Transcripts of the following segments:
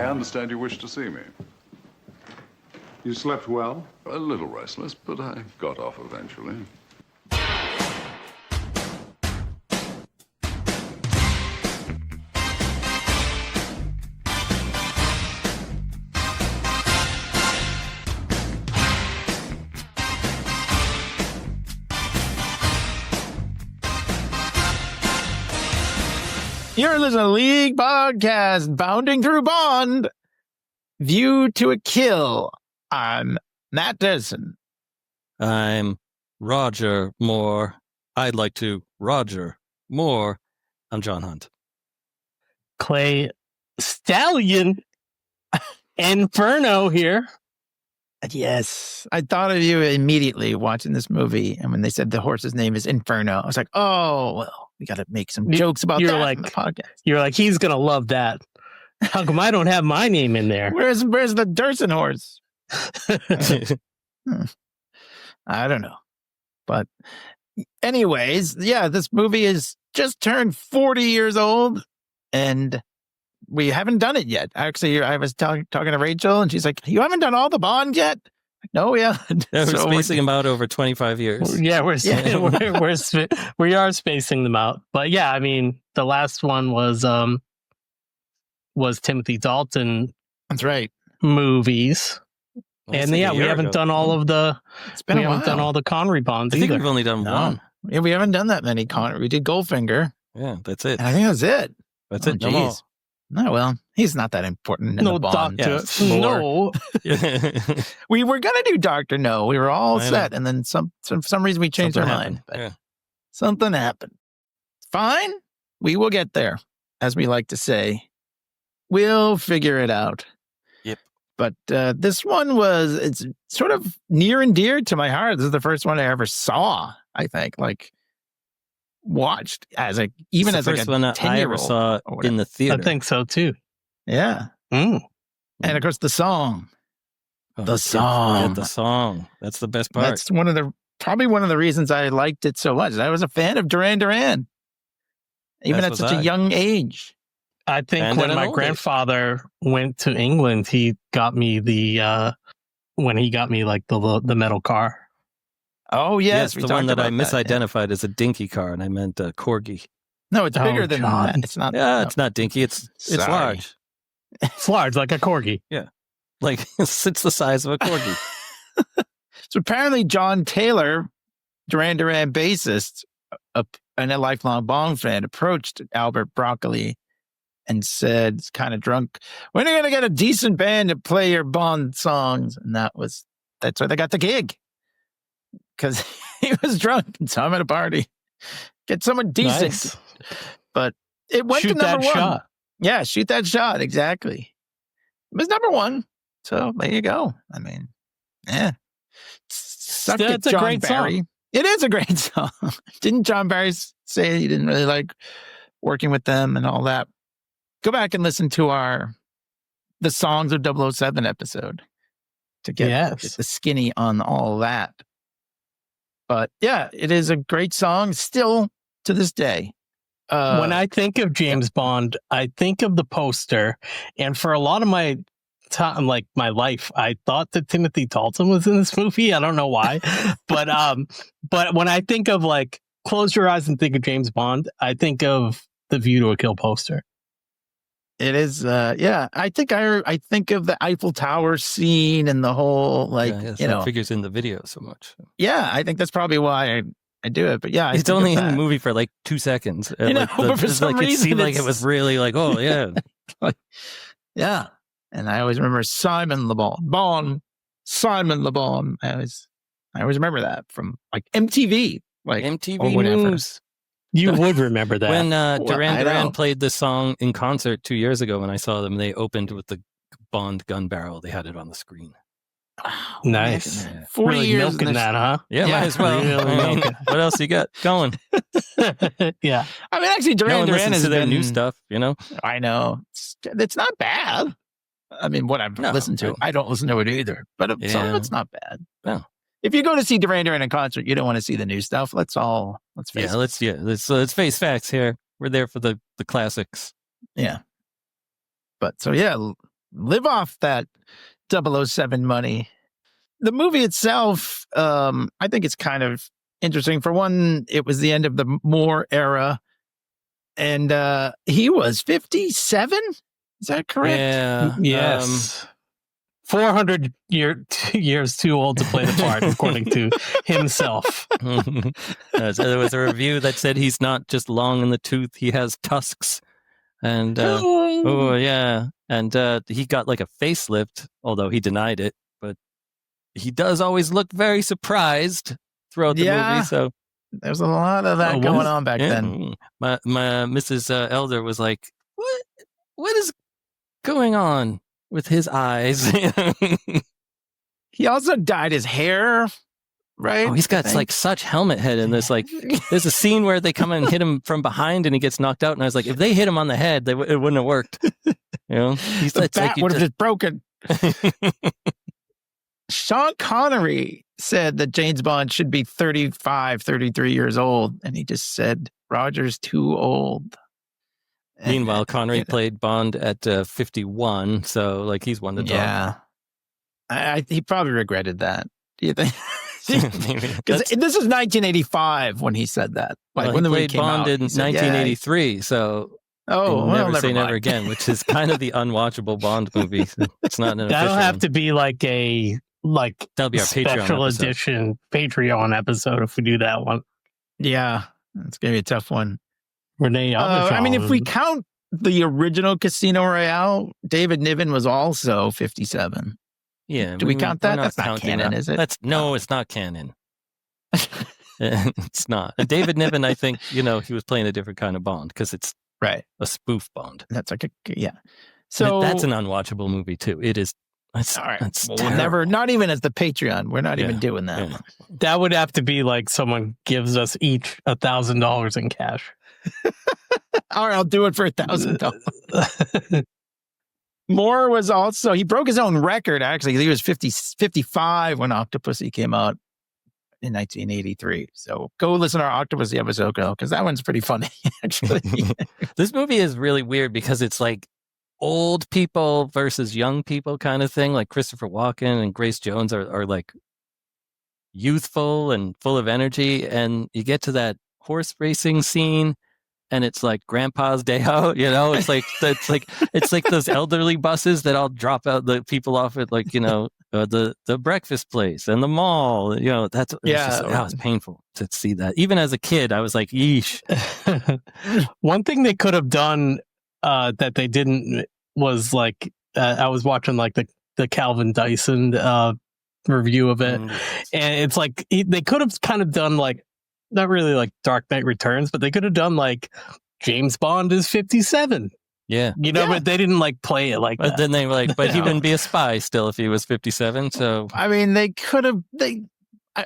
I understand you wish to see me. You slept well? A little restless, but I got off eventually. You're listening to League Podcast, bounding through Bond. View to a Kill. I'm Matt Desson. I'm Roger Moore. I'd like to Roger Moore. I'm John Hunt. Clay Stallion. Inferno here. Yes, I thought of you immediately watching this movie, and when they said the horse's name is Inferno, I was like, "Oh, well, we got to make some jokes about that on the podcast." You're like, he's gonna love that. How come I don't have my name in there? Where's the Durson horse? I don't know, but anyways, yeah, this movie is just turned 40 years old, and we haven't done it yet. Actually, I was talking to Rachel, and she's like, "You haven't done all the Bond yet?" No, we haven't. Yeah, we're spacing them out over 25 years. Yeah, we are spacing them out. But yeah, I mean, the last one was Timothy Dalton. That's right. Movies. Well, and yeah, we haven't done all of the. It's been we haven't done all the Connery Bonds. I think either. we've only done one. Yeah, we haven't done that many Connery. We did Goldfinger. Yeah, that's it. And I think that's it. That's it. No more. No, well, he's not that important in the Bond. Doctor. No. We were going to do Dr. No. We were all set. And then for some reason we changed our mind. But something happened. Fine. We will get there, as we like to say. We'll figure it out. Yep. But this one it's sort of near and dear to my heart. This is the first one I ever saw, I think. Like, watched as a even as like a 10-year-old. I ever saw in the theater. I think so too. Yeah. And of course the song. The song. The song. That's the best part. That's probably one of the reasons I liked it so much. I was a fan of Duran, even at such a young age. I think when my grandfather went to England, he got me when he got me like the metal car. Oh, yes. The one that I misidentified as a dinky car, and I meant a corgi. No, it's bigger than that. It's not. Yeah, no. It's not dinky. It's large. It's large, like a corgi. Yeah. Like, it's the size of a corgi. So apparently John Taylor, Duran bassist, and a lifelong Bond fan, approached Albert Broccoli and said, kind of drunk, "When are you going to get a decent band to play your Bond songs?" And that's where they got the gig. Because he was drunk and saw him at a party. Get someone decent. Nice. But it went to number one. Shot. Yeah, shoot that shot. Exactly. It was number one. So there you go. I mean, yeah. Suck it, John a great Barry. Song. It is a great song. Didn't John Barry say he didn't really like working with them and all that? Go back and listen to the Songs of 007 episode to get the skinny on all that. But yeah, it is a great song still to this day. When I think of James Bond, I think of the poster. And for a lot of my time, like my life, I thought that Timothy Dalton was in this movie. I don't know why. but when I think of like, close your eyes and think of James Bond, I think of the View to a Kill poster. It is, I think of the Eiffel Tower scene and the whole, figures in the video so much. Yeah, I think that's probably why I do it. But yeah, it's only in the movie for like 2 seconds. But for some reason, it seemed like it was really like, oh yeah, yeah. And I always remember Simon Le Bon. Simon Le Bon. I always remember that from like MTV, MTV News. You would remember that. When Duran played this song in concert 2 years ago when I saw them, they opened with the Bond gun barrel. They had it on the screen. Oh, nice. 40 really years milking that, huh? Yeah, might as well. Really what else you got going? Yeah. I mean, actually, Duran has their new stuff, you know? I know. It's not bad. I mean, what I've listened to. I don't listen to it either. But some of it's not bad. No. If you go to see Duran in concert, you don't want to see the new stuff. Let's face it. Let's face facts here. We're there for the classics. Yeah. But so yeah, live off that 007 money. The movie itself, I think it's kind of interesting. For one, it was the end of the Moore era, and he was 57. Is that correct? Yeah. Yes. 400 years too old to play the part, according to himself. There was a review that said he's not just long in the tooth; he has tusks. And oh yeah, and he got like a facelift, although he denied it. But he does always look very surprised throughout the movie. So there's a lot of that going on back then. My Mrs. Elder was like, "What is going on with his eyes?" He also dyed his hair, right? Oh, he's got like such helmet head in this. Like, there's a scene where they come and hit him from behind, and he gets knocked out. And I was like, if they hit him on the head, it wouldn't have worked. You know, the bat would have just broken. Sean Connery said that James Bond should be 35, 33 years old, and he just said Roger's too old. Meanwhile, Connery played Bond at 51, so like he's won the job. Yeah, he probably regretted that. Do you think? Because this is 1985 when he said that. Like when the movie came Bond out, in 1983. So Never Say Never Again, which is kind of the unwatchable Bond movie. So it's not an That'll official have one. to be like a That'll be our special Patreon episode. edition Patreon episode if we do that one. Yeah, it's gonna be a tough one. Renee, I mean, if we count the original Casino Royale, David Niven was also 57. Yeah, do we count that? That's not counting canon, that. is it? It's not canon. It's not. David Niven, I think, he was playing a different kind of Bond because it's right a spoof Bond. That's like So that's an unwatchable movie too. It is. All right. That's we'll never, not even as the Patreon. We're not even doing that. Yeah. That would have to be like someone gives us each $1,000 in cash. All right, I'll do it for $1,000. Moore was also, he broke his own record, actually. He was 55 when Octopussy came out in 1983. So go listen to our Octopussy episode, because that one's pretty funny, actually. This movie is really weird because it's like old people versus young people kind of thing. Like Christopher Walken and Grace Jones are like youthful and full of energy. And you get to that horse racing scene, and it's like Grandpa's Day Out, It's like those elderly buses that all drop out the people off at the breakfast place and the mall. That's it's painful to see that. Even as a kid, I was like, yeesh. One thing they could have done that they didn't was like I was watching like the Calvin Dyson review of it, and it's like they could have kind of done like, not really like Dark Knight Returns, but they could have done like James Bond is 57. Yeah. But they didn't like play it like but that. Then they were like, but he wouldn't be a spy still if he was 57. So I mean, they could have.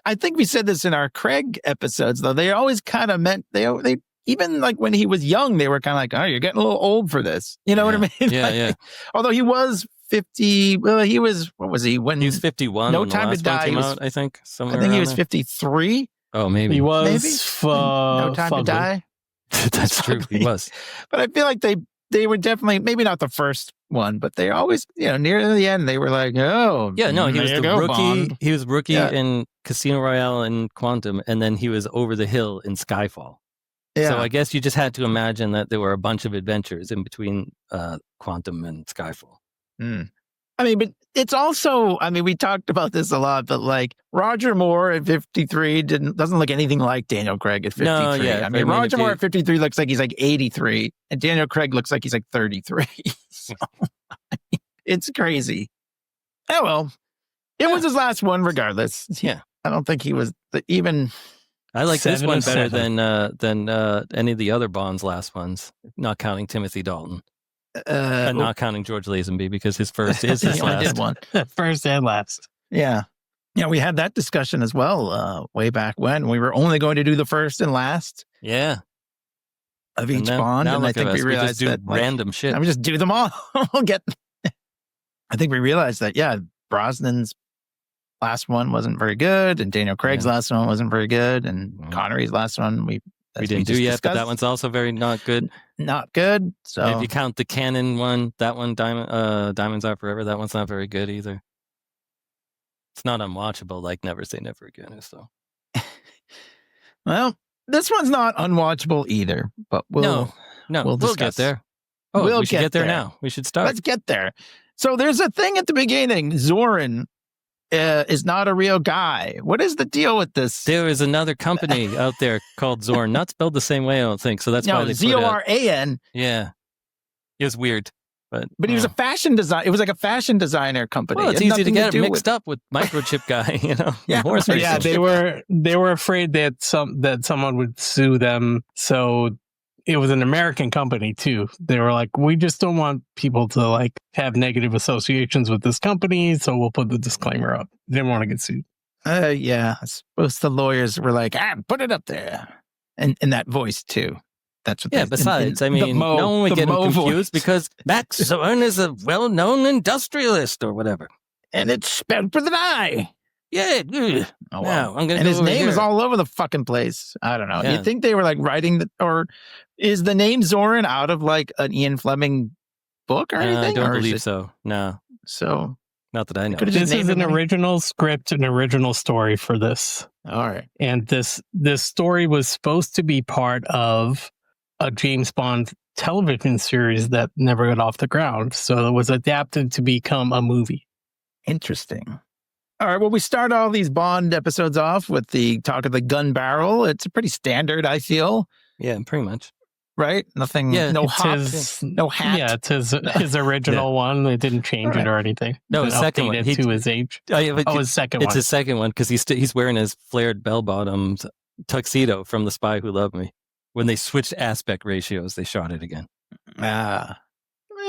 I think we said this in our Craig episodes, though. They always kind of meant they even like when he was young, they were kind of like, oh, you're getting a little old for this. You know what I mean? Yeah. Although he was 50. Well, he was. What was he? When he was 51. No when Time the to Die came was, out, I think. I think he was 53. Oh, maybe he was. No Time to Die. That's true. He was. But I feel like they were definitely, maybe not the first one, but they always, near the end, they were like, oh, yeah, no, he was the rookie. Bond. He was rookie in Casino Royale and Quantum, and then he was over the hill in Skyfall. Yeah. So I guess you just had to imagine that there were a bunch of adventures in between Quantum and Skyfall. Mm. I mean, but it's also, we talked about this a lot, but like Roger Moore at 53 doesn't look anything like Daniel Craig at 53. No, yeah. Roger Moore at 53 looks like he's like 83, and Daniel Craig looks like he's like 33. So, it's crazy. Oh, well, it was his last one regardless. Yeah. I don't think he was even... I like this one better 7. than any of the other Bond's last ones, not counting Timothy Dalton. And not counting George Lazenby, because his first is his last. Did one. First and last. Yeah. Yeah, we had that discussion as well way back when. We were only going to do the first and last of each Bond. Now And I think we realized just do that random shit. I would just do them all. I think we realized that, Brosnan's last one wasn't very good, and Daniel Craig's last one wasn't very good, and Connery's last one we we didn't do yet, but that one's also very not good. Not good. So If you count the Canon one, that one, Diamonds Are Forever, that one's not very good either. It's not unwatchable like Never Say Never Again. So, well, this one's not unwatchable either, but we'll get there. Oh, we should get there now. We should start. Let's get there. So there's a thing at the beginning. Zorin is not a real guy. What is the deal with this? There is another company out there called Zorin, not spelled the same way, I don't think. So that's why they Zoran. Yeah, it was weird, but he was a fashion design. It was like a fashion designer company. Well, it's easy to get it mixed up with microchip guy, horse racing. Yeah, they were afraid that someone would sue them. So it was an American company too. They were like, we just don't want people to like have negative associations with this company, so we'll put the disclaimer up. They didn't want to get sued. Yeah, I suppose the lawyers were like, put it up there, and in that voice too. That's what. Yeah. Besides, no one would get confused because Max Zorin is a well-known industrialist or whatever, and it's spelled with an I. Yeah. Oh, wow. I'm gonna. And his name is all over the fucking place. I don't know. Yeah. You think they were like writing or is the name Zorin out of like an Ian Fleming book or anything? I don't believe so. No. So not that I know. This is an original script, an original story for this. All right. And this story was supposed to be part of a James Bond television series that never got off the ground. So it was adapted to become a movie. Interesting. All right. Well, we start all these Bond episodes off with the talk of the gun barrel. It's pretty standard, I feel. Yeah, pretty much. Right? Nothing. Yeah, no hops. No hat. Yeah, it's his original one. They didn't change it or anything. No, his second one. To his age. His second one. It's his second one because he's wearing his flared bell-bottoms tuxedo from The Spy Who Loved Me. When they switched aspect ratios, they shot it again. It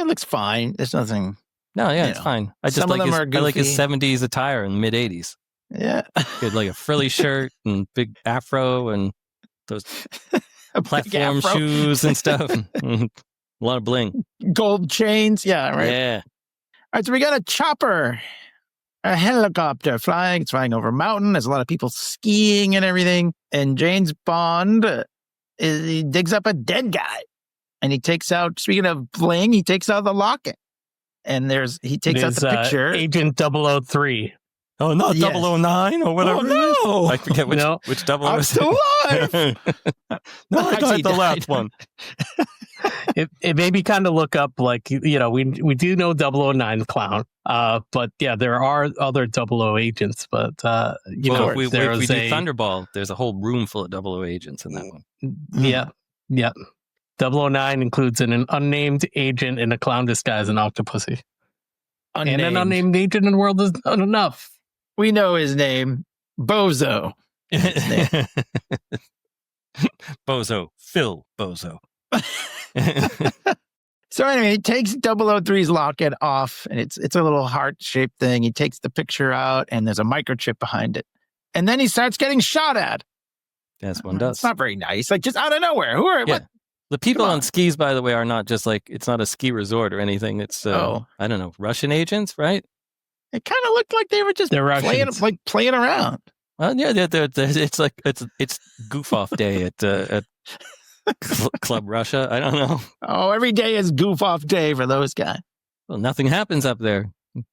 looks fine. There's nothing. No, yeah, it's fine. I just like his 70s attire in the mid 80s. Yeah. He had like a frilly shirt and big afro and those platform shoes and stuff. A lot of bling. Gold chains. Yeah, right. Yeah. All right, so we got a chopper, a helicopter flying. It's flying over a mountain. There's a lot of people skiing and everything. And James Bond, he digs up a dead guy. And he takes out, speaking of bling, he takes out the locket. And he takes out the picture. Agent 003. Oh, not 009 or whatever. Oh, no. I forget which 00 I'm was. still alive. No, I got the last one. It made me kind of look up, like, we do know 009 clown. But yeah, there are other 00 agents. But, if we do Thunderball, there's a whole room full of 00 agents in that one. Yeah. Yeah. 009 includes an unnamed agent in a clown disguise and Octopussy. Unnamed. And an unnamed agent in the world is not enough. We know his name. Bozo. Bozo. Phil Bozo. So anyway, he takes 003's locket off, and it's a little heart-shaped thing. He takes the picture out, and there's a microchip behind it. And then he starts getting shot at. Yes, one does. It's not very nice. Like, just out of nowhere. What? The people on skis, by the way, are not just like, it's not a ski resort or anything. It's, I don't know, Russian agents, right? It kind of looked like they were just playing around. Well, yeah, it's goof off day at Club Russia. I don't know. Oh, every day is goof off day for those guys. Well, nothing happens up there.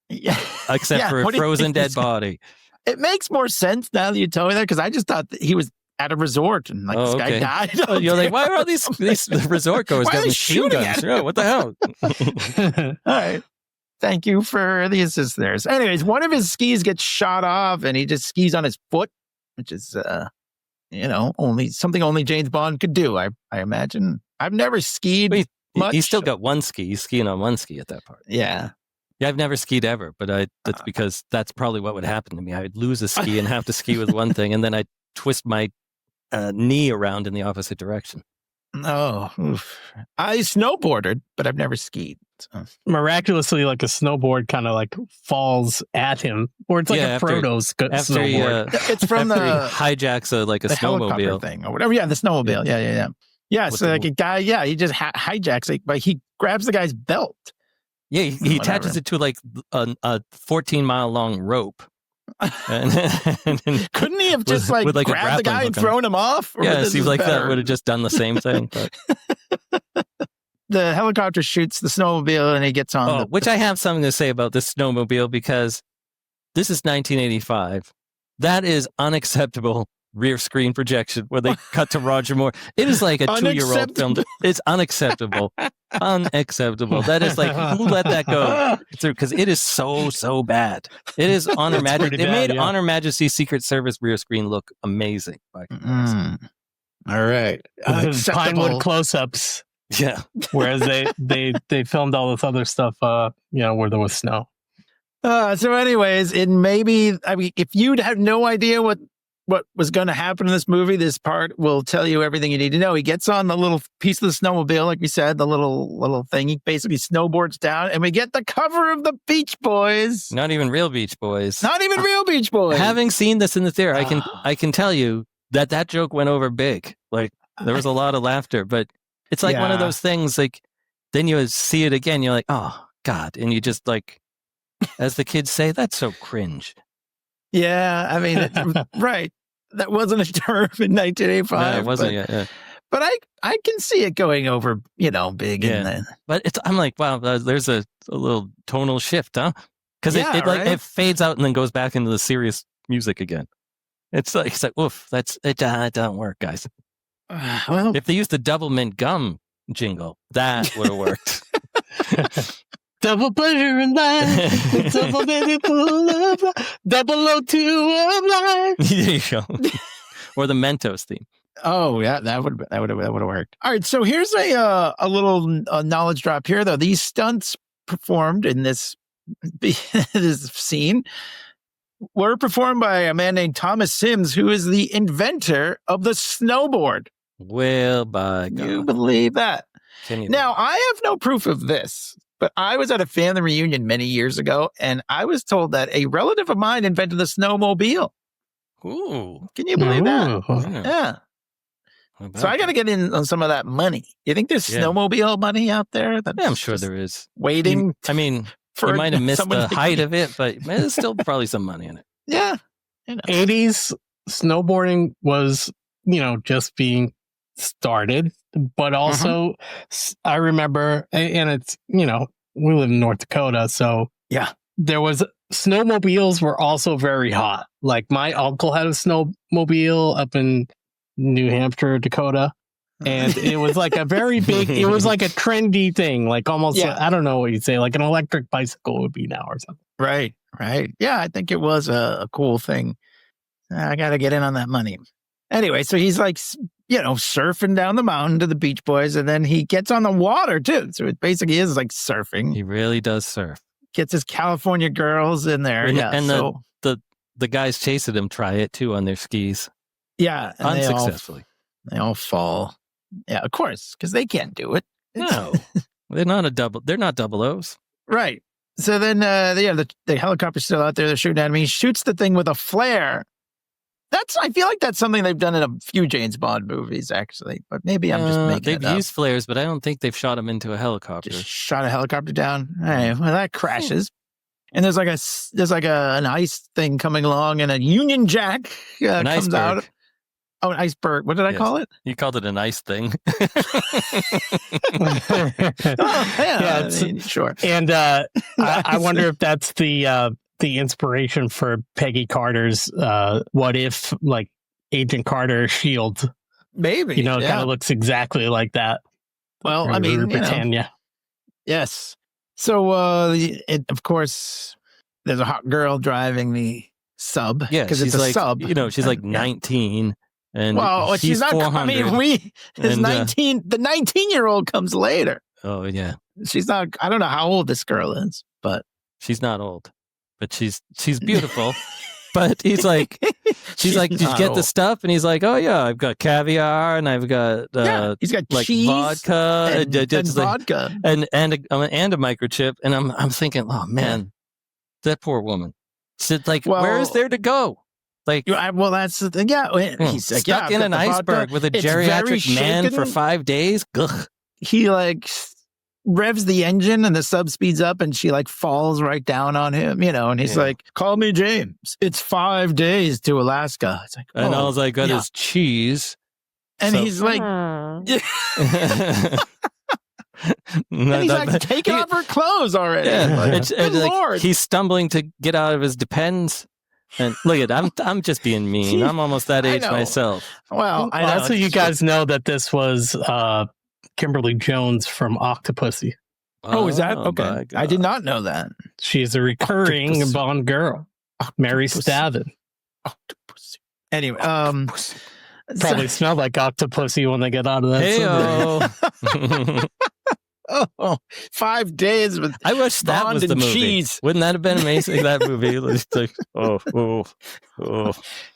Yeah. Except for a frozen dead body. It makes more sense now that you told me that, because I just thought that he was at a resort and this guy died. Oh, you're like, why are all these resort goers got machine guns? Yeah, what the hell? All right. Thank you for the assist there. So anyways, one of his skis gets shot off and he just skis on his foot, which is, only James Bond could do, I imagine. I've never skied much. He's still got one ski. He's skiing on one ski at that part. Yeah. Yeah, I've never skied ever, but that's because that's probably what would happen to me. I would lose a ski and have to ski with one thing, and then I'd twist my knee around in the opposite direction. Oh, oof. I snowboarded, but I've never skied. So. Miraculously, like a snowboard kind of like falls at him, or it's like a Frodo snowboard. It's from he hijacks a snowmobile thing or whatever. Yeah, the snowmobile. Yeah. Yeah, so like a guy. Yeah, he just hijacks it, but he grabs the guy's belt. Yeah, he attaches it to like a 14-mile long rope. And Couldn't he have just with, like, a grabbed the grappling guy and hook on thrown him off? Or Yeah, it this seems is like that better? would have just done the same thing. But The helicopter shoots the snowmobile and he gets on. which I have something to say about this snowmobile because this is 1985. That is unacceptable rear screen projection where they cut to Roger Moore. It is like a 2-year-old film. It's unacceptable. Unacceptable. That is like, who let that go through? Because it is so bad. It is Honor Majesty. They made Honor Majesty Secret Service rear screen look amazing. By comparison. All right. Pinewood close-ups. Yeah. Whereas they filmed all this other stuff, where there was snow. So anyways, if you'd have no idea what was going to happen in this movie, this part will tell you everything you need to know. He gets on the little piece of the snowmobile, like we said, the little thing. He basically snowboards down, and we get the cover of the Beach Boys. Not even real Beach Boys. Not even real Beach Boys. Having seen this in the theater, I can tell you that joke went over big. Like there was a lot of laughter, but it's like one of those things. Like then you see it again, you're like, oh God, and you just like, as the kids say, that's so cringe. Yeah, I mean, right. That wasn't a term in 1985. Yeah, it wasn't yet. Yeah. But I can see it going over, big. Yeah. But I'm like, wow, there's a little tonal shift, huh? Because it fades out and then goes back into the serious music again. It's like oof, it doesn't work, guys. Well, if they used the Double Mint Gum jingle, that would have worked. Double pleasure in life, double baby full of life, 002 of life. There you go. Or the Mentos theme. Oh yeah, that would have worked. All right, so here's a little knowledge drop here though. These stunts performed in this scene were performed by a man named Thomas Sims, who is the inventor of the snowboard. Well, by God. You believe that? Now, I have no proof of this, but I was at a family reunion many years ago, and I was told that a relative of mine invented the snowmobile. Ooh. Can you believe that? Yeah. So I got to get in on some of that money. You think there's snowmobile money out there? Yeah, I'm sure there is. Waiting. You might have missed the height of it, but there's still probably some money in it. Yeah. 80s snowboarding was, just being started, but also I remember, and it's, we live in North Dakota, so there was snowmobiles were also very hot. Like my uncle had a snowmobile up in New Hampshire, Dakota, and it was like a very big, it was like a trendy thing, like almost, I don't know what you'd say, like an electric bicycle would be now or something. Right. Yeah, I think it was a cool thing. I got to get in on that money. Anyway, so he's like, surfing down the mountain to the Beach Boys, and then he gets on the water too. So it basically is like surfing. He really does surf. Gets his California girls in there. And the guys chasing him try it too on their skis. Yeah. Unsuccessfully. They all fall. Yeah, of course, because they can't do it. No. They're not double O's. Right. So then, the helicopter's still out there. They're shooting at him. He shoots the thing with a flare. I feel like that's something they've done in a few James Bond movies, actually. But maybe I'm just making it up. They've used flares, but I don't think they've shot him into a helicopter. Just shot a helicopter down. All right, well, that crashes. And there's an ice thing coming along, and a Union Jack comes iceberg. out. Oh, an iceberg. What did I call it? You called it an ice thing. Sure. And I wonder if that's the inspiration for Peggy Carter's What If, like Agent Carter shield. Maybe. It kind of looks exactly like that. Well, I mean, Britannia. Yes. So, of course, there's a hot girl driving the sub. Yeah, because it's a sub. She's like 19. And she's not. 400. I mean, the 19-year-old comes later. Oh yeah, she's not. I don't know how old this girl is, but she's not old. But she's beautiful. But he's like, she's like, did you get the stuff? And he's like, oh yeah, I've got caviar and I've got he's got like cheese vodka and vodka and a microchip. And I'm thinking, oh man, that poor woman. So like, where is there to go? Like, well, that's the thing. Yeah, he's like, stuck in an iceberg with a geriatric man for 5 days. Ugh. He like revs the engine and the sub speeds up and she like falls right down on him, and he's like, call me James. It's 5 days to Alaska. It's like, and all I got is cheese. And he's like, he's like taking off her clothes already. Yeah. Like, good Lord. He's stumbling to get out of his Depends. And look at, I'm just being mean. I'm almost that age myself. Well, I know. That's so you guys know that this was Kimberly Jones from Octopussy. Oh, is that okay? I did not know that. She's a recurring Bond girl. Mary Stavin. Octopussy. Anyway, probably smell like Octopussy when they get out of that. Oh, 5 days with I wish that Bond was the and movie. cheese. Wouldn't that have been amazing? That movie. It's like,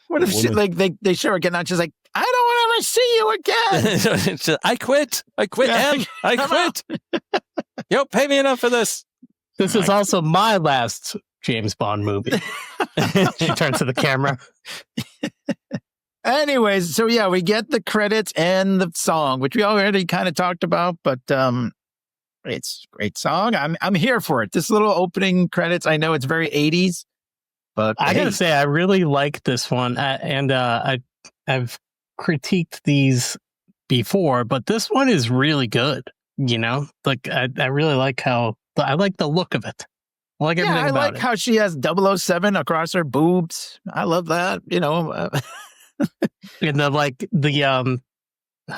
What if she, like they show her getting out? She's like, I don't want to ever see you again. I quit. I quit. Yeah, I quit. Yo, pay me enough for this. This is also my last James Bond movie. She turns to the camera. Anyways, so yeah, we get the credits and the song, which we already kind of talked about, but it's a great song. I'm here for it. This little opening credits, I know it's very 80s, but I gotta say, I really like this one, and I've critiqued these before, but this one is really good. Like I really like I like the look of it. I like everything about it. I like how she has 007 across her boobs. I love that. And I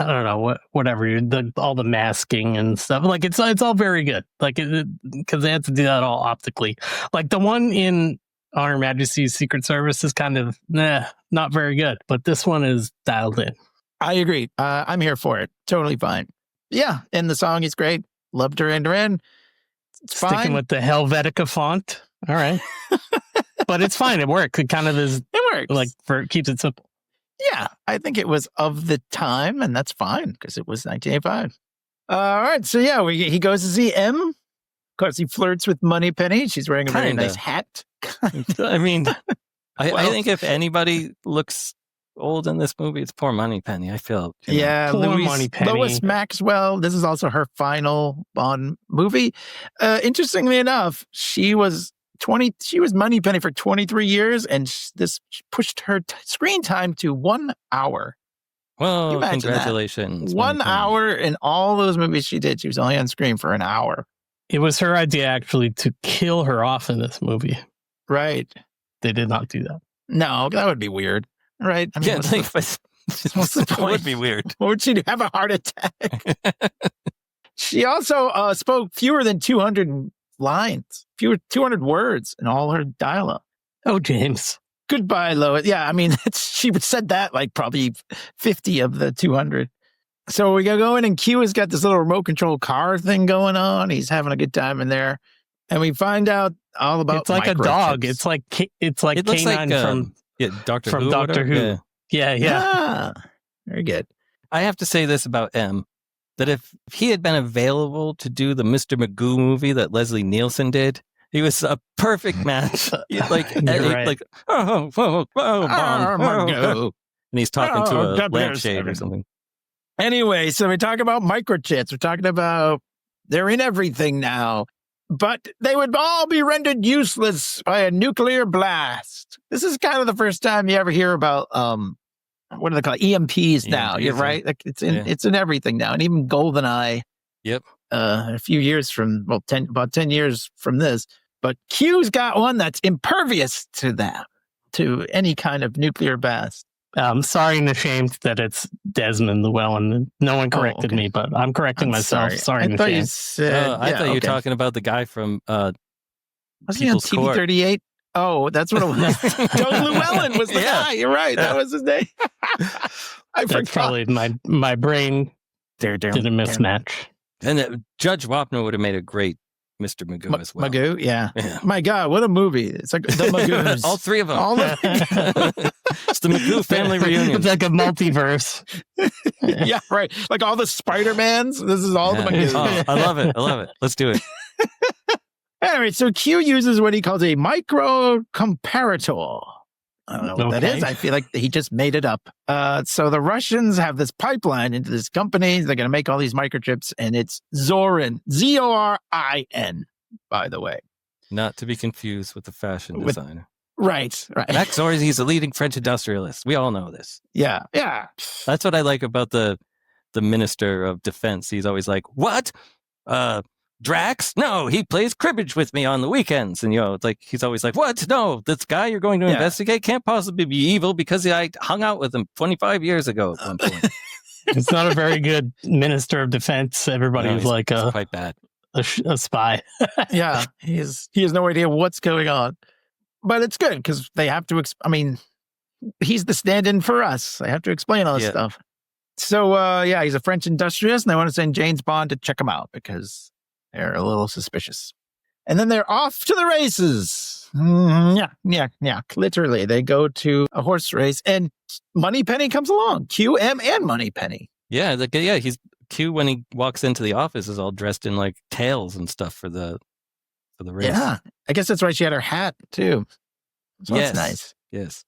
don't know whatever all the masking and stuff. Like it's all very good. Like because they had to do that all optically. Like the one in On Her Majesty's Secret Service is kind of not very good, but this one is dialed in. I agree. I'm here for it. Totally fine. Yeah, and the song is great. Love Duran Duran. It's Sticking fine with the Helvetica font. All right, but it's fine. It works. It kind of is. It works. Like it keeps it simple. Yeah, I think it was of the time, and that's fine because it was 1985. All right, so yeah, he goes to see M. Of course, he flirts with Moneypenny. She's wearing a very nice hat. I mean, I think if anybody looks old in this movie, it's poor Moneypenny. I feel. Yeah, Lois Maxwell. This is also her final Bond movie. Interestingly enough, she was Moneypenny for 23 years, and this pushed her screen time to 1 hour. Well, congratulations. 1 hour in all those movies she did. She was only on screen for an hour. It was her idea, actually, to kill her off in this movie. Right. They did not do that. No, that would be weird. Right? I mean, what's the point? It would be weird. What would she do? Have a heart attack? She also spoke fewer than 200 lines, 200 words in all her dialogue. Oh, James. Goodbye, Lois. Yeah, I mean, she said that like probably 50 of the 200. So we go in, and Q has got this little remote control car thing going on. He's having a good time in there. And we find out all about it's like a dog. It's like K9 from Doctor Who. Yeah. Very good. I have to say this about M, that if he had been available to do the Mr. Magoo movie that Leslie Nielsen did, he was a perfect match. Bond. And he's talking to a lampshade or something. Anyway, so we talk about microchips. We're talking about they're in everything now, but they would all be rendered useless by a nuclear blast. This is kind of the first time you ever hear about what do they call it? EMPs now. You're right. Like it's in everything now, and even GoldenEye. Yep. A few years from about 10 years from this, but Q's got one that's impervious to that, to any kind of nuclear blast. I'm sorry and ashamed that it's Desmond Llewellyn. No one corrected me, but I'm correcting myself. Sorry and ashamed. I thought you were talking about the guy from wasn't he on TV38? Oh, that's what it was. Doug Llewellyn was the guy. You're right. That was his name. I forgot. That's probably my brain did a mismatch. And Judge Wapner would have made a great Mr. Magoo as well. Magoo, yeah. My God, what a movie. It's like the Magoos. All three of them. It's the Magoo family reunion. It's like a multiverse. Yeah, right. Like all the Spider-Mans. This is all the Magoos. Oh, I love it. Let's do it. Anyway, so Q uses what he calls a micro comparator. I don't know what that is. I feel like he just made it up. So the Russians have this pipeline into this company. They're going to make all these microchips, and it's Zorin, Zorin, by the way. Not to be confused with the fashion designer. Right. Max Zorin, he's a leading French industrialist. We all know this. Yeah. That's what I like about the Minister of Defense. He's always like, what? Drax? No, he plays cribbage with me on the weekends. And, it's like, he's always like, what? No, this guy you're going to investigate can't possibly be evil because I hung out with him 25 years ago at one point. It's not a very good Minister of Defense. Everybody was like quite bad. A spy. Yeah. He has no idea what's going on. But it's good because they have to, he's the stand-in for us. They have to explain all this stuff. So, he's a French industrialist, and they want to send James Bond to check him out because they're a little suspicious. And then they're off to the races. Yeah. Literally, they go to a horse race, and Moneypenny comes along. QM and Moneypenny. Yeah, he's Q when he walks into the office is all dressed in like tails and stuff for the race. Yeah, I guess that's why she had her hat too. So that's nice. Yes.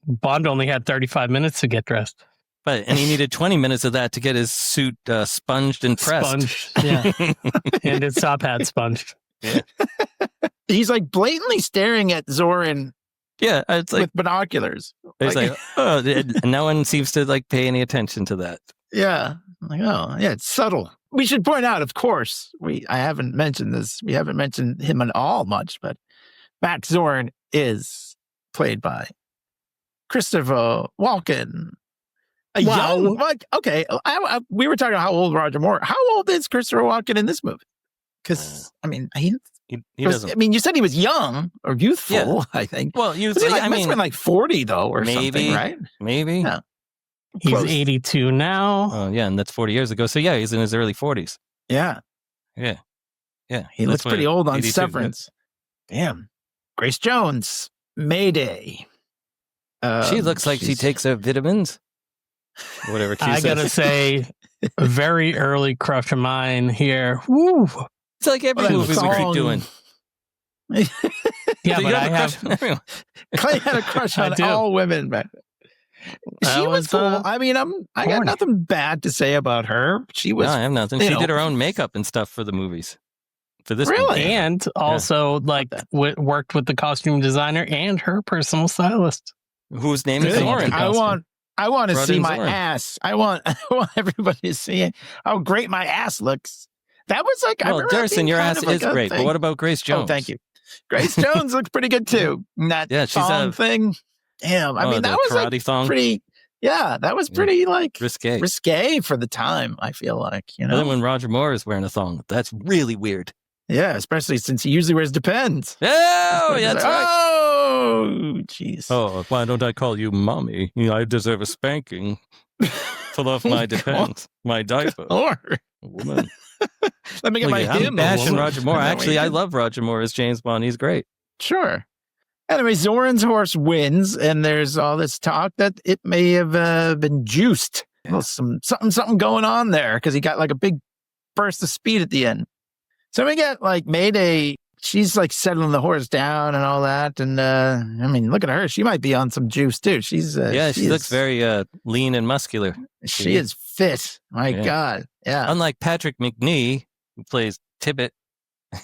Bond only had 35 minutes to get dressed. And he needed 20 minutes of that to get his suit sponged and pressed. Sponged, yeah. And his top hat sponged. Yeah. He's like blatantly staring at Zorin. Yeah, it's like with binoculars. It's and no one seems to like pay any attention to that. Yeah. Like, it's subtle. We should point out, of course, I haven't mentioned this. We haven't mentioned him at all much, but Max Zorin is played by Christopher Walken. Young, okay. We were talking about how old Roger Moore. How old is Christopher Walken in this movie? Because he doesn't. You said he was young or youthful. Yeah. I think. Well, youthful. Must have been like 40 though, or something, right? Maybe. Yeah. He's 82 now. Oh, yeah, and that's 40 years ago. So he's in his early 40s. Yeah. He looks pretty old on Severance. Damn. Grace Jones, Mayday. She looks like she takes her vitamins. Whatever Q says. I gotta say, a very early crush of mine here. Woo! It's like every movie we keep doing. Yeah, but I have. Clay had a crush on all women back then. She was cool. I got nothing bad to say about her. She was. No, I have nothing. She did her own makeup and stuff for the movies. For this really, movie. And also worked with the costume designer and her personal stylist, whose name is Zorin. I want to see my ass. I want everybody to see how great my ass looks. That was like, Darrison, your ass is great. But what about Grace Jones? Oh, thank you. Grace Jones looks pretty good too. That she's thong thing. Damn, that was like thong. Pretty. Yeah, that was pretty like risque for the time. I feel like And then when Roger Moore is wearing a thong, that's really weird. Yeah, especially since he usually wears Depends. Oh, yeah, that's right. Oh, jeez. Oh, why don't I call you mommy? I deserve a spanking. Pull off my Depends, my diaper. Or woman. Let me get my hymn. I'm bashing Roger Moore. Actually, I love Roger Moore as James Bond. He's great. Sure. Anyway, Zorin's horse wins, and there's all this talk that it may have been juiced. Yeah. Well, something going on there because he got like a big burst of speed at the end. So we get like Mayday. She's like settling the horse down and all that. And look at her. She might be on some juice too. She looks very lean and muscular. She is fit. My God. Yeah. Unlike Patrick McNee, who plays Tibbet.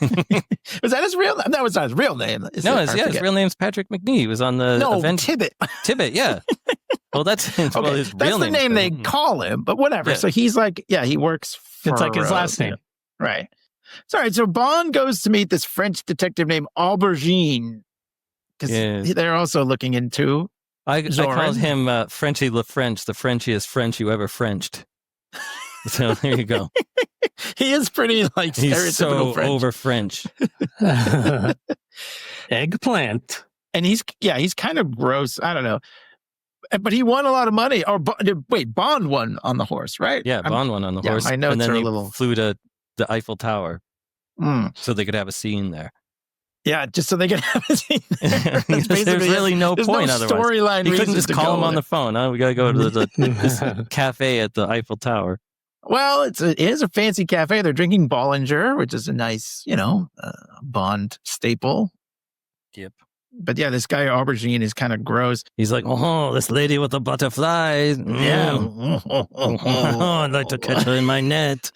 Was that his real name? That was not his real name. His real name's Patrick McNee. He was on the Tibbet. Tibbet, yeah. Well, that's his real name. That's the name they call him, but whatever. Yeah. So he's like, he works for... It's like his last name. Right. Sorry, so Bond goes to meet this French detective named Aubergine. Because they're also looking into I called him Frenchy Le French, the Frenchiest French you ever Frenched. So there you go. He is pretty like he's so French. Over French. Eggplant. And he's kind of gross. I don't know. But he won a lot of money. Or wait, Bond won on the horse, right? Yeah, Bond won on the horse. My notes and then are he a little... flew to the Eiffel Tower so they could have a scene there. Yeah, just so they could have a scene there. There's really no point no otherwise. Storyline. You couldn't just call him on the phone. We got to go to this cafe at the Eiffel Tower. Well, it is a fancy cafe. They're drinking Bollinger, which is a nice, Bond staple. Yep. But yeah, this guy Aubergine is kind of gross. He's like, oh, this lady with the butterflies. Yeah. I'd like to catch her in my net.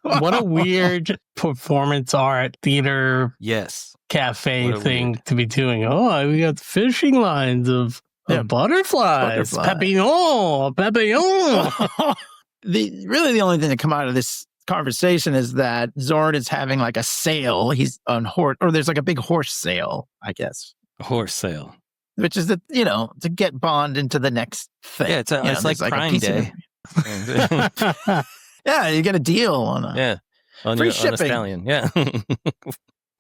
What a weird performance art theater Yes. cafe thing to be doing. Oh, we got fishing lines of butterflies. Papillon. The only thing that come out of this conversation is that Zorin is having like a sale. He's on horse, or there's like a big horse sale, I guess. Horse sale. Which is to get Bond into the next thing. Yeah, it's like Prime Day. Yeah, you get a deal on on free on shipping. a stallion. Yeah.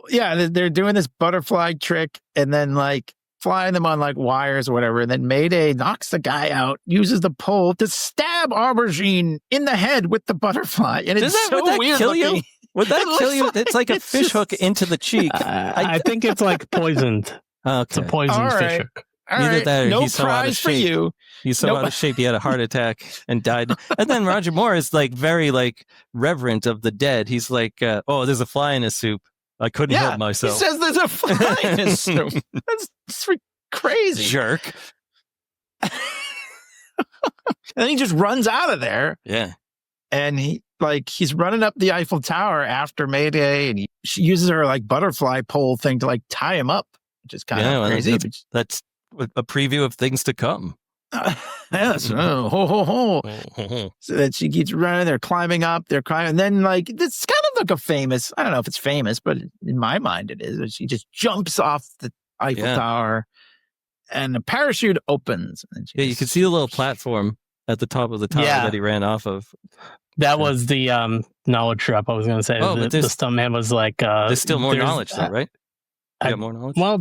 Yeah, they're doing this butterfly trick and then like flying them on like wires or whatever. And then Mayday knocks the guy out, uses the pole to stab Aubergine in the head with the butterfly. And it's would that weird kill looking. you? Would that kill you? It's like a fish hook into the cheek. I think it's like poisoned. Okay. It's a poisoned fish hook. All Either right, that or no he's so out of prize for shape. you. He's so out of shape, he had a heart attack and died. And then Roger Moore is like very like reverent of the dead. He's like, oh, there's a fly in his soup. I couldn't help myself. He says there's a fly in his soup. That's crazy. Jerk. And then he just runs out of there. Yeah. And he's running up the Eiffel Tower after Mayday, and she uses her like butterfly pole thing to like tie him up, which is kind of crazy. That's a preview of things to come. Yes. Ho, ho, ho. So that she keeps running, they're climbing up, and then like it's kind of like a famous, I don't know if it's famous, but in my mind it is. She just jumps off the Eiffel Tower and a parachute opens. And you can see the little platform at the top of the tower that he ran off of. That was the knowledge drop I was going to say. Oh, the stuntman was like... there's still more knowledge though, right? You got more knowledge? Well,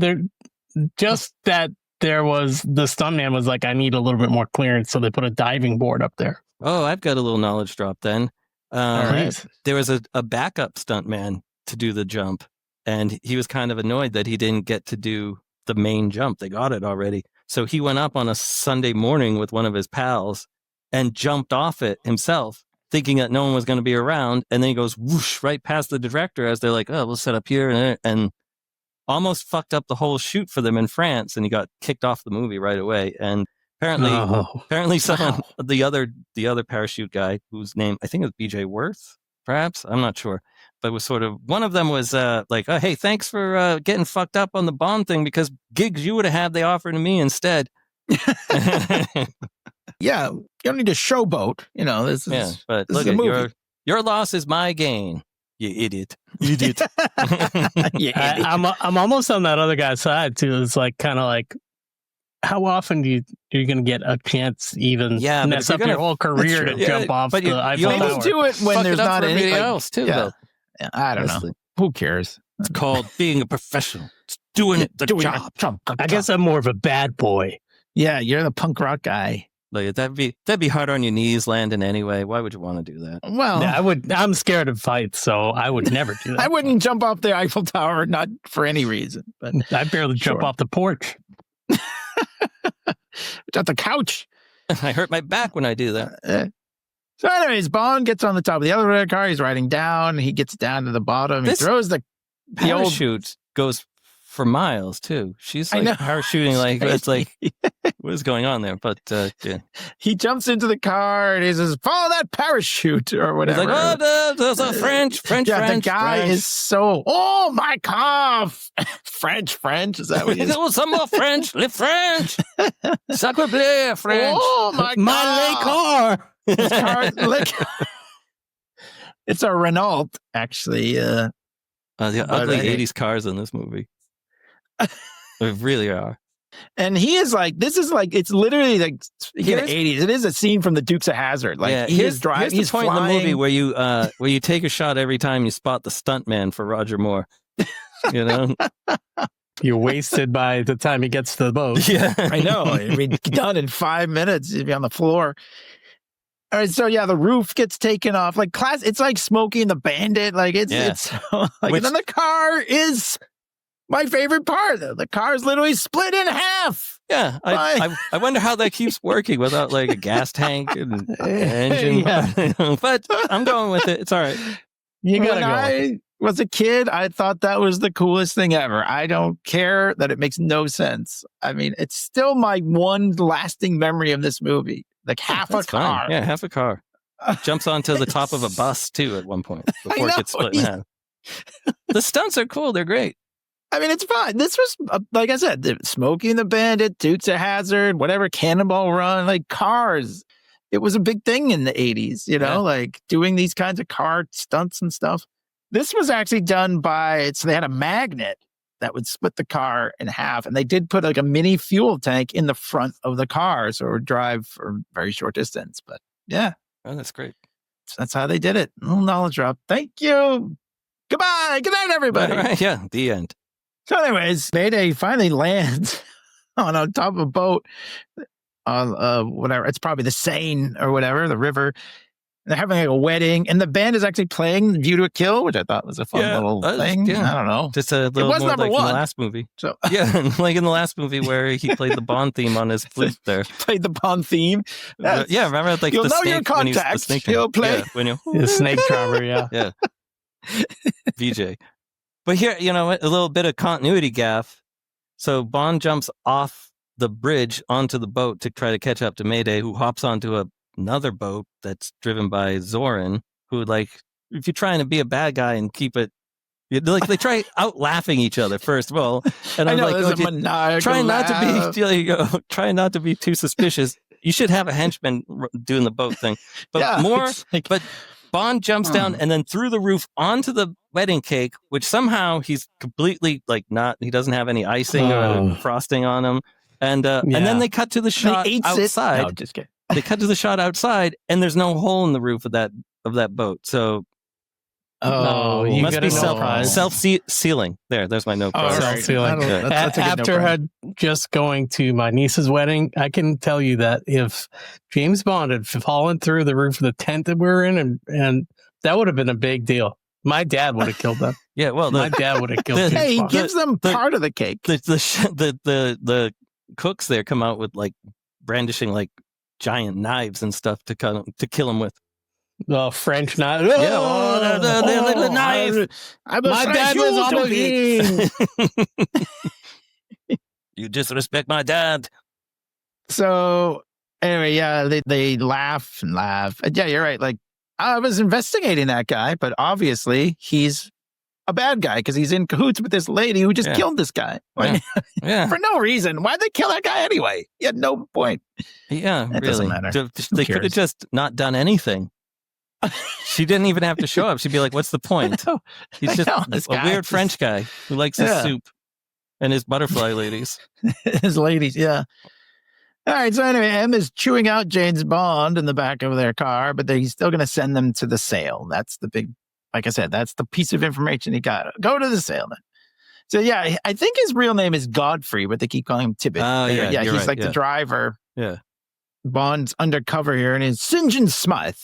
just that there was... The stuntman was like, I need a little bit more clearance, so they put a diving board up there. Oh, I've got a little knowledge drop then. Right. There was a backup stuntman to do the jump, and he was kind of annoyed that he didn't get to do the main jump. They got it already. So he went up on a Sunday morning with one of his pals and jumped off it himself, thinking that no one was going to be around. And then he goes whoosh right past the director as they're like, oh, we'll set up here, and almost fucked up the whole shoot for them in France. And he got kicked off the movie right away. And apparently someone, the other parachute guy, whose name I think is BJ Worth, perhaps, I'm not sure, but it was sort of, one of them was like, oh, hey, thanks for getting fucked up on the Bond thing, because gigs you would have had, they offered to me instead. Yeah, you don't need to showboat. This is but this look is a at movie. your loss is my gain. You idiot. I'm almost on that other guy's side too. It's like kind of like, how often are you going to get a chance even mess up your whole career to jump off the Eiffel Tower? Maybe do it when there's not anybody any else too. Yeah. Though. Yeah, I don't know. Who cares? It's called being a professional. It's doing the job. I guess I'm more of a bad boy. Yeah, you're the punk rock guy. Like that'd be hard on your knees landing anyway. Why would you want to do that? Well, yeah, I'm scared of fights, so I would never do that. I wouldn't jump off the Eiffel Tower, not for any reason. But I barely jump off the porch. At the couch. I hurt my back when I do that. So anyways, Bond gets on the top of the elevator car. He's riding down. He gets down to the bottom. He throws the parachute goes for miles too. She's like parachuting like it's like what is going on there? But he jumps into the car and he says, "Follow that parachute" or whatever. He's like, "Oh, there's a French." Yeah, the guy is so. Oh my God, French. Is that what he is? Oh, some more French. Le French. Sacre bleu, French. Oh my God, my car. It's a Renault, actually. The ugly 80s cars in this movie. They really are. And he is like, this is like, it's literally like the 80s. It is a scene from the Dukes of Hazzard. Like he is driving. Here's the point in the movie where you take a shot every time you spot the stuntman for Roger Moore. You know, you're wasted by the time he gets to the boat. Yeah, I know. It'd be done in 5 minutes. You'd be on the floor. All right, so yeah, the roof gets taken off. Like it's like Smokey and the Bandit. Like it's like, and then the car is my favorite part. The car is literally split in half. Yeah, I wonder how that keeps working without like a gas tank and engine. Yeah. But I'm going with it. It's all right. You gotta go. was a kid, I thought that was the coolest thing ever. I don't care that it makes no sense. I mean, it's still my one lasting memory of this movie. Like half a That's car. fine. Yeah, half a car. Jumps onto the top of a bus too at one point before it gets split in half. The stunts are cool. They're great. I mean, it's fine. This was, like I said, Smokey and the Bandit, Dukes of Hazzard, whatever, Cannonball Run, like cars. It was a big thing in the 80s, like doing these kinds of car stunts and stuff. This was actually done so they had a magnet that would split the car in half. And they did put like a mini fuel tank in the front of the car so it would drive for a very short distance. But yeah. Oh, that's great. That's how they did it. A little knowledge drop. Thank you. Goodbye. Good night, everybody. All right, yeah, the end. So anyways, Mayday finally lands on top of a boat on whatever. It's probably the Seine or whatever, the river. They're having like a wedding, and the band is actually playing ViewToAKill, which I thought was a fun little thing. Yeah. I don't know. Just a little more like in the last movie. So yeah, like in the last movie where he played the Bond theme on his flute there. Played the Bond theme. Yeah, remember like you'll the know snake your contacts. When He'll play. Yeah, when you The snake drummer, yeah. Yeah. VJ. But here, a little bit of continuity gaffe. So Bond jumps off the bridge onto the boat to try to catch up to Mayday, who hops onto another boat that's driven by Zorin, who, like, if you're trying to be a bad guy and keep it, like, they try out laughing each other, first of all. And I'm trying not to be too suspicious. You should have a henchman doing the boat thing. But but Bond jumps down and then through the roof onto the wedding cake, which somehow he's completely he doesn't have any icing or frosting on him. And then they cut to the shot outside. No, just kidding. They cut to the shot outside, and there's no hole in the roof of that boat. So, you must be self self-sealing. There's my note. Self-sealing. After just going to my niece's wedding, I can tell you that if James Bond had fallen through the roof of the tent that we were in, and that would have been a big deal. My dad would have killed them. Yeah, well, my dad would have killed them. Hey, he gives them part of the cake. The cooks there come out with like brandishing like giant knives and stuff to kill him with. The French knife. Yeah, the knife. My dad was on the You disrespect my dad. So anyway, yeah, they laugh and laugh. Yeah, you're right. Like, I was investigating that guy, but obviously he's a bad guy because he's in cahoots with this lady who just killed this guy. Yeah. For no reason. Why'd they kill that guy anyway? He had no point. Yeah, that doesn't matter. They could have just not done anything. She didn't even have to show up. She'd be like, what's the point? He's just a weird French guy who likes his soup and his butterfly ladies. His ladies, yeah. All right, so anyway, M is chewing out James Bond in the back of their car, but he's still going to send them to the sale. That's the big, like I said, that's the piece of information he got. Go to the sale then. So yeah, I think his real name is Godfrey, but they keep calling him Tibbet. Yeah, he's like the driver. Yeah. Bond's undercover here, and it's St. John Smythe.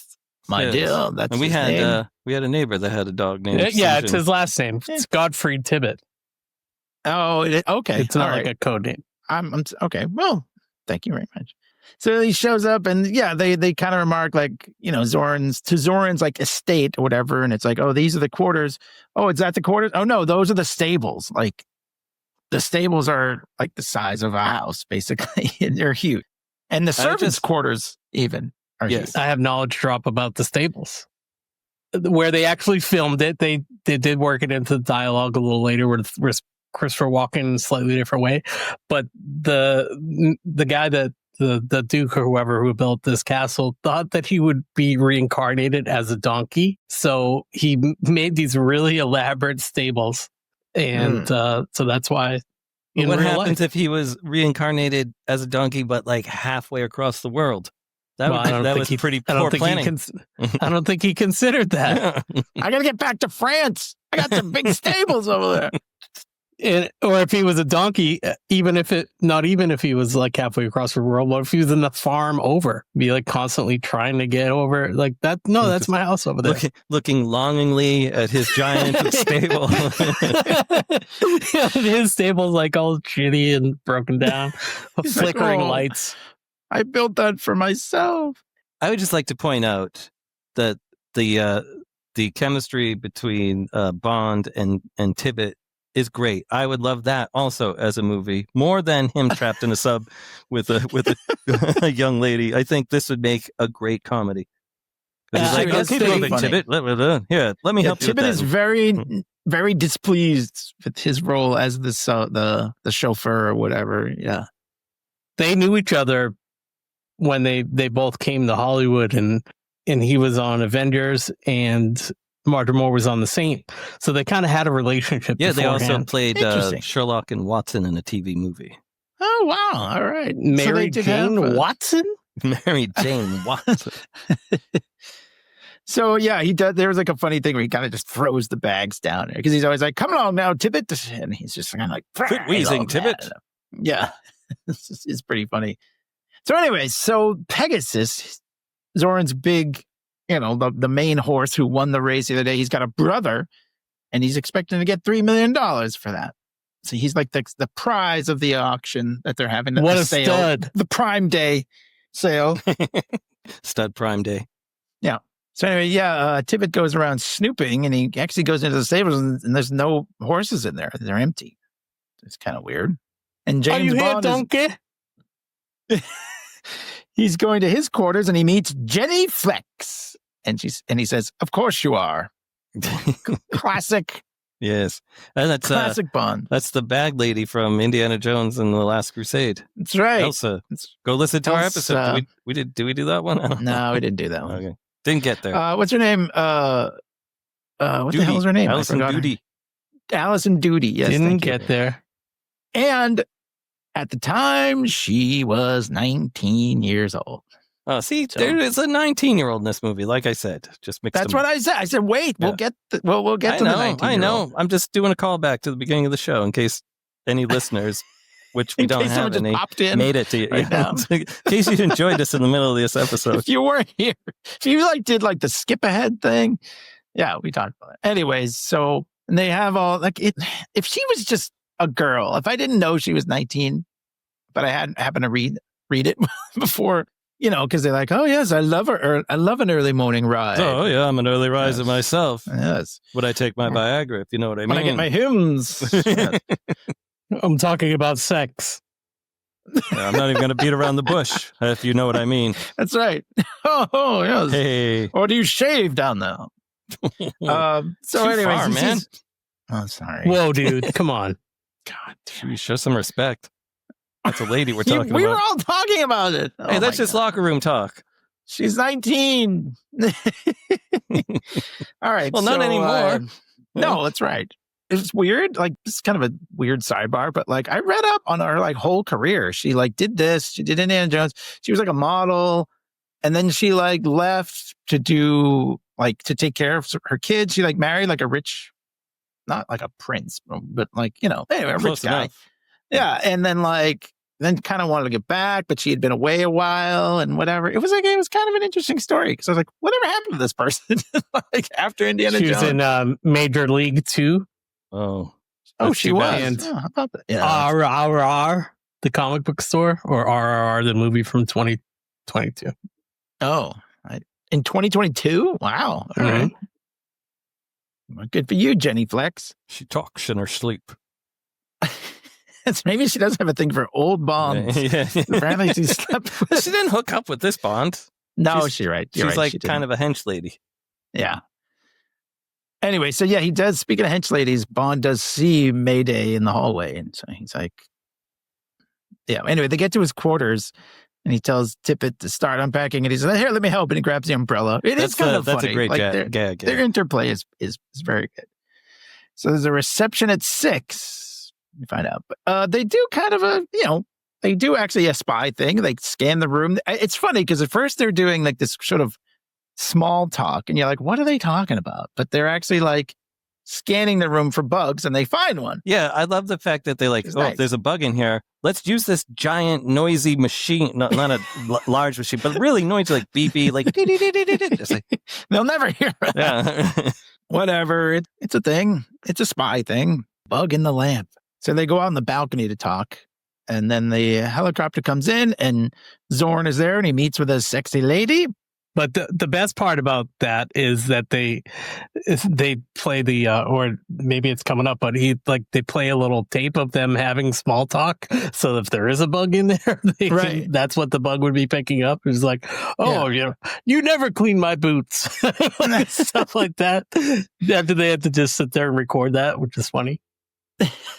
My dear, that's and we his had name. We had a neighbor that had a dog named Yeah, it's his last name. It's Godfrey Tibbet. Oh, okay. It's not like a code name. I'm okay. Well, thank you very much. So he shows up, and they kind of remark like, Zorin's like estate or whatever, and it's like, oh, these are the quarters. Oh, is that the quarters? Oh no, those are the stables. Like, the stables are like the size of a house, basically, and they're huge. And the servants' quarters even are huge. I have knowledge drop about the stables. Where they actually filmed it, they did work it into the dialogue a little later with Christopher Walken in a slightly different way. But the guy that the Duke or whoever who built this castle thought that he would be reincarnated as a donkey. So he made these really elaborate stables. And so that's why. What happens if he was reincarnated as a donkey, but like halfway across the world? That was pretty poor planning. I don't think he considered that. I got to get back to France. I got some big stables over there. Or if he was a donkey, even if he was like halfway across the world, what if he was in the farm over? Be like constantly trying to get over like that. No, that's my house over there. Looking longingly at his giant stable. His stable's like all shitty and broken down, flickering lights. I built that for myself. I would just like to point out that the the chemistry between Bond and Tibbet is great. I would love that also as a movie, more than him trapped in a sub with a young lady. I think this would make a great comedy. He's like, that's okay, pretty funny. Tibbet, here, let me help you with Tibbet that. is very displeased with his role as the chauffeur or whatever. Yeah. They knew each other when they both came to Hollywood, and he was on Avengers and Roger Moore was on The Saint. So they kind of had a relationship. Yeah, they also beforehand. played Interesting. Sherlock and Watson in a TV movie. Oh, wow. All right. Mary So they did Jane have, Watson? Mary Jane Watson. So yeah, he does. There was like a funny thing where he kind of just throws the bags down there because he's always like, "Come along now, Tibbet," and he's just kind of like, Quit wheezing, Tibbet. Yeah, it's pretty funny. So anyway, so Pegasus, Zorin's big, the main horse who won the race the other day. He's got a brother, and he's expecting to get $3 million for that. So he's like the prize of the auction that they're having. What the a sale, stud. The Prime Day sale. Stud Prime Day. So anyway, Tibbet goes around snooping, and he actually goes into the stables, and there's no horses in there; they're empty. It's kind of weird. And James Are you here, Bond donkey? he's going to his quarters, and he meets Jenny Flex, and he says, "Of course you are." Classic, Yes, and that's classic Bond. that's the bag lady from Indiana Jones and the Last Crusade. That's right. Elsa, It's- go listen to our Elsa. episode. Did we do that one? I don't know. no, we didn't do that one. Okay, didn't get there. What's her name? What the hell is her name? Alison I forgot her. Doody. Allison Doody. Yes, Didn't thank you. get there. And at the time, she was 19 years old. Oh, see, So- there is a 19-year-old in this movie. Like I said, just mixed That's them what up. I said. I said, wait, we'll Yeah. get we'll get I to know, the 19. I know. I'm just doing a callback to the beginning of the show in case any listeners, which we In don't case someone have just any, popped in made it to you. right now. In case you enjoyed this in the middle of this episode. If you weren't here, if you did the skip ahead thing, yeah, we talked about it. Anyways, so and they have all it. If she was just a girl, if I didn't know she was 19, but I hadn't happened to read it before, because they're like, oh yes, I love her. Or, I love an early morning ride. Oh, yeah, I'm an early riser Yes. myself. Yes, Would I take my Viagra, if you know what I mean? when I get my hymns. Yes. I'm talking about sex. I'm not even going to beat around the bush, if you know what I mean. That's right. Oh yes. Hey. Or do you shave down there? So Too anyways, far, he man. sees- Oh, sorry. Whoa, dude. Come on. God, Jeez, show some respect. That's a lady we're we talking were about. all talking about it. Hey, Oh, that's my just God. locker room talk. She's 19. All right. Well, not anymore. No, that's right. It's weird. Like, it's kind of a weird sidebar, but I read up on her whole career. She did this. She did Indiana Jones. She was a model, and then she left to do to take care of her kids. She married a rich, not like a prince, but anyway, a rich Close guy. enough. Yeah, and then then kind of wanted to get back, but she had been away a while and whatever. It was kind of an interesting story because I was like, whatever happened to this person after Indiana She Jones? was in Major League 2. Oh. Oh, That's she too was. bad. Oh, how about that? Yeah. RRR, the comic book store, or RRR, the movie from 2022. In 2022? Wow. All right. Well, good for you, Jenny Flex. She talks in her sleep. Maybe she does have a thing for old Bonds. Yeah. Apparently she slept with... She didn't hook up with this Bond. No, she's- she's right. She's kind of a hench lady. Yeah. Anyway, so yeah, he does. Speaking of hench ladies, Bond does see Mayday in the hallway, and so he's like, "Yeah." Anyway, they get to his quarters, and he tells Tippett to start unpacking, and he says, "Here, let me help," and he grabs the umbrella. It's kind of that's funny. a great their, gag. their interplay is very good. So there's a reception at 6. We find out, but they do kind of they do actually a spy thing. They scan the room. It's funny because at first they're doing this sort of small talk, and you're like, what are they talking about? But they're actually scanning the room for bugs, and they find one. Yeah, I love the fact that they It's nice. there's a bug in here. Let's use this giant noisy machine, not a large machine, but really noisy, beepy, Just They'll never hear it. yeah. Whatever. It's a thing. It's a spy thing. Bug in the lamp. So they go out on the balcony to talk, and then the helicopter comes in, and Zorin is there, and he meets with a sexy lady, But the best part about that is that they play the or maybe it's coming up, but they play a little tape of them having small talk. So if there is a bug in there, that's what the bug would be picking up. It's like, oh, you never clean my boots, stuff like that. After they had to just sit there and record that, which is funny.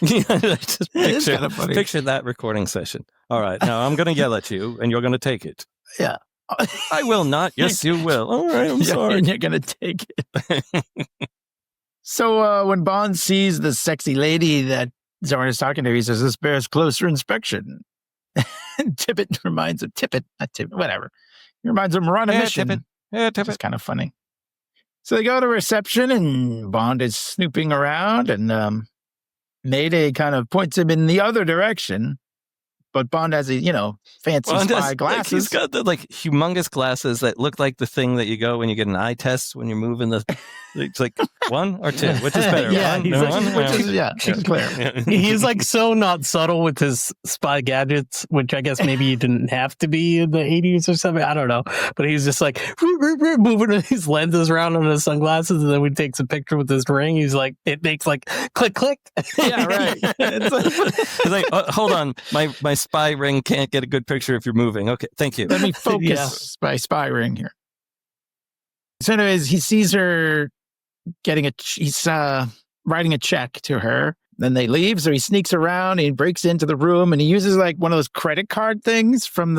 Just picture that recording session. All right, now I'm going to yell at you, and you're going to take it. Yeah. I will not. Yes, you will. All right, I'm sorry. And you're going to take it. So when Bond sees the sexy lady that Zorin is talking to, he says, this bears closer inspection. And Tippett reminds him, whatever. He reminds him, we're on a mission. Tippett. It's kind of funny. So they go to reception, and Bond is snooping around, and Mayday kind of points him in the other direction. But Bond has fancy spy glasses. He's got the humongous glasses that look like the thing that you go when you get an eye test when you're moving the. It's like 1 or 2, which is better. He's clear. He's so not subtle with his spy gadgets, which I guess maybe he didn't have to be in the 80s or something. I don't know, but he's just moving his lenses around on his sunglasses, and then when he takes a picture with his ring, he's like, it makes click click. Yeah, right. It's like, hold on, my spy ring can't get a good picture if you're moving. Okay, thank you. Let me focus my spy ring here. So anyways, he sees her he's writing a check to her. Then they leave, so he sneaks around and he breaks into the room, and he uses one of those credit card things from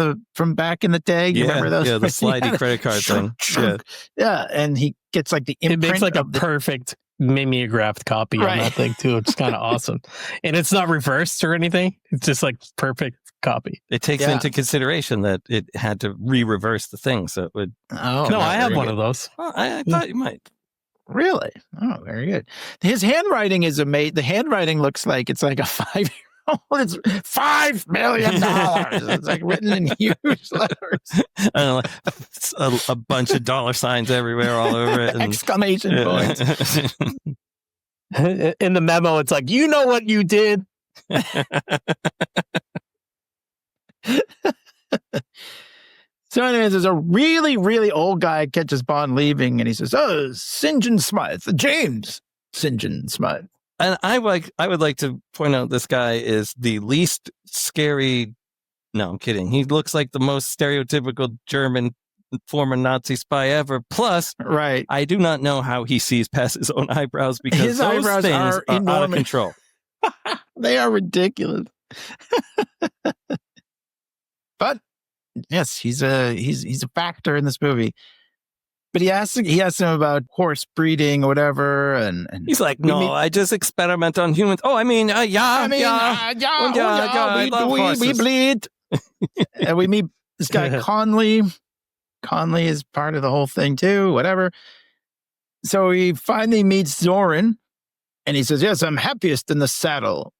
back in the day. You remember those? Yeah, the slidey credit card thing. Yeah, and he gets the imprint. It makes a perfect mimeographed copy on that thing too. It's kind of awesome, and it's not reversed or anything. It's just perfect copy. It takes into consideration that it had to re-reverse the thing, so it would. Oh no, I have one of those. Well, I thought you might. Really? Oh, very good. His handwriting is amazing. The handwriting looks like it's a 5-year-old. It's $5 million. It's written in huge letters. I don't know, a bunch of dollar signs everywhere, all over it. And, exclamation points. In the memo, it's you know what you did. So anyways, there's a really, really old guy catches Bond leaving, and he says, oh, St. John Smythe. It's James St. John Smythe. And I would like to point out this guy is the least scary. No, I'm kidding. He looks like the most stereotypical German former Nazi spy ever. Plus, I do not know how he sees past his own eyebrows, because his those eyebrows things are out of control. They are ridiculous. But yes, he's a factor in this movie. But he asks him about horse breeding or whatever, and he's like, "No, I just experiment on humans." Oh, I mean, we bleed. And we meet this guy Conley. Conley is part of the whole thing too. Whatever. So he finally meets Zorin, and he says, "Yes, I'm happiest in the saddle."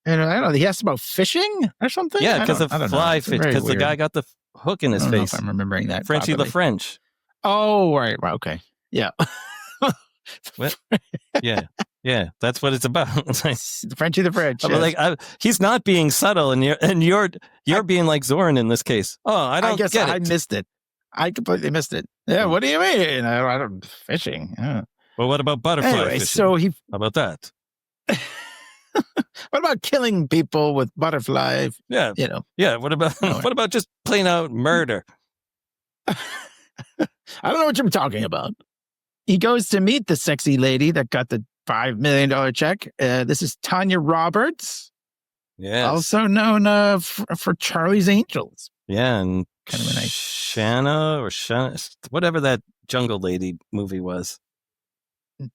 And I don't know, he asked about fishing or something? Yeah, because of fly fish, because the guy got the hook in his face. I don't know if I'm remembering that Frenchy properly. the French. Oh, right, okay. Yeah. What? Yeah, that's what it's about. Frenchy the French. Yes. He's not being subtle, and you're being like Zorin in this case. Oh, I guess get it. I missed it. I completely missed it. Yeah, what do you mean? I don't fishing. Yeah. Well, what about butterfly fishing? So how about that? What about killing people with butterfly? Yeah, Yeah. What about just plain out murder? I don't know what you're talking about. He goes to meet the sexy lady that got the $5 million check. This is Tanya Roberts. Yeah, also known for Charlie's Angels. Yeah, and kind of a nice Shanna, whatever that jungle lady movie was.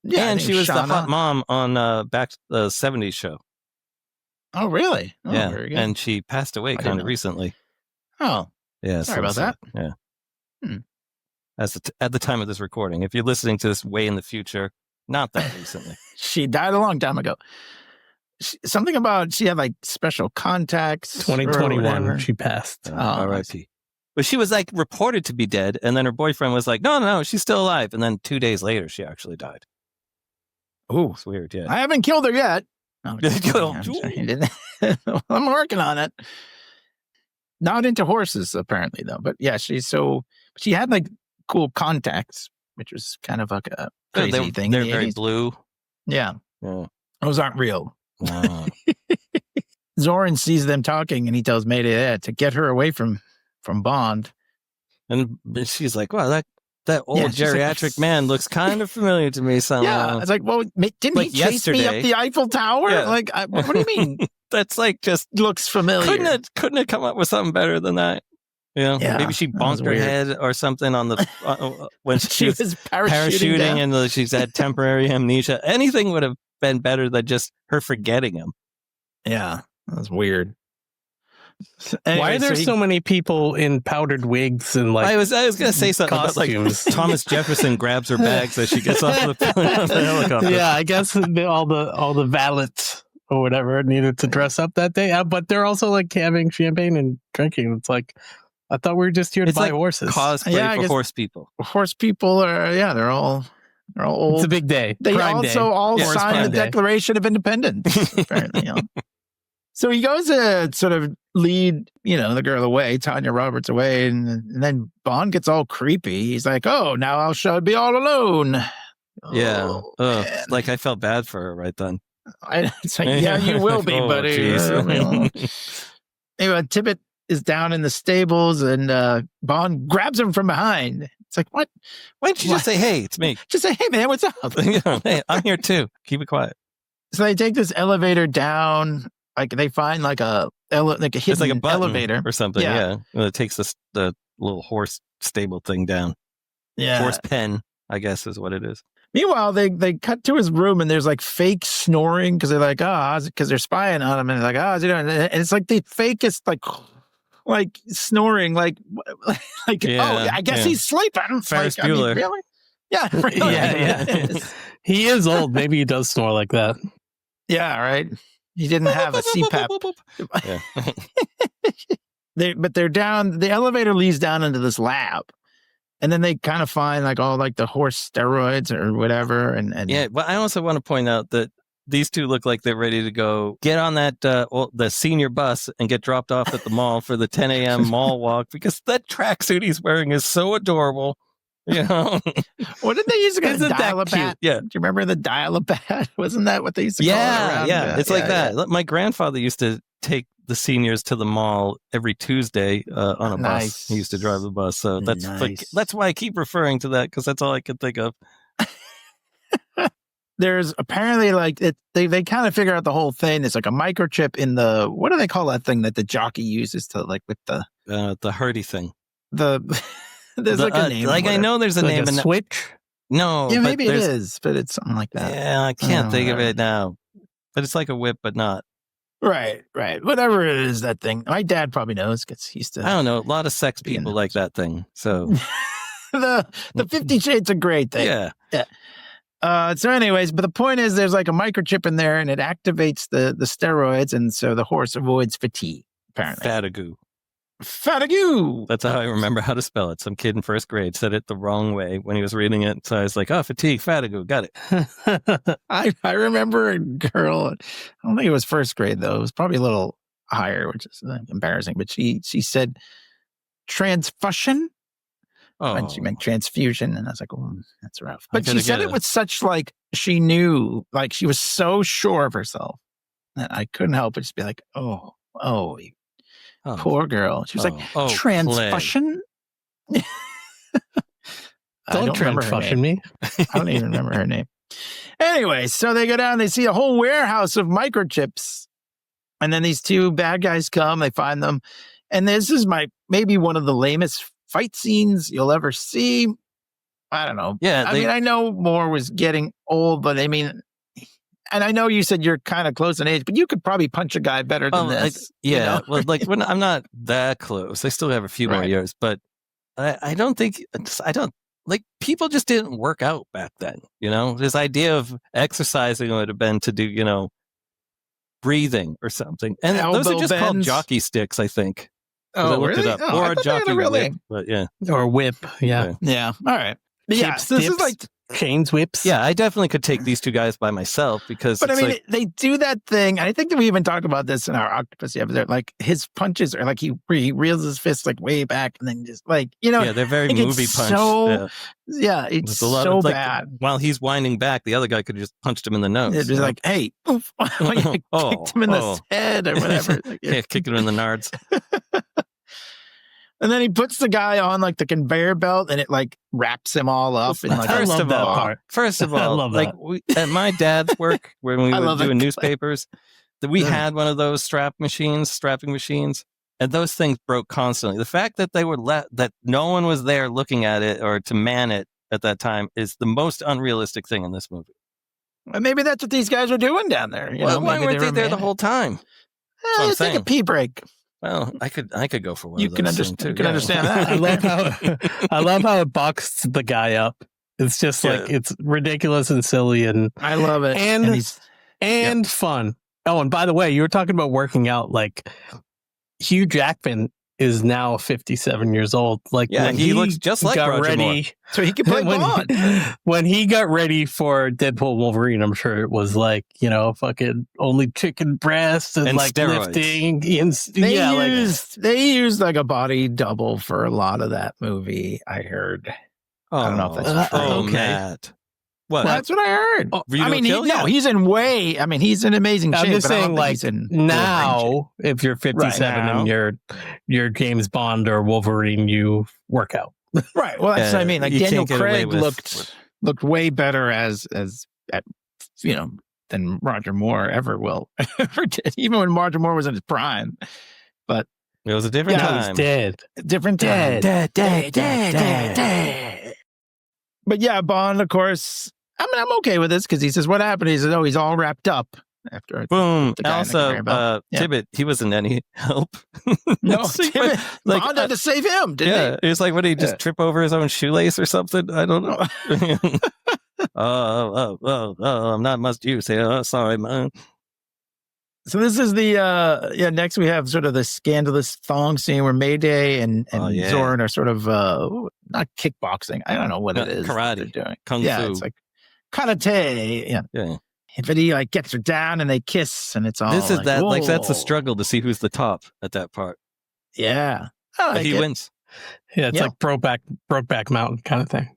Yeah, and she was the hot mom on back the 70s show. Oh, really? Oh, yeah, very good. And she passed away kind of recently. Oh, yeah. Sorry about that. Yeah. At the time of this recording, if you're listening to this way in the future, not that recently. She died a long time ago. Something about she had special contacts. 2021, she passed. R.I.P. But she was reported to be dead, and then her boyfriend was like, "No, she's still alive." And then 2 days later, she actually died. Oh, it's weird. Yeah, I haven't killed her yet. No, I'm working on it. Not into horses, apparently, though. But yeah, she had cool contacts, which was kind of like a crazy they're, thing. They're in the very 80s. blue. Yeah. Yeah. Those aren't real. Wow. Zorin sees them talking and he tells Mayday to get her away from Bond. And she's like, wow, that old Yeah, she's like, geriatric man looks kind of familiar to me somehow. Yeah. It's like, well, didn't Like he chase me yesterday. up the Eiffel Tower? Yeah. Like, what do you mean? That's like just Looks familiar. couldn't have come up with something better than that. You know, Yeah, maybe she that was bonked her weird. head or something on the when she was was parachuting down. and she's had temporary amnesia. Anything would have been better than just her forgetting him. Yeah, that was weird. Why Anyway, are there he- so many people in powdered wigs and like I was gonna say something about costumes? like Thomas Jefferson grabs her bags as she gets off the helicopter. Yeah, I guess all the valets or whatever needed to dress up that day. But they're also like having champagne and drinking. It's like, I thought we were just here to It's buy like horses. cosplay Yeah, I for guess- horse people. horse people are they're all old. It's a big day. They Prime also day. all Yeah, signed Prime the Day. Declaration of Independence. Apparently, So he goes to sort of lead, the girl away, Tanya Roberts away, and then Bond gets all creepy. He's like, "Oh, now I shall be all alone." Yeah. Oh, Ugh. man. Like I felt bad for her right then. It's like, yeah, you will be, Oh, buddy. jeez. Anyway, Tippett is down in the stables, and Bond grabs him from behind. It's like, what? Why don't you just say, "Hey, it's me"? Just say, "Hey, man, what's up?" Hey, I'm here too. Keep it quiet. So they take this elevator down. Like they find like a hidden It's like a button elevator or something. Yeah. Yeah. Well, it takes the little horse stable thing down. Yeah. Horse pen, I guess, is what it is. Meanwhile, they cut to his room and there's like fake snoring because they're like, because they're spying on him and they're like, how's he doing? And it's like the fakest like snoring, like Yeah, I guess yeah. he's sleeping. Ferris Like, I mean, Bueller. really? Yeah, really. Yeah. He is old. Maybe he does snore like that. Yeah, right. He didn't have a CPAP. Yeah. But they're down. The elevator leads down into this lab, and then they kind of find like all like the horse steroids or whatever. And Yeah. Well, I also want to point out that these two look like they're ready to go get on that the senior bus and get dropped off at the mall for the 10 a.m. mall walk because that tracksuit he's wearing is so adorable. You know? what did they use to Isn't that dial-a-bat? Yeah. Do you remember the dial-a-bat? Wasn't that what they used to call it around? Yeah. It's like that. My grandfather used to take the seniors to the mall every Tuesday on a bus. Nice. He used to drive the bus. So that's Nice. that's why I keep referring to that because that's all I could think of. There's apparently like they kind of figure out the whole thing. It's like a microchip in the, what do they call that thing that the jockey uses to like with The Hardy thing. There's like a name. Like I know there's a Like name. a in switch. No. Yeah, but maybe it there's- is, but it's something like that. Yeah, I can't think of whatever. it now. But it's like a whip, but not. Right. Whatever it is, that thing. My dad probably knows because he used I to. don't know. A lot of sex Be in people it. like that thing. So the 50 Shades of Grey thing. yeah. So anyways, but the point is there's like a microchip in there and it activates the steroids. And so the horse avoids fatigue, apparently. Fatigue. Fatigue. That's how I remember how to spell it. Some kid in first grade said it the wrong way when he was reading it. So I was like, oh, fatigue, fatigue. Got it. I remember a girl, I don't think it was first grade though. It was probably a little higher, which is embarrassing. But she said transfusion. Oh, And she meant transfusion. And I was like, oh, that's rough. I But she gotta said get it a- with such like, she knew, like she was so sure of herself that I couldn't help but just be like, oh, you oh, poor girl. She was like, oh, transfusion? I Don't remember her transfusion name. me. I don't even remember her name. Anyway, so they go down, they see a whole warehouse of microchips. And then these two bad guys come, they find them. And this is maybe one of the lamest fight scenes you'll ever see. I don't know. Yeah, I mean, I know Moore was getting old, but I mean, and I know you said you're kind of close in age, but you could probably punch a guy better than this. you yeah. know? Well, like when I'm not that close, I still have a few more Right. years, but I don't think like people just didn't work out back then. You know, this idea of exercising would have been to do, breathing or something. And those are Elbow just called bends. jockey sticks, I think. 'Cause I looked it up. Oh, Or I a thought they had jockey real whip. name. But yeah. Or whip. Yeah. Yeah. All right. But yeah, Chips, this is dips. like chains whips. Yeah, I definitely could take these two guys by myself because. But I it's mean, like, they do that thing. I think that we even talked about this in our Octopus episode. Like his punches are like he reels his fist like way back and then just like, yeah, they're very like, movie it's punch. so, yeah, it's There's a lot so of, like, bad. While he's winding back, the other guy could have just punched him in the nose. It's just like, hey, oof, kicked him in the head or whatever. Like, Yeah, kick him in the nards. And then he puts the guy on like the conveyor belt and it like wraps him all up. And, like, First of I all, love like at my dad's work when we were doing it. newspapers, that we had one of those strapping machines, and those things broke constantly. The fact that they were that no one was there looking at it or to man it at that time is the most unrealistic thing in this movie. Well, maybe that's what these guys are doing down there. You know, Why maybe weren't they were there the manning. whole time? what I'm Take a saying. pee break. Well, I could go for one. You of can those understand. too. You can yeah. understand that. I love how it boxed the guy up. It's just like it's ridiculous and silly and I love it. And he's fun. Oh, and by the way, you were talking about working out. Like Hugh Jackman is now 57 years old. Like when he looks just like got Roger ready, Moore. so he can play Bond. when he got ready for Deadpool Wolverine, I'm sure it was like, fucking only chicken breast and like steroids. lifting. They used like a body double for a lot of that movie. I heard. I don't know if that's true. okay. Matt. What? That's what I heard. ViewToAKill? I mean, he's in way. I mean, he's in amazing shape. I'm just but I don't saying, think like he's in now, if you're 57 now. and you're James Bond or Wolverine, you work out. right. Well, that's what I mean. Like You Daniel can't get away Craig with- looked way better as than Roger Moore ever will ever did. Even when Roger Moore was in his prime. But It was a different Now time. he's dead. different time. Dead. But yeah, Bond, of course. I mean, I'm okay with this because he says, "What happened?" He says, "Oh, he's all wrapped up." After Boom. the guy in the Also, conveyor belt. Yeah. Tibbet, he wasn't any help. No, Like, Bond had to save him, didn't it was like, what did he just Yeah. trip over his own shoelace or something? I don't know. I'm not much use. Sorry, man. So this is the next we have sort of the scandalous thong scene where Mayday and Zorin are sort of not kickboxing. I don't know what it is that karate. they're doing. Kung yeah, fu. it's like karate. Yeah. Yeah. But he like gets her down and they kiss and it's all This is like, that like that's a whoa. struggle to see who's the top at that part. Yeah. I But like he it. wins. Yeah, it's like Brokeback Mountain kind of thing.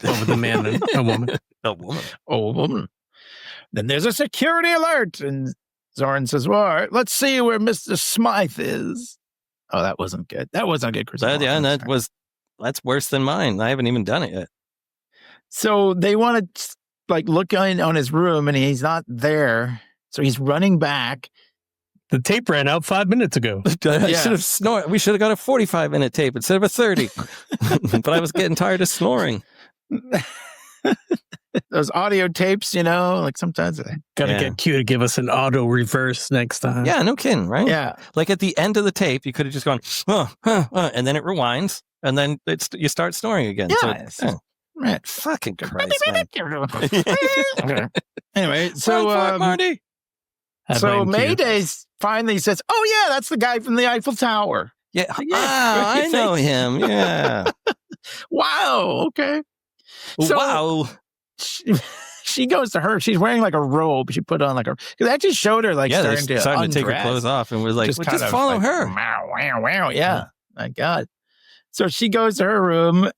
Over the man and a woman. A woman. Oh, woman. Then there's a security alert and Zorin says, well, all right, let's see where Mr. Smythe is. Oh, that wasn't good. That wasn't good, Chris. That's worse than mine. I haven't even done it yet. So they want to like look on his room and he's not there. So he's running back. The tape ran out 5 minutes ago. I should have snored. We should have got a 45-minute tape instead of a 30. But I was getting tired of snoring. Those audio tapes, like sometimes. Gotta get Q to give us an auto reverse next time. Yeah, no kidding, right? Yeah. Like at the end of the tape, you could have just gone, and then it rewinds, and then you start snoring again. Yeah. So, Right. fucking Christ, man. Anyway, so Marty. I blame Q. Mayday finally says, "Oh yeah, that's the guy from the Eiffel Tower." Yeah, Yeah. I know him. Yeah. Wow. Okay. So- Wow. She goes to her. She's wearing like a robe. She put on like because they actually showed her like They're starting to take her undress. clothes off, and was like, Just well, kind just of follow like, her. Wow, wow, wow. Yeah. My God. So she goes to her room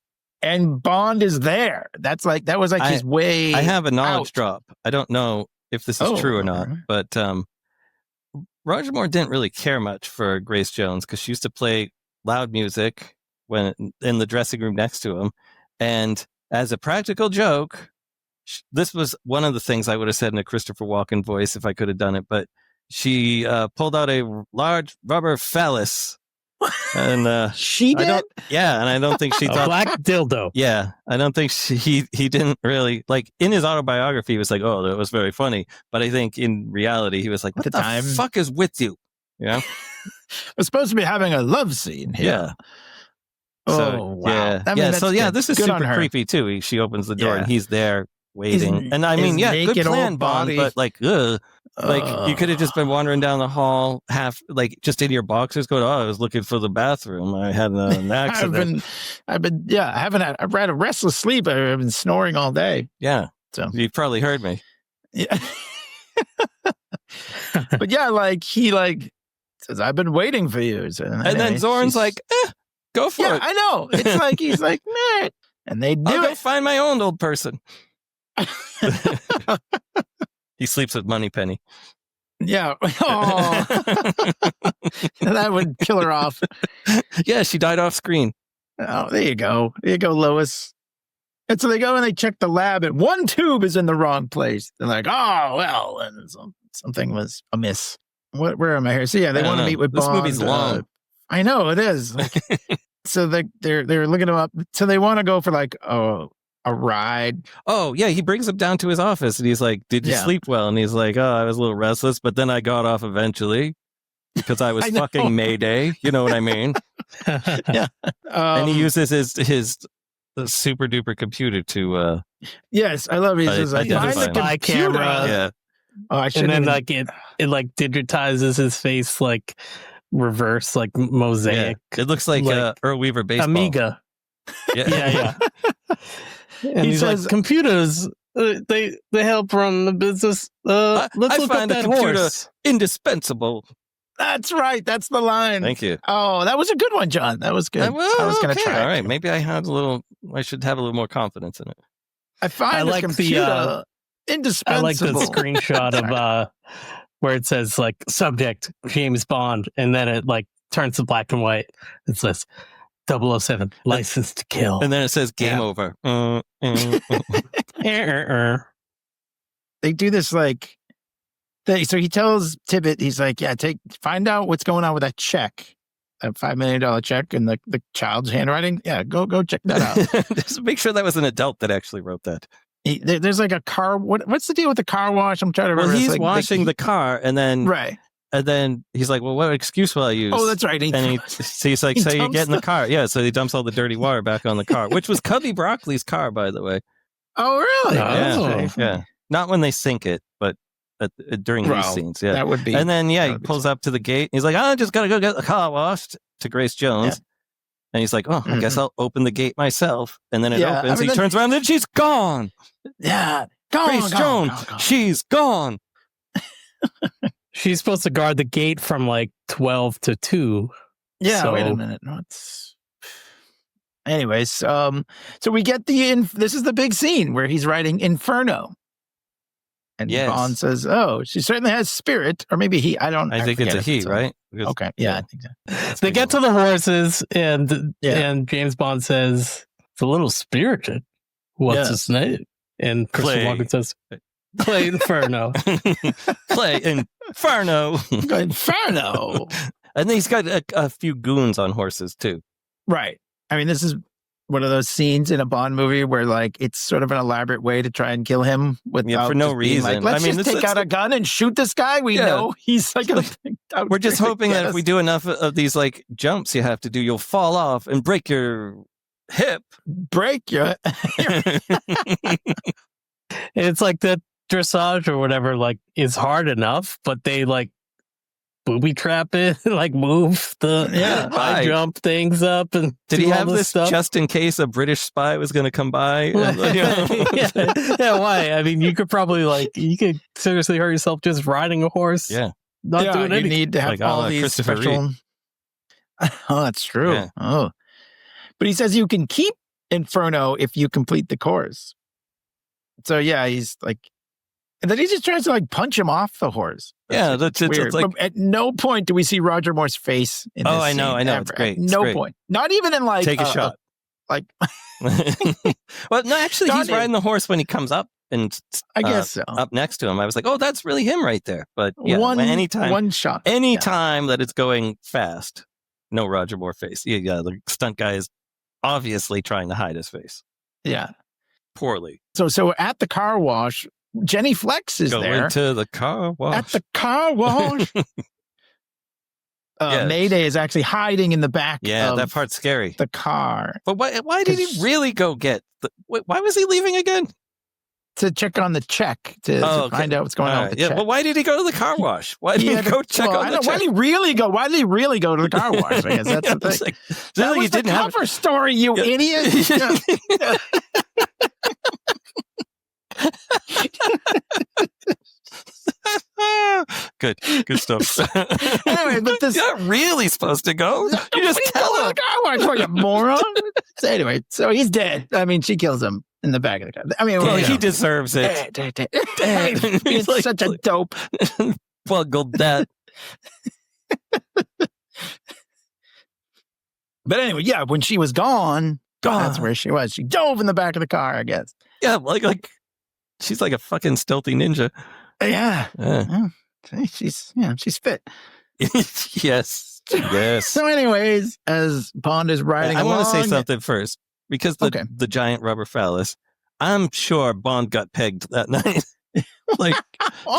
and Bond is there. That was like his way. I have a knowledge out. drop. I don't know if this is true or not, alright. but Roger Moore didn't really care much for Grace Jones because she used to play loud music when in the dressing room next to him. And as a practical joke, this was one of the things I would have said in a Christopher Walken voice if I could have done it, but she pulled out a large rubber phallus. And She did. and I don't think she A thought black dildo. Yeah, I don't think he didn't really like in his autobiography. He was like, "Oh, that was very funny," but I think in reality, he was like, "What At the the time- fuck is with you?" Yeah, We're supposed to be having a love scene here. yeah. Oh So, wow. yeah, I mean, that's good. This is Good on super her. creepy too. She opens the door Yeah. and he's there waiting, His- and I mean, his yeah, good naked plan, old Bond, body. but like, ugh. Like you could have just been wandering down the hall, half like just in your boxers, going, "Oh, I was looking for the bathroom. I had an accident." I've had a restless sleep. I've been snoring all day. Yeah, so you probably heard me. Yeah, but yeah, like he says, "I've been waiting for you." So, and then Zorin's like, "Go for it." I know. It's like he's like, "Meh," and they do I'll go it. find my own old person. He sleeps with Moneypenny. Yeah. Oh. That would kill her off. Yeah, she died off screen. Oh, there you go. There you go, Lois. And so they go and they check the lab, and one tube is in the wrong place. They're like, "Oh, well," and something was amiss. Where am I here? So yeah, they want to meet with this Bond. Movie's long. I know it is. Like, so they're looking him up. So they want to go for like a ride. Oh, yeah, he brings him down to his office and he's like, "Did you sleep well?" And he's like, "Oh, I was a little restless, but then I got off eventually because I was fucking Mayday." You know what I mean? Yeah. And he uses his super duper computer to yes, I love it. He says, "I find the spy computer." camera. Yeah. Oh, I shouldn't And then even... like it like digitizes his face like reverse like mosaic. It looks like Earl Weaver baseball. Amiga. Yeah. And He he's says, like, computers, they help run the business. Let's look find at that the computer horse. indispensable. That's right. That's the line. Thank you. Oh, that was a good one, John. That was good. I was going to try. All right, maybe I should have a little more confidence in it. I find like the computer indispensable. I like the screenshot of where it says like subject James Bond, and then it like turns to black and white. It says 007 license to kill, and then it says game over. They do this like so he tells Tibbet, he's like, "Yeah, find out what's going on with that check, that $5 million check, and the child's handwriting. Yeah, go check that out." Just make sure that was an adult that actually wrote that. There's like a car. What's the deal with the car wash? I'm trying to remember. Well, he's washing the car, and then right. And then he's like, "Well, what excuse will I use?" Oh, that's right. He's like, "So you get in the car." Yeah, so he dumps all the dirty water back on the car, which was Cubby Broccoli's car, by the way. Oh, really? Yeah. Not when they sink it, but during these scenes. Yeah, that would be. And then he pulls up to the gate. He's like, "I just gotta go get the car washed." To Grace Jones. Yeah. And he's like, "Oh, I guess I'll open the gate myself." And then it opens. He turns around and she's gone. Yeah, Grace Jones. She's gone. She's supposed to guard the gate from like 12 to 2. Yeah, so... wait a minute. No, anyways, so we get this is the big scene where he's writing Inferno. And Bond says, "Oh, she certainly has spirit." Or maybe he, I think it's a he, right? Because, okay. Yeah, I think so. They get to the horses and James Bond says, "It's a little spirited. What's his name?" And Christopher Walken says, "Clay Inferno." Clay Inferno. Inferno. And then he's got a few goons on horses too. Right. I mean, this is one of those scenes in a Bond movie where like it's sort of an elaborate way to try and kill him without for no reason. Like, let's just take out a gun and shoot this guy. We know he's like we're just hoping that if we do enough of these like jumps you have to do, you'll fall off and break your hip. Break your It's like the dressage or whatever like is hard enough, but they like booby trap it, like move the high jump things up. And did he have this stuff just in case a British spy was going to come by? Yeah, why? I mean, you could seriously hurt yourself just riding a horse. Yeah, not doing anything. You need to have like all these special. Oh, that's true. Yeah. Oh, but he says you can keep Inferno if you complete the course. So yeah, he's like. And then he just tries to like punch him off the horse. That's weird. It's like, but at no point do we see Roger Moore's face in this I know. ever. It's great. At no point. Not even in like... Take a shot. Like... Well, no, actually, he's riding the horse when he comes up and I guess so. Up next to him. I was like, oh, that's really him right there. But yeah, one shot. Anytime that it's going fast, no Roger Moore face. Yeah, the stunt guy is obviously trying to hide his face. Yeah. Poorly. So at the car wash... Jenny Flex is there. Going to the car wash. At the car wash. Mayday is actually hiding in the back. Yeah, that part's scary. The car. But why did he really go get? Why was he leaving again? to check on the check to find out what's going on with the check. But why did he go to the car wash? Why did he go check on the check? Why did he really go? Why did he really go to the car wash? I guess that's the thing. Like, that was the cover story, you idiot. Good stuff. Anyway, but this you're not really supposed to go. You just tell him. Car wash for you, moron. So anyway, so he's dead. I mean, she kills him in the back of the car. I mean, he deserves it. He's like, such a dope. Buggled that. But anyway, yeah, when she was gone, that's where she was. She dove in the back of the car, I guess. Yeah, like she's like a fucking stealthy ninja. Yeah. She's fit. Yes. So anyways, as Bond is riding along, I want to say something first. Because the giant rubber phallus, I'm sure Bond got pegged that night. Like,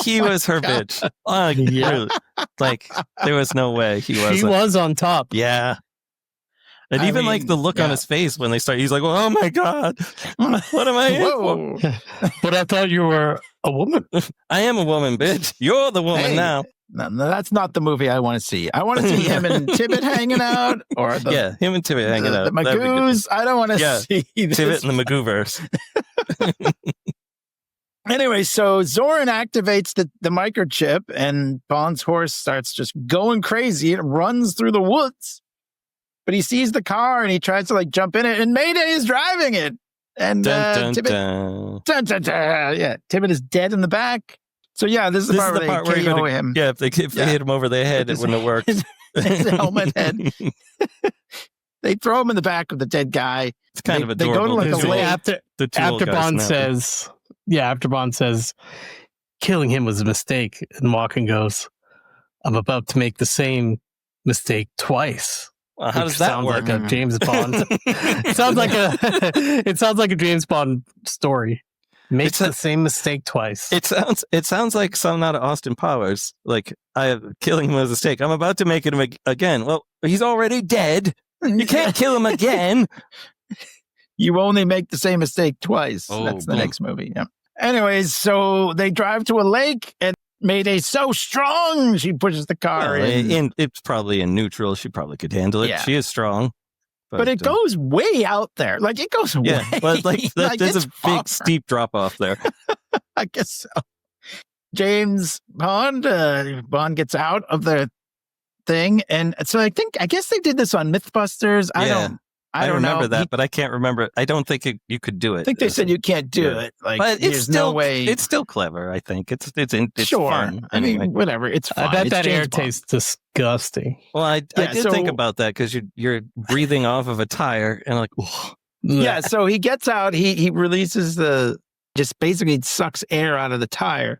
he was her bitch. Really. Like, there was no way he wasn't. He was on top. Yeah. And even like the look on his face when they start, he's like, oh my God, what am I in for? But I thought you were a woman. I am a woman, bitch. You're the woman now. No, that's not the movie I want to see. I want to see him and Tibbet hanging out. Or him and Tibbet hanging out. The Magoos. I don't want to see this. Tibbet and the Magooverse. Anyway, so Zorin activates the microchip and Bond's horse starts just going crazy. It runs through the woods. But he sees the car and he tries to like jump in it, and Mayday is driving it. And Tibbet, Tibbet is dead in the back. So yeah, this is the part where they KO him. Yeah, if they hit him over the head, it wouldn't have worked. His helmet head. They throw him in the back of the dead guy. It's kind of adorable. They go to like after Bond says, after Bond says, killing him was a mistake, and Walken goes, I'm about to make the same mistake twice. Well, how does that work? Like a James Bond. It sounds like a James Bond story. Makes the same mistake twice. It sounds like something out of Austin Powers. Like, killing him was a mistake. I'm about to make it again. Well, he's already dead. You can't kill him again. You only make the same mistake twice. That's the next movie. Yeah. Anyways, so they drive to a lake and Mayday's so strong, she pushes the car in. It's probably in neutral. She probably could handle it. Yeah. She is strong. But it goes way out there. Like, it goes way. Yeah, but there's a big, steep drop-off there. I guess so. James Bond gets out of the thing. And so I guess they did this on Mythbusters. I don't remember know. that, but I can't remember it. I don't think you could do it. I think they said you can't do it. Like, but there's no way. It's still clever, I think. It's sure. fun. I mean, whatever. It's fun. I bet that air tastes disgusting. Well, I did think about that because you're breathing off of a tire and like, whoa. Yeah, so he gets out. He releases just basically sucks air out of the tire.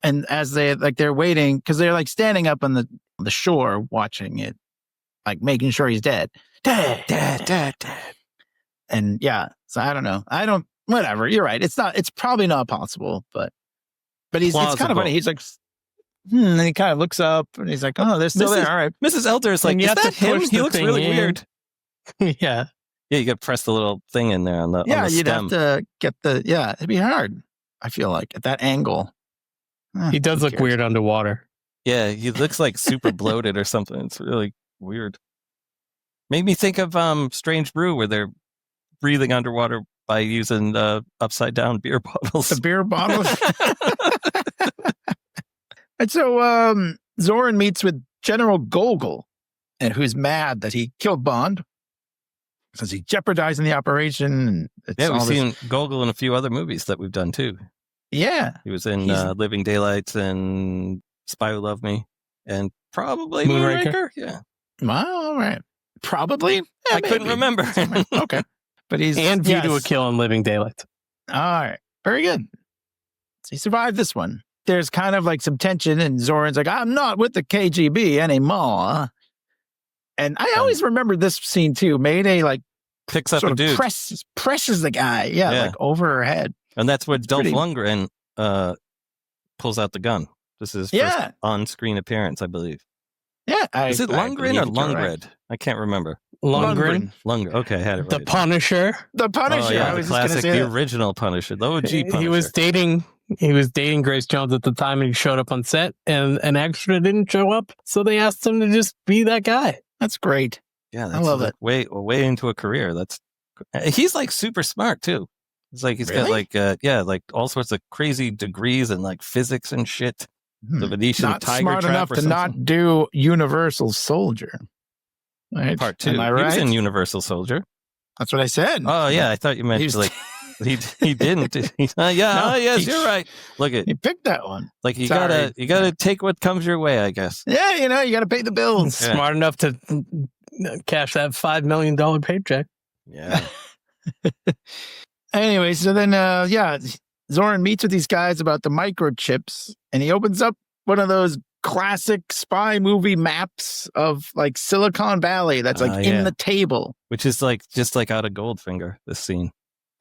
And as they're waiting, because they're like standing up on the shore watching it, like making sure he's dead. Dead. And yeah, so I don't know. Whatever. You're right. It's probably not possible, but it's kind of funny. He's like, and he kind of looks up and he's like, oh, they're still there. All right. Mrs. Elder is like, is that him? He looks really weird. Yeah. Yeah, you got to press the little thing in there on the you'd stem. have to get it'd be hard. I feel like at that angle. He does look weird underwater. Yeah, he looks like super bloated or something. It's really weird. Made me think of Strange Brew, where they're breathing underwater by using upside down beer bottles. The beer bottles. And so Zorin meets with General Gogo, and who's mad that he killed Bond because he's jeopardizing the operation. And we've seen Gogo in a few other movies that we've done too. Yeah, he was in Living Daylights and Spy Who Loved Me, and probably Moonraker. Yeah. Well, all right. Probably. Yeah, I couldn't remember. Okay. But he's and ViewToAKill in Living Daylights. All right. Very good. So he survived this one. There's kind of like some tension, and Zorin's like, I'm not with the KGB anymore. And I always remember this scene too. Mayday like picks up a dude. Presses the guy. Yeah, like over her head. And that's where Dolph Lundgren pulls out the gun. This is his first on-screen appearance, I believe. Yeah, Is it Lundgren or believe you're right. Lundgren? I can't remember. Lundgren, Lundgren. Okay, I had it the right. Punisher. The Punisher. Oh, yeah, I the was just gonna classic, say the that. original Punisher, the OG Punisher. He was dating Grace Jones at the time, and he showed up on set, and an extra didn't show up, so they asked him to just be that guy. That's great. Yeah, I love like it. way into a career. He's like super smart too. It's like he's got like like all sorts of crazy degrees in like physics and shit. The Venetian Not Tiger smart Trap enough or to something. not do Universal Soldier. Right? Part 2. Am I He right? was in Universal Soldier. That's what I said. Oh yeah, I thought you meant He was- like he didn't. Yes, you're right. Look at You picked that one. like you Sorry. gotta take what comes your way, I guess. Yeah, you got to pay the bills. Yeah. Smart enough to cash that $5 million paycheck. Yeah. Anyway, so then, Zorin meets with these guys about the microchips, and he opens up one of those classic spy movie maps of like Silicon Valley that's like in the table. Which is like just like out of Goldfinger, this scene.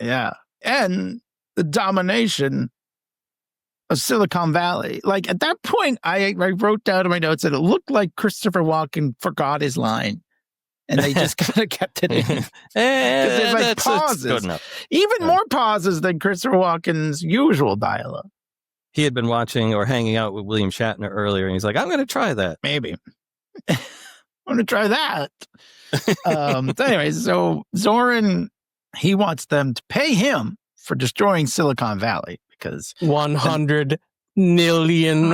Yeah. And the domination of Silicon Valley. Like at that point, I wrote down in my notes that it looked like Christopher Walken forgot his line. And they just kind of kept it in. There's like That's pauses. good enough. Even more pauses than Christopher Walken's usual dialogue. He had been watching or hanging out with William Shatner earlier, and he's like, I'm going to try that. Maybe. I'm going to try that. So anyways, so Zorin, he wants them to pay him for destroying Silicon Valley because $100 million.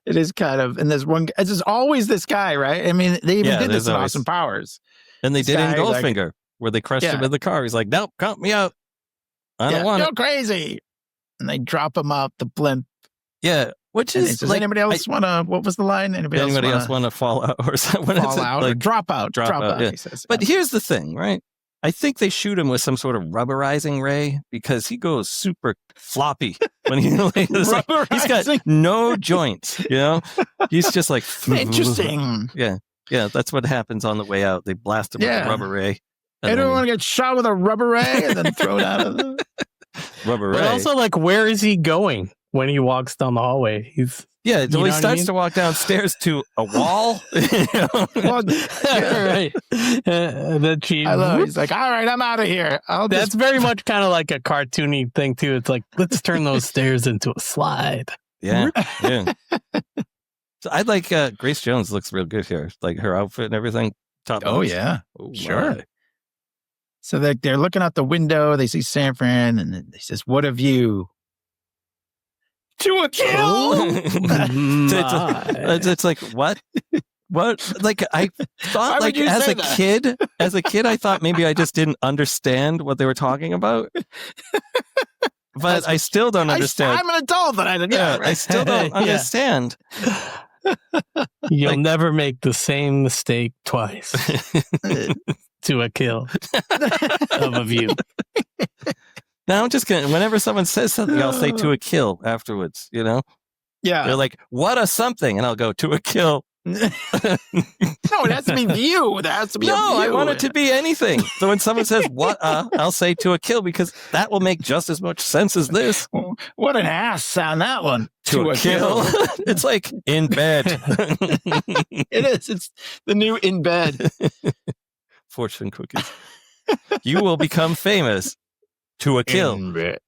it is kind of, and there's one, it's just always this guy, right? I mean, they even did this in always- Austin Powers. And they This did in guy is like- Goldfinger, where they crushed him in the car. He's like, nope, count me out. I don't want You're it. crazy. And they drop him out the blimp. Yeah, which And is does like, anybody else want to, what was the line? Anybody else want to fall out or something? fall out or drop out? Drop out, yeah. He says. But here's the thing, right? I think they shoot him with some sort of rubberizing ray because he goes super floppy when he it's like, he's got no joints, you know? He's just like Interesting. Yeah, that's what happens on the way out. They blast him with a rubber ray. Everyone gets shot with a rubber ray and then thrown out of the rubber ray. But also, like, where is he going when he walks down the hallway? He's he know what I starts mean? to walk downstairs to a wall. Well, right. The cheese. I love it. He's like, all right, I'm out of here. That's very much kind of like a cartoony thing too. It's like, let's turn those stairs into a slide. Yeah. So I like Grace Jones looks real good here, like her outfit and everything. Top notch. yeah. Oh, Sure. my. So they're looking out the window. They see San Fran, and then he says, "What of you? To a kill." It's like what? What? Like I thought, Why like would you as say a that? kid, I thought maybe I just didn't understand what they were talking about. But I still don't understand. I'm an adult, but I don't. Yeah, right. I still don't Yeah. understand. You'll never make the same mistake twice. To a kill of a view. Now I'm just gonna. Whenever someone says something, I'll say to a kill afterwards. You know, Yeah. they're like, "What a something," and I'll go to a kill. No, it has to be view. There has to be. No, a I view. want it to be anything. So when someone says "what," I'll say to a kill because that will make just as much sense as this. What an ass sound that one. To a kill. It's like in bed. It is. It's the new in bed. Fortune cookies. You will become famous to a kill. In bed.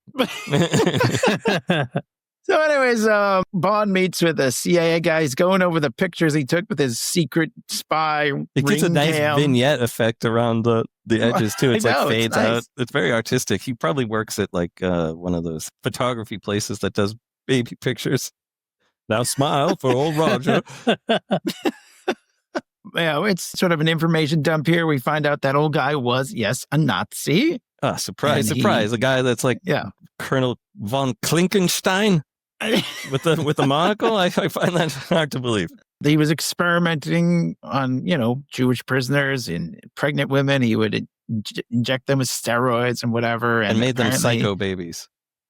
So, anyways, Bond meets with a CIA guy. He's going over the pictures he took with his secret spy. It gets a ring nice cam. vignette effect around the edges too. It's I know, like it's fades nice. out. It's very artistic. He probably works at like one of those photography places that does baby pictures. Now smile for old Roger. Yeah, it's sort of an information dump here. We find out that old guy was, yes, a Nazi. Ah, surprise, And surprise. A guy that's like Yeah. Colonel von Klinkenstein with the monocle. I find that hard to believe. He was experimenting on, Jewish prisoners and pregnant women. He would inject them with steroids and whatever. And made them apparently- psycho babies.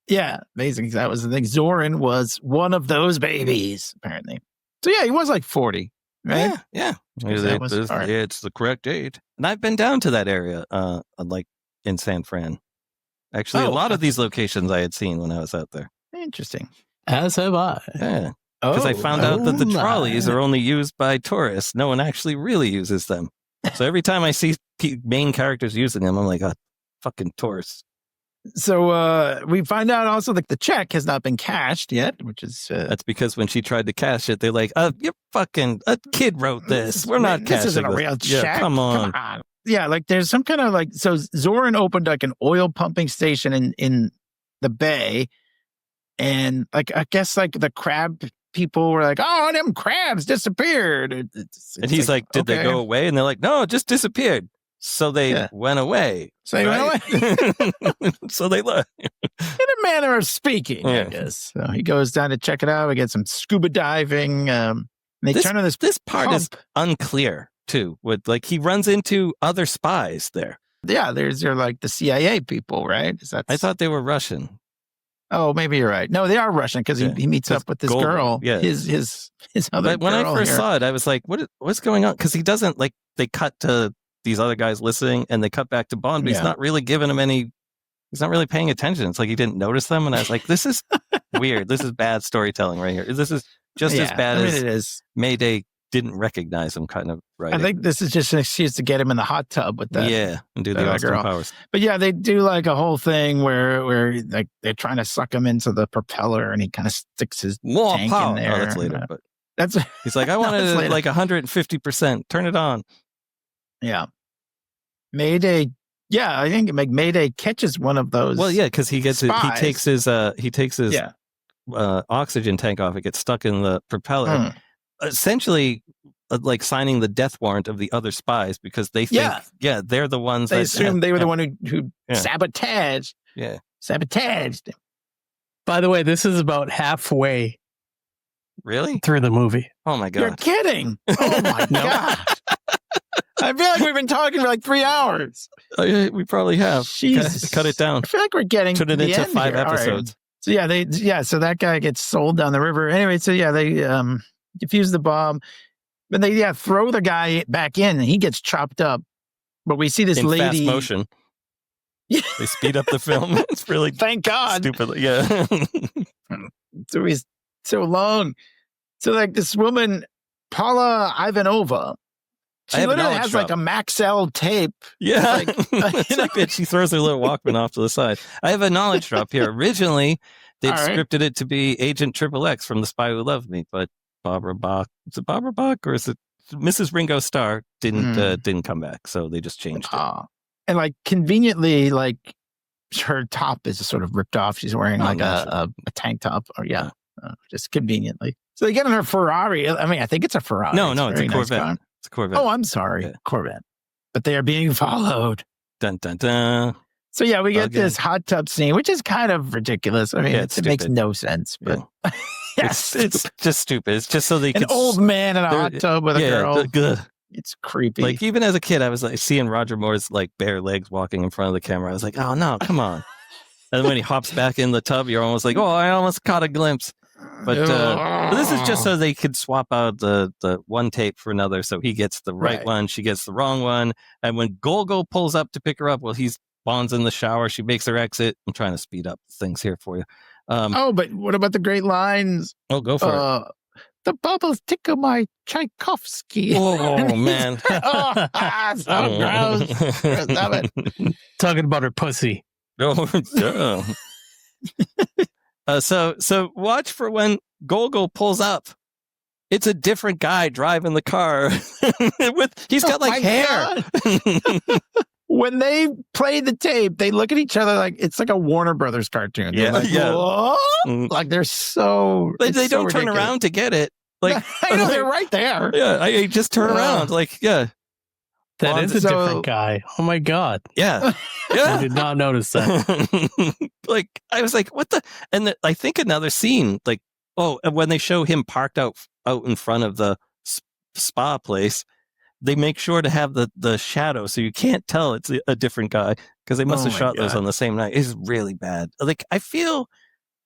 Yeah, basically, that was the thing. Zorin was one of those babies, apparently. So, yeah, he was like 40, right? Yeah. Because that was hard. It's the correct age. And I've been down to that area, like in San Fran. Actually, a Oh, lot of these locations I had seen when I was out there. Interesting. As have I. Yeah. Because I found out that the my. trolleys are only used by tourists. No one actually really uses them. So every time I see main characters using them, I'm like, oh, fucking tourists. So we find out also that the check has not been cashed yet, which is That's because when she tried to cash it, they're like, you're fucking, a kid wrote this. We're not this cashing isn't a real check. Yeah, come on. Yeah, like there's some kind of like, so Zorin opened like an oil pumping station in the bay, and like I guess like the crab people were like, oh, them crabs disappeared. And he's like, did they go away? And they're like, no, it just disappeared. So they went away. So they went away. So they left. In a manner of speaking, I guess. So he goes down to check it out. We get some scuba diving. They turn on this part pump. Is unclear too. With like he runs into other spies there. Yeah, they're like the CIA people, right? I thought they were Russian. Oh, maybe you're right. No, they are Russian because he meets up with this Gogo, girl. yeah. His other But when girl I first here. saw it, I was like, what's going on? Because he doesn't like they cut to these other guys listening and they cut back to Bond, but he's not really giving them any. He's not really paying attention. It's like he didn't notice them, and I was like, this is weird. This is bad storytelling right here. This is just as bad as it is. Mayday didn't recognize him, kind of right. I think this is just an excuse to get him in the hot tub with that. Yeah, and do the Austin girl. Powers. But yeah, they do like a whole thing where like they're trying to suck him into the propeller, and he kind of sticks his More tank power. in there. Oh, that's later. But that's he's like, I wanted it like 150%. Turn it on. Yeah. Mayday. Yeah, I think like Mayday catches one of those. Well, yeah, because he gets it. He takes his oxygen tank off. It gets stuck in the propeller. Essentially, like signing the death warrant of the other spies because they think, they're the ones. They assume they were the one who sabotaged. Yeah, sabotaged. By the way, this is about halfway. Really? Through the movie. Oh my god! You're kidding! Oh my god! I feel like we've been talking for like 3 hours. We probably have. Jesus. Cut it down. I feel like we're getting turn it to the into end 5 here. episodes. Right. So that guy gets sold down the river. Anyway, so they defuse the bomb, but they throw the guy back in, and he gets chopped up. But we see this in lady fast motion. They speed up the film. It's really thank God. Stupid. Yeah. So he's so long. So like this woman, Paula Ivanova. She literally has like a Maxell tape. Yeah. Like, she throws her little Walkman off to the side. I have a knowledge drop here. Originally, they'd scripted it to be Agent XXX from The Spy Who Loved Me, but Barbara Bach, is it Barbara Bach or is it Mrs. Ringo Starr didn't come back, so they just changed it. And like conveniently, like her top is sort of ripped off. She's wearing like a tank top, or just conveniently. So they get in her Ferrari. I mean, I think it's a Ferrari. No, it's a Corvette. Nice. It's a Corvette. Oh, I'm sorry, Corvette. But they are being followed. Dun dun dun. So we get this hot tub scene, which is kind of ridiculous. I mean, it makes no sense. But yes, it's just stupid. It's just so they an old man in a hot tub with a girl. It's creepy. Like even as a kid, I was like seeing Roger Moore's like bare legs walking in front of the camera. I was like, oh no, come on. And then when he hops back in the tub, you're almost like, oh, I almost caught a glimpse. But this is just so they could swap out the one tape for another. So he gets the right one, she gets the wrong one. And when Gogo pulls up to pick her up, Bond's in the shower. She makes her exit. I'm trying to speed up things here for you. But what about the great lines? Oh, go for it. The bubbles tickle my Tchaikovsky. Oh, man. So gross. Stop it. Talking about her pussy. Oh, so watch for when Gogo pulls up. It's a different guy driving the car. He's got like hair. When they play the tape, they look at each other like it's like a Warner Brothers cartoon. Yeah, like they're so. They don't turn around to get it. Like I know they're right there. Yeah, I just turn around. Like that is a different guy. Oh my god. Yeah. I did not notice that. Like I was like, what the? And I think another scene, like when they show him parked out in front of the spa place. They make sure to have the shadow so you can't tell it's a different guy because they must have shot those on the same night. It's really bad. Like I feel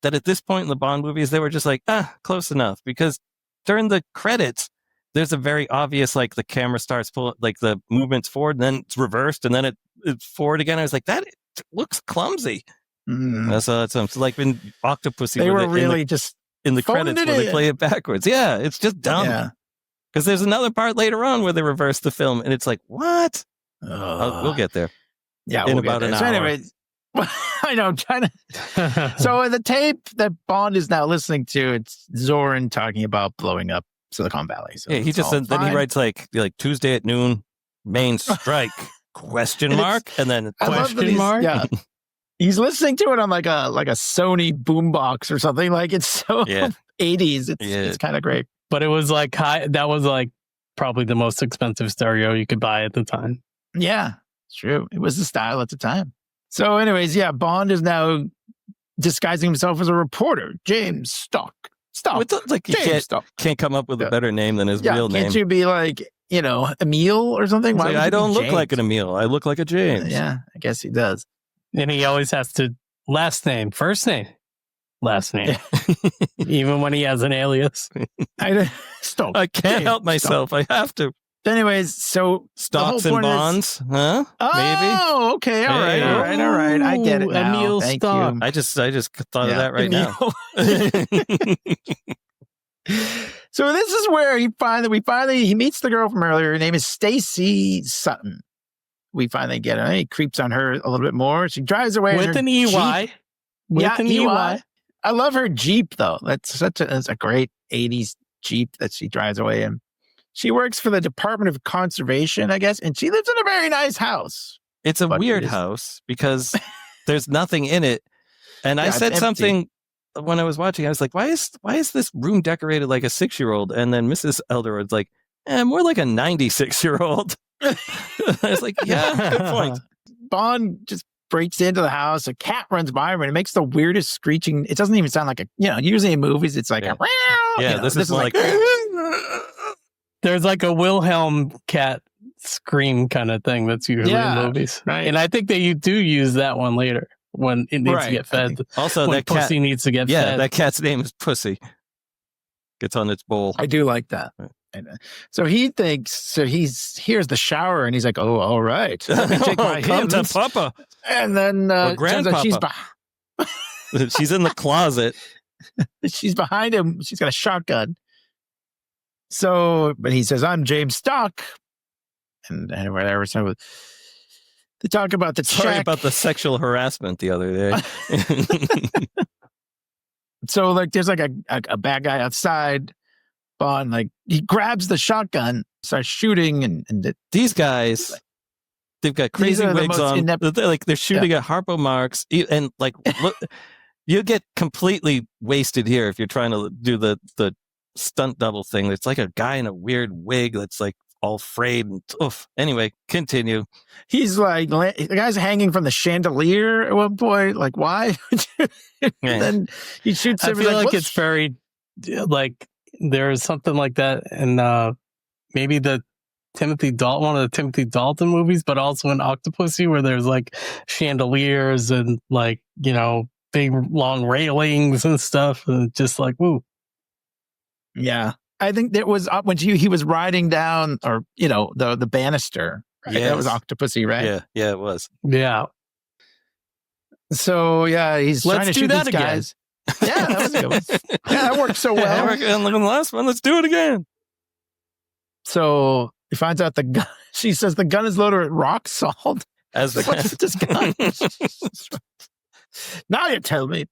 that at this point in the Bond movies, they were just like, close enough. Because during the credits, there's a very obvious, like the camera starts pulling, like the movement's forward and then it's reversed and then it's forward again. I was like, that looks clumsy. So like in Octopussy. They were really just in the Phoned credits it where they in. play it backwards. Yeah, it's just dumb. Yeah. Because there's another part later on where they reverse the film, and it's like, what? We'll get there. Yeah, in we'll get about there. an So hour. anyway, I know I'm trying to. So the tape that Bond is now listening to, it's Zorin talking about blowing up Silicon Valley. So Yeah, he it's just all said, then he fine. writes like Tuesday at noon, main strike, question And mark, and then I love that question mark? Yeah, he's listening to it on like a Sony boombox or something. Like it's so Yeah. 80s. Yeah. It's kind of great. But it was like that was like probably the most expensive stereo you could buy at the time. Yeah, it's true. It was the style at the time. So, anyways, yeah, Bond is now disguising himself as a reporter, James Stock. With the, like, you James Stock. can't come up with a better name than his Yeah, real name. can't you be like, Emile or something? He's Why like, would I you be don't look James? like an Emile. I look like a James. Yeah, I guess he does. And he always has to last name, first name, last name, even when he has an alias. Stock. I can't James help myself. I have to. Anyways, so Stocks the whole and point is- bonds, huh? Maybe. Oh, okay. All right. Hey. All right. All right. I get it now. Emile Thank Stock. you. I just thought of Yeah, that right now. So this is where he meets the girl from earlier. Her name is Stacey Sutton. We finally get her. He creeps on her a little bit more. She drives away in With her an EY. Jeep. With Yeah, an EY. I love her Jeep though. That's a great 80s Jeep that she drives away in. She works for the Department of Conservation, I guess, and she lives in a very nice house. It's a But weird it is- house because there's nothing in it. And I Yeah, it's said empty. something when I was watching. I was like, why is this room decorated like a 6-year-old? And then Mrs. Elderwood's like, more like a 96-year-old. I was like, yeah, good point. Bond just breaks into the house. A cat runs by him and it makes the weirdest screeching. It doesn't even sound like usually in movies, it's like Yeah. a Yeah, this is more like There's like a Wilhelm cat scream kind of thing that's usually Yeah, in movies. right. And I think that you do use that one later when it needs Right, to get I fed. think- also When that cat. pussy needs to get Yeah, fed. that cat's name is Pussy. Gets on its bowl. I do like that. Right. So he hears the shower and he's like, oh, all right. Let me take my Come to hymns. Papa. And then turns out She's in the closet. she's behind him. She's got a shotgun. So, but he says, I'm James Stock. And whatever. So they talk about the Sorry check. about the sexual harassment the other day. So like there's like a bad guy outside. Bond, like he grabs the shotgun, starts shooting, and These guys, they've got crazy are the wigs most on. inept- They're shooting at Harpo Marx, and like look, you get completely wasted here if you're trying to do the stunt double thing. It's like a guy in a weird wig that's like all frayed. And, oof. Anyway, continue. he's like the guy's hanging from the chandelier at one point. Like why? And then he shoots I him. feel like "What's-" it's very like there's something like that in maybe the one of the Timothy Dalton movies, but also in Octopussy where there's like chandeliers and like big long railings and stuff, and just like woo. Yeah, I think that was up when he was riding down, or the banister. Right? That was Yes. Octopussy, right? Yeah, it was. Yeah. So yeah, he's Let's trying to do shoot that these again. guys. Yeah, that was a good one. Yeah, that worked so Yeah, well. and look at the last one. Let's do it again. So he finds out the gun. She says the gun is loaded with rock salt. As Like, what's with this gun? Now you tell me.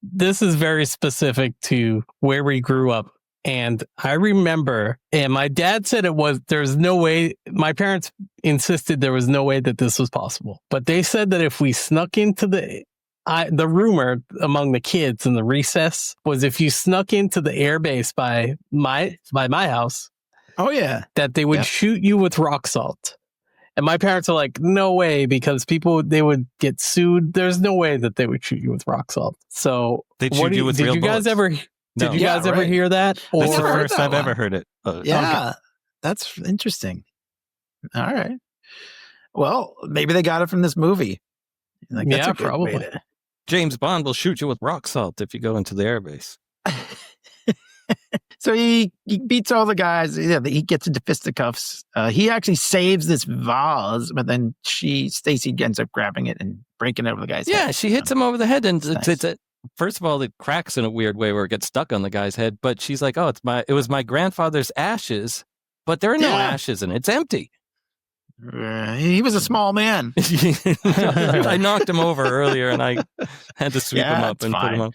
This is very specific to where we grew up. And I remember, and my dad said there's no way, my parents insisted there was no way that this was possible. But they said that if we snuck into the rumor among the kids in the recess was if you snuck into the airbase by my house, Oh yeah. that they would Yep. shoot you with rock salt. And my parents are like, no way, because they would get sued. There's no way that they would shoot you with rock salt. So They'd shoot you with did real you guys bullets. ever No. did you Yeah, guys ever right. hear that? That's Or- the Never heard first that I've one. ever heard it. Yeah. That's interesting. All right. Well, maybe they got it from this movie. Like, that's Yeah, a good way probably. to- James Bond will shoot you with rock salt if you go into the airbase. So he beats all the guys. Yeah, he gets into fisticuffs. He actually saves this vase, but then Stacey ends up grabbing it and breaking it over the guy's Yeah, head. she hits him over the head, and That's it's first of all, it cracks in a weird way where it gets stuck on the guy's head. But she's like, "Oh, it was my grandfather's ashes, but there are no ashes in it. It's empty." He was a small man. I knocked him over earlier, and I had to sweep him up and put him up.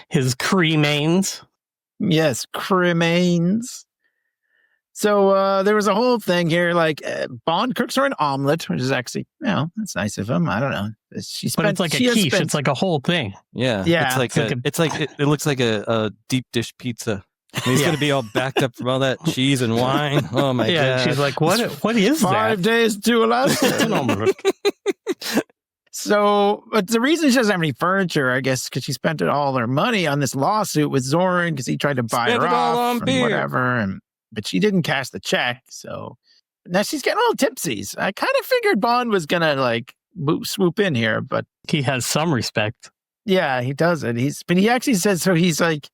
His cremains. Yes, cremains. So there was a whole thing here, like Bond cooks her an omelet, which is actually, that's nice of him. I don't know. But it's like a quiche. It's like a whole thing. Yeah. It looks like a deep dish pizza. And he's going to be all backed up from all that cheese and wine. Oh my god! She's like, "What is 5 days to Alaska?" It's an omelet. So, but the reason she doesn't have any furniture, I guess, because she spent all her money on this lawsuit with Zorin because he tried to buy her off and whatever, but she didn't cash the check. So now she's getting a little tipsy. So I kind of figured Bond was gonna like swoop in here, but he has some respect. Yeah, he doesn't. But he actually says so. He's like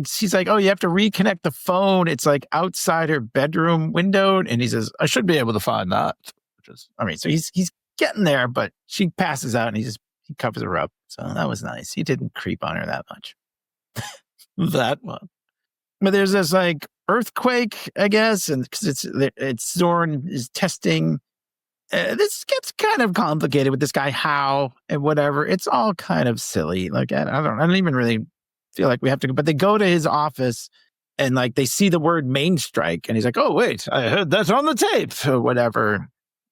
she's like, "Oh, you have to reconnect the phone. It's like outside her bedroom window," and he says, "I should be able to find that." So he's getting there, but she passes out and he covers her up. So that was nice. He didn't creep on her that much. That one. But there's this like earthquake, I guess, and because it's Zorin is testing. This gets kind of complicated with this guy Howe and whatever. It's all kind of silly. Like I don't even really feel like we have to go, but they go to his office and like they see the word main strike and he's like, "Oh wait, I heard that on the tape," or whatever.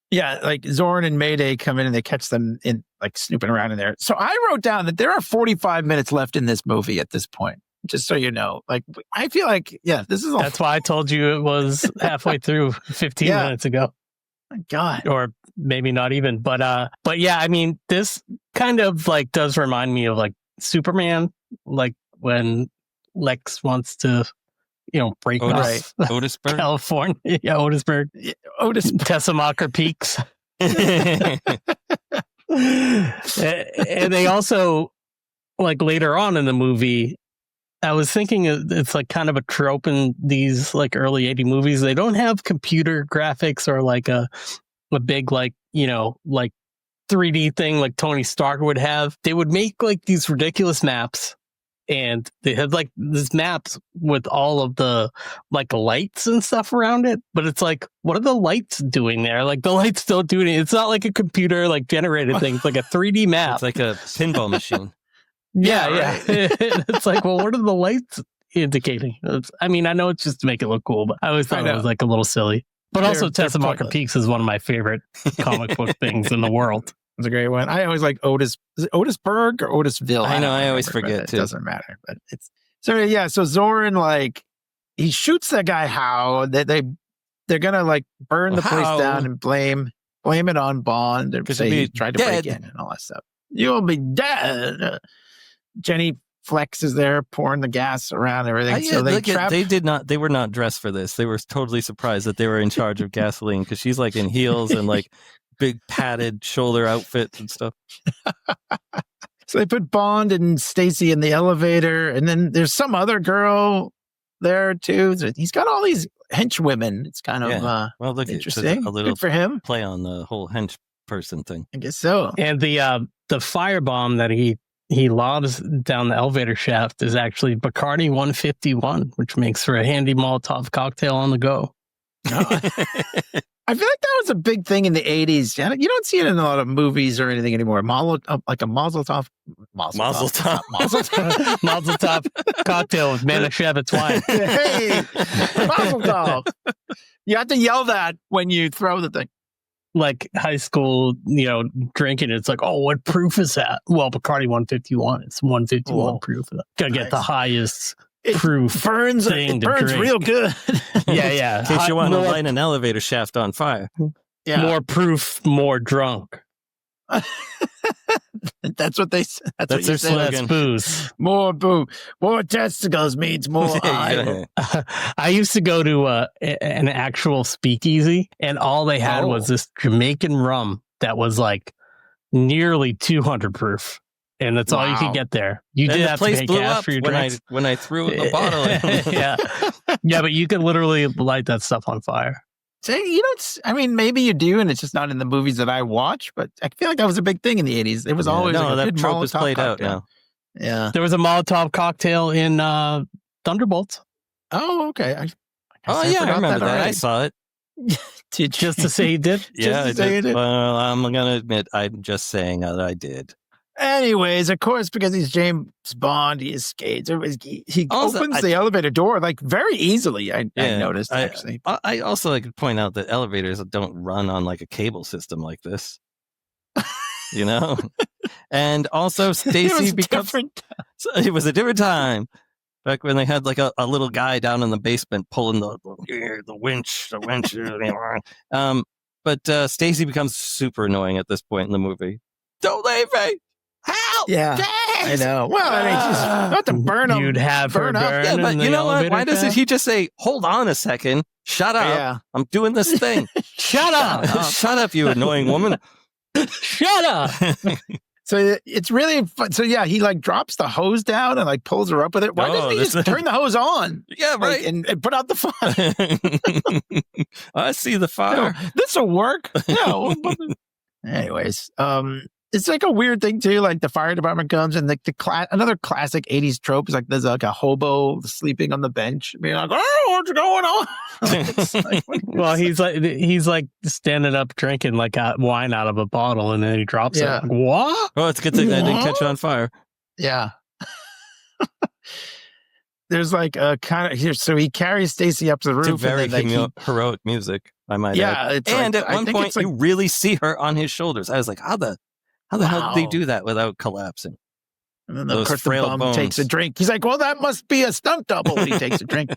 Yeah, like Zorin and Mayday come in and they catch them in like snooping around in there. So I wrote down that there are 45 minutes left in this movie at this point, just so you know. Like I feel like, this is all. That's why I told you it was halfway through 15 minutes ago. My God. Or maybe not even. But yeah, I mean, this kind of like does remind me of like Superman, like when Lex wants to, break off Otisburg? California. Yeah, Otisburg. Tessemacher Peaks. And they also, like later on in the movie, I was thinking it's like kind of a trope in these like early 80 movies. They don't have computer graphics or like a big like 3D thing like Tony Stark would have. They would make like these ridiculous maps. And they had like this maps with all of the like lights and stuff around it. But it's like, what are the lights doing there? Like the lights don't do anything. It's not like a computer like generated thing. It's like a 3D map. It's like a pinball machine. Yeah. It's like, well, what are the lights indicating? I mean, I know it's just to make it look cool, but I always thought it was like a little silly. But also Tessemacher Peaks is one of my favorite comic book things in the world. It's a great one. I always like Otis. Is it Otisburg or Otisville? I know. I always forget too. It doesn't matter. But it's so yeah. So Zorin like he shoots that guy Howe. They're gonna like burn the place down and blame it on Bond and say he tried to break in and all that stuff. You'll be dead. Jenny Flex is there pouring the gas around everything. So they were not dressed for this. They were totally surprised that they were in charge of gasoline because she's like in heels and like big padded shoulder outfits and stuff. So they put Bond and Stacey in the elevator, and then there's some other girl there too. He's got all these henchwomen. It's kind of interesting. A little good for him. Play on the whole hench person thing. I guess so. And the firebomb that he lobs down the elevator shaft is actually Bacardi 151, which makes for a handy Molotov cocktail on the go. I feel like that was a big thing in the 80s. You don't see it in a lot of movies or anything anymore. Like a Mazel Tov cocktail with Manischewitz wine. Hey, Mazel Tov. You have to yell that when you throw the thing. Like high school, drinking. It's like, oh, what proof is that? Well, Bacardi 151. It's 151 proof. Gotta get the highest proof. It burns real good. Yeah. In case you want to light an elevator shaft on fire. Yeah. More proof, more drunk. That's what they said. That's their slogan. That's booze. More boo. More testicles means more idle. I used to go to an actual speakeasy, and all they had was this Jamaican rum that was like nearly 200 proof. And that's all you could get there. You did have to pay cash for your drinks. When I threw a bottle in. Yeah, but you could literally light that stuff on fire. So, maybe you do, and it's just not in the movies that I watch, but I feel like that was a big thing in the 80s. It was always that trope is played out now. Yeah. There was a Molotov cocktail in Thunderbolts. Oh, okay. Oh yeah, I remember that. I already. saw it. Just to say he did. Yeah, to I say did. it. Well, I'm gonna admit, I'm just saying that I did. Anyways, of course, because he's James Bond, he escapes. He Also, opens the elevator door like very easily. I noticed I- actually. I also like to point out that elevators don't run on like a cable system like this. You know, and also Stacey becomes. It was a different time. Back when they had like a little guy down in the basement pulling the winch. But Stacey becomes super annoying at this point in the movie. Don't leave me! Help! Yeah, I know. Well, I mean, just not to burn them. You'd have her burn up. burn Yeah, but in you the know what? elevator Why doesn't shaft? he just say, "Hold on a second, shut up, Yeah. I'm doing this thing." Shut up! Shut up, you annoying woman. Shut up! So it's really fun. So yeah, he like drops the hose down and like pulls her up with it. Why doesn't he just turn the hose on? Yeah, right. Like, and put out the fire. I see the fire. This will work. No. Anyways, it's like a weird thing too. Like the fire department comes and another classic '80s trope is like there's like a hobo sleeping on the bench, being like, "Oh, what's going on?" It's like, Well, he's like standing up drinking like wine out of a bottle, and then he drops it. Yeah. Like, what? Oh, it's a good thing I didn't catch on fire. yeah. There's like a kind of here, so he carries Stacey up to the roof. It's very and then, like, heroic music, I might add. yeah, it's And like, at I one think point, it's like, you really see her on his shoulders. I was like, how the hell did they do that without collapsing? and then those of course the frail bum bones. takes a drink. He's like, "Well, that must be a stunt double." When he takes a drink.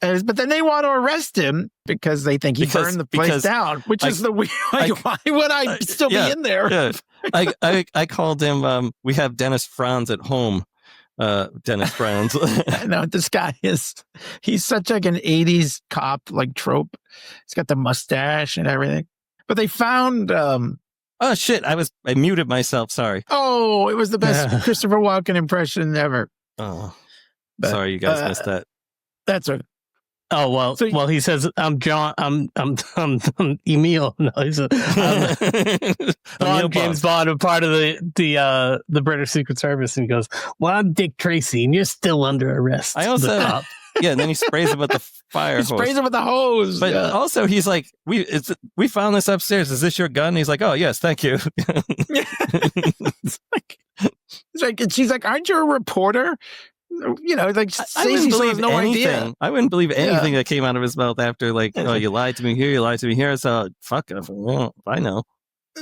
But then they want to arrest him because they think he burned the place down, which is the weird. Like, why would I still be in there? Yeah. I called him. We have Dennis Franz at home. Dennis Franz. I know this guy he's such like an 80s cop like trope. He's got the mustache and everything. But they found Oh shit! I muted myself. Sorry. it was the best Christopher Walken impression ever. Oh, But, sorry, you guys missed that. That's right. Oh well. So He says, "I'm John. I'm Emil." No, he says, I'm James Bond. I'm part of the British Secret Service, and he goes, "Well, I'm Dick Tracy, and you're still under arrest." I also, and then he sprays him with the fire hose. He sprays him with the hose. But also, he's like, "We found this upstairs. Is this your gun?" And he's like, "Oh yes, thank you." It's like, and she's like, "Aren't you a reporter?" You know, like I wouldn't believe no anything. idea. I wouldn't believe anything that came out of his mouth after, like, "Oh, you lied to me here, you lied to me here." So fuck it. Well, I know.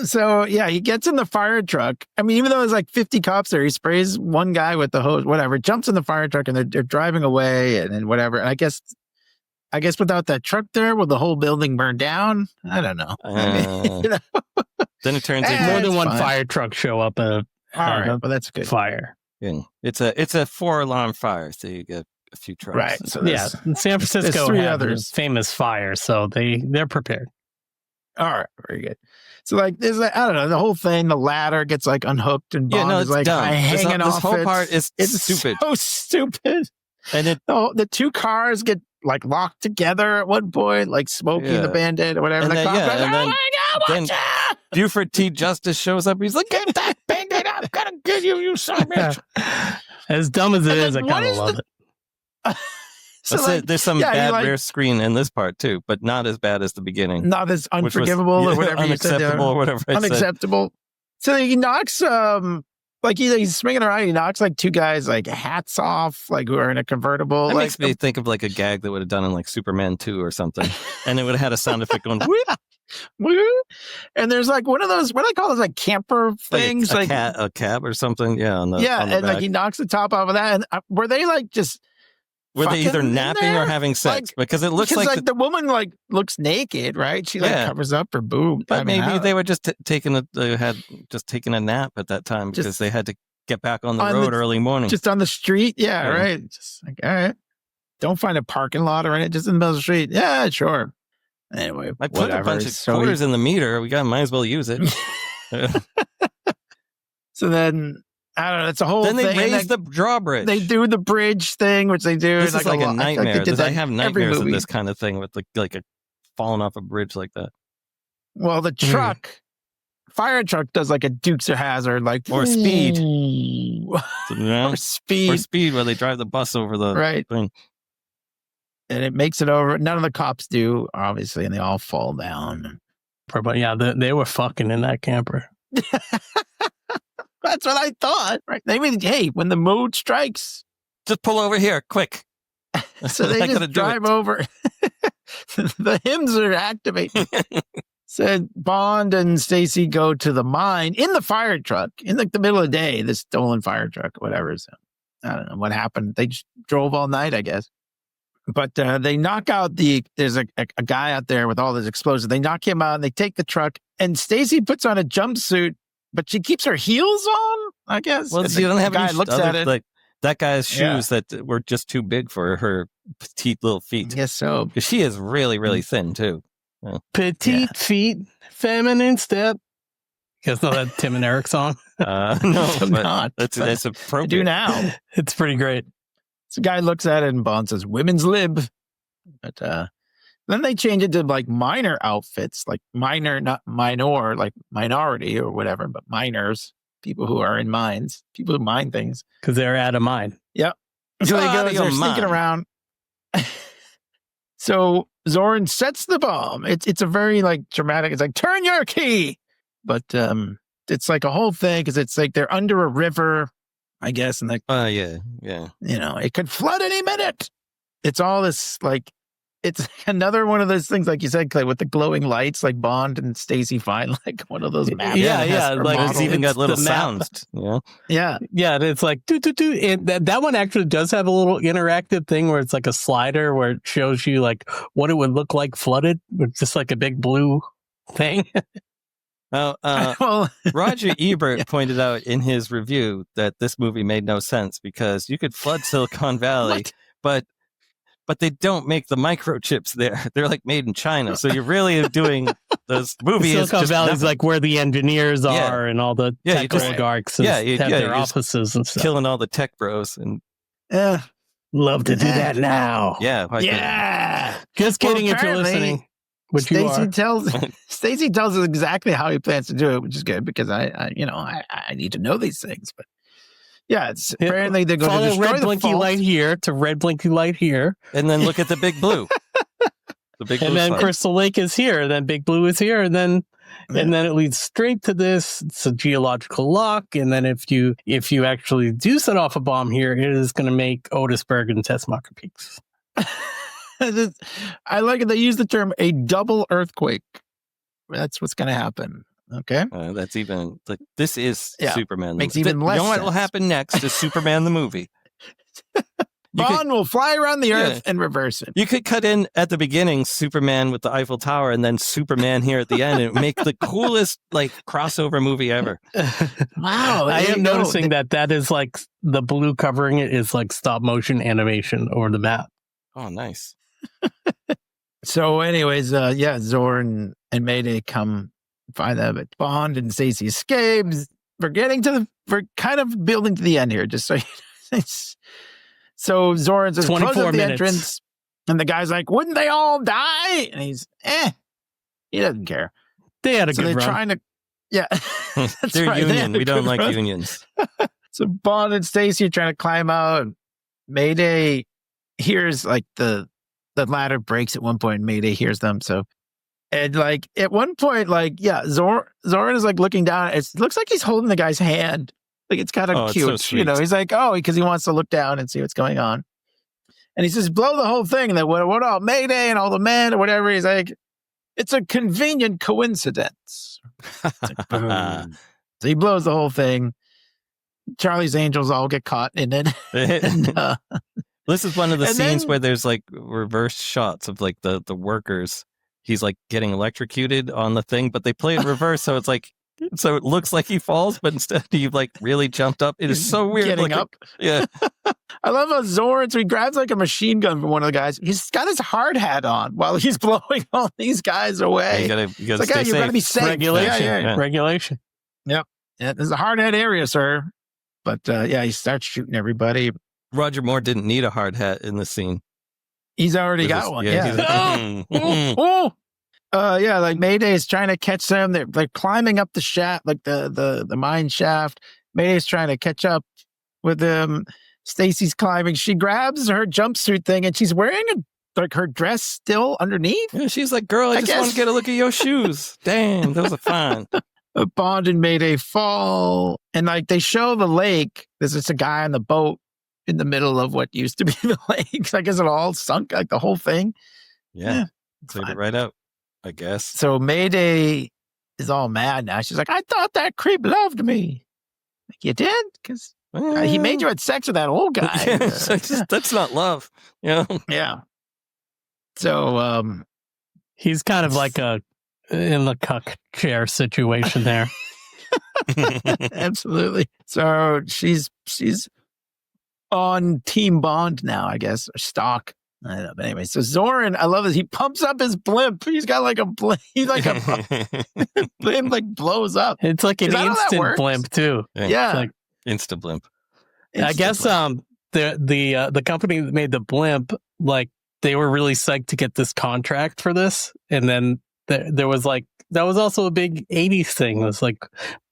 So yeah, he gets in the fire truck. I mean, even though there's like 50 cops there, he sprays one guy with the hose, whatever, jumps in the fire truck, and they're driving away, and whatever. And I guess without that truck there, will the whole building burn down? I don't know. Then it turns into more than one fine. fire truck show up. All right, well that's good. Fire. It's a 4-alarm fire, so you get a few trucks. Right. So Yeah, San Francisco three has others. famous fire, so they're prepared. All right, very good. So like, there's like, I don't know, the whole thing. The ladder gets like unhooked, and Bond is it's like dumb. hanging off. This whole it. part is It's stupid. so stupid. And the two cars get like locked together at one point, like Smokey the Bandit or whatever. And the then, cop's like, and then- oh my God, then watch out! Buford T. Justice shows up. He's like, Get that Bandit! I'm gonna get you, you son of a bitch. As dumb as it And is, I then what kind of is love it. So That's like, it. There's some yeah, bad like, rear screen in this part too, but not as bad as the beginning. not as which was- unforgivable or whatever you said there. unacceptable or whatever I said. Unacceptable. So he knocks like he's swinging around, he knocks like two guys like hats off, like who are in a convertible. That like, makes me think of like a gag that would have done in like Superman 2 or something, and it would have had a sound effect going. Whoop, woo. And there's like one of those, what do they call those, like camper like things, a cab or something. Yeah, on the on the and like back. he knocks the top off of that. And were they like just Were they either fucking in napping there? or having sex? Like, because it looks because like, the woman like looks naked, right? She like Yeah. covers up her boob. but I mean, maybe how- they were just taking a nap at that time because Just they had to get back on the on the- road early morning. just on the street. Yeah, Yeah. right. Just like, all right. Don't find a parking lot or anything, just in the middle of the street. Yeah, sure. Anyway, I put whatever. a bunch of So quarters in the meter. Might as well use it. So then, I don't know. It's a whole Then they thing. and raise the drawbridge. They do the bridge thing, which they do. This is like a lot- I nightmare. they did I that have in every nightmares of movie. this kind of thing with like a falling off a bridge like that. Well, the truck fire truck does like a Dukes of Hazzard, like Or Speed. Or speed. Or Speed, where they drive the bus over the Right. thing. And it makes it over. None of the cops do, obviously, and they all fall down. But yeah, they were fucking in that camper. That's what I thought. Right? They mean, hey, when the mood strikes, Just pull over here, quick. so they I gotta just do drive it. over. The hymns are activating. So Bond and Stacey go to the mine in the fire truck in like the middle of the day. This stolen fire truck, whatever. So I don't know what happened. They just drove all night, I guess. But they knock out there's a guy out there with all this explosives. They knock him out and they take the truck. And Stacey puts on a jumpsuit, but she keeps her heels on, I guess. Well, And she the doesn't have guy any looks other, at it. like that guy's Yeah. shoes that were just too big for her petite little feet. I guess so. Because she is really, really thin too. Petite feet, feminine step. You guys know that Tim and Eric song? No, I'm but not. that's I appropriate. do now. It's pretty great. So the guy looks at it and Bond says, women's lib. But then they change it to like minor outfits, like minor, not minor, like minority or whatever, but miners, people who are in mines, people who mine things. Because they're out of mind. Yep. So they Out go, of your they're sneaking mind. around. So Zorin sets the bomb. It's a very like dramatic, it's like, turn your key. But it's like a whole thing because it's like they're under a river, I guess, and like, Yeah. you know, it could flood any minute. It's all this like, it's another one of those things, like you said, Clay, with the glowing lights, like Bond and Stacey find like one of those maps. Yeah, that has yeah, her like, model. It's even got It's little the map. sounds. Yeah. Yeah. Yeah, it's like do. And that one actually does have a little interactive thing where it's like a slider where it shows you like what it would look like flooded with just like a big blue thing. Well, Well, Roger Ebert pointed out in his review that this movie made no sense because you could flood Silicon Valley, but they don't make the microchips there. They're like made in China. So you're really doing this movie. Silicon is just Valley's nothing. like where the engineers Yeah. are and all the Yeah, you tech just- oligarchs yeah, have you their just offices and stuff. killing all the tech bros. And yeah. Love to do that now. yeah. why couldn't- Yeah. Just Well, kidding if you're apparently, listening. Which you are. Stacey tells us exactly how he plans to do it, which is good because I need to know these things. But yeah, it's Yeah. apparently they're going to Follow destroy red the blinky fault. light here to red blinky light here. And then look at the big blue. The big blue And then slide. Crystal Lake is here, and then Big Blue is here, and then it leads straight to this. It's a geological lock, and then if you actually do set off a bomb here, it is going to make Otisburg and Tessmacher Peaks. I like it. They use the term a double earthquake. That's what's going to happen. Okay. That's even like this is Yeah, Superman. makes The- even less You know what will sense. happen next is Superman the movie. You could- Bond will fly around the Yeah. earth and reverse it. You could cut in at the beginning Superman with the Eiffel Tower and then Superman here at the end and make the coolest like crossover movie ever. Wow. I there am you go. noticing that is like the blue covering it is like stop motion animation over the map. Oh, nice. So, anyways, Zorin and Mayday come find them, but Bond and Stacey escapes. We're kind of building to the end here, just so you know. So Zorin says, 24 close up the minutes. entrance. And the guy's like, wouldn't they all die? And he's, he doesn't care. They had a So good they're run. trying to, yeah. That's They're right, they union. had a We don't good like run. unions. So Bond and Stacey are trying to climb out. Mayday hears like the ladder breaks at one point. Mayday hears them. So, and like at one point, like, yeah, Zorin is like looking down. It looks like he's holding the guy's hand. Like it's kind of Oh, it's cute. so You know, sweet. he's like, oh, because he wants to look down and see what's going on. And he says, blow the whole thing. And then what all Mayday and all the men or whatever. He's like, it's a convenient coincidence. It's like, boom. So he blows the whole thing. Charlie's Angels all get caught in it. And, This is one of the And scenes then- where there's like reverse shots of like the workers. He's like getting electrocuted on the thing, but they play it reverse, so it's like so it looks like he falls, but instead he like really jumped up. It is so weird. Getting looking. up. Yeah. I love how Zorin, so he grabs like a machine gun from one of the guys. He's got his hard hat on while he's blowing all these guys away. You gotta It's stay like, hey, you safe. gotta be safe. Regulation. Yeah. Regulation. Yeah, there's a hard hat area, sir. But he starts shooting everybody. Roger Moore didn't need a hard hat in the scene. He's already It got was- one. yeah, Yeah. he's like, Oh, oh. Yeah, like Mayday is trying to catch them. They're like climbing up the shaft, like the mine shaft. Mayday's trying to catch up with them. Stacey's climbing. She grabs her jumpsuit thing and she's wearing her dress still underneath. Yeah, she's like, girl, I just want to get a look at your shoes. Damn, those are fine. Bond and Mayday fall. And like they show the lake. There's just a guy on the boat in the middle of what used to be the lake. I guess it all sunk, like the whole thing. Yeah. Cleared it right out, I guess. So Mayday is all mad now. She's like, I thought that creep loved me. Like, you did? Because he made you had sex with that old guy. Yeah, that's not love. You know? Yeah. So he's kind of like in the cuck chair situation there. absolutely. So she's on Team Bond now, I guess, or stock. I don't know. But anyway, so Zorin, I love this. He pumps up his blimp. He's got like a blimp. He's like a blimp, like blows up. It's like an instant blimp too. Yeah. It's like Insta blimp. I guess the company that made the blimp, like they were really psyched to get this contract for this, and then there was like that was also a big 80s thing. It was like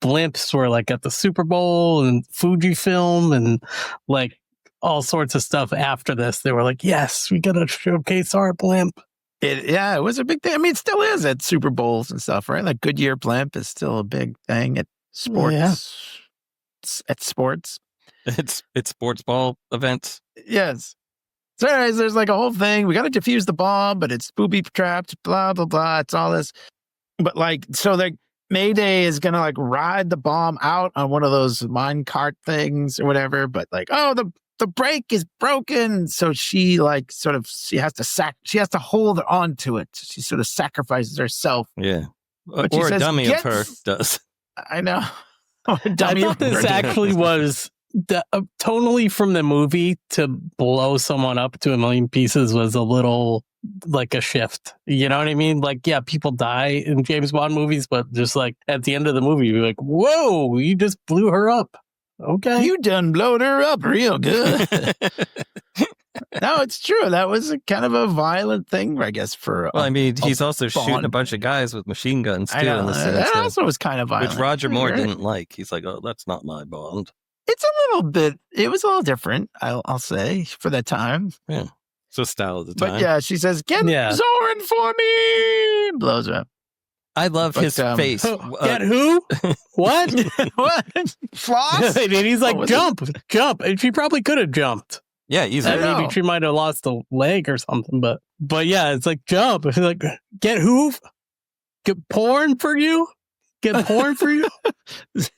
blimps were like at the Super Bowl and Fujifilm and like all sorts of stuff after this. They were like, yes, we got to showcase our blimp. It was a big thing. I mean, it still is at Super Bowls and stuff, right? Like Goodyear blimp is still a big thing at sports. Yeah. At sports. It's sports ball events. Yes. So anyways, there's like a whole thing. We got to defuse the bomb, but it's booby trapped, blah, blah, blah. It's all this. But like, so like Mayday is going to like ride the bomb out on one of those mine cart things or whatever. But like, oh, the brake is broken. So she like she has to hold on to it. She sort of sacrifices herself. Yeah. But or she a says, dummy of her does. I know. I thought this actually was tonally from the movie to blow someone up to a million pieces was a little like a shift. You know what I mean? Like, yeah, people die in James Bond movies, but just like at the end of the movie, you're like, whoa, you just blew her up. Okay. You done blowed her up real good. No, it's true. That was kind of a violent thing, I guess, for well, I mean, he's also shooting a bunch of guys with machine guns, too, in the scene. That also was kind of violent. Which Roger Moore didn't like. He's like, oh, that's not my Bond. It's a little bit, it was a little different, I'll say, for that time. Yeah. So style of the time. But yeah, she says, get Zorin for me! Blows her up. I love his face. Get who? What? What? Floss? And he's like, jump. And she probably could have jumped. Yeah, easily. Maybe she might have lost a leg or something, but yeah, it's like jump. It's like, get who? Get porn for you? Get porn for you?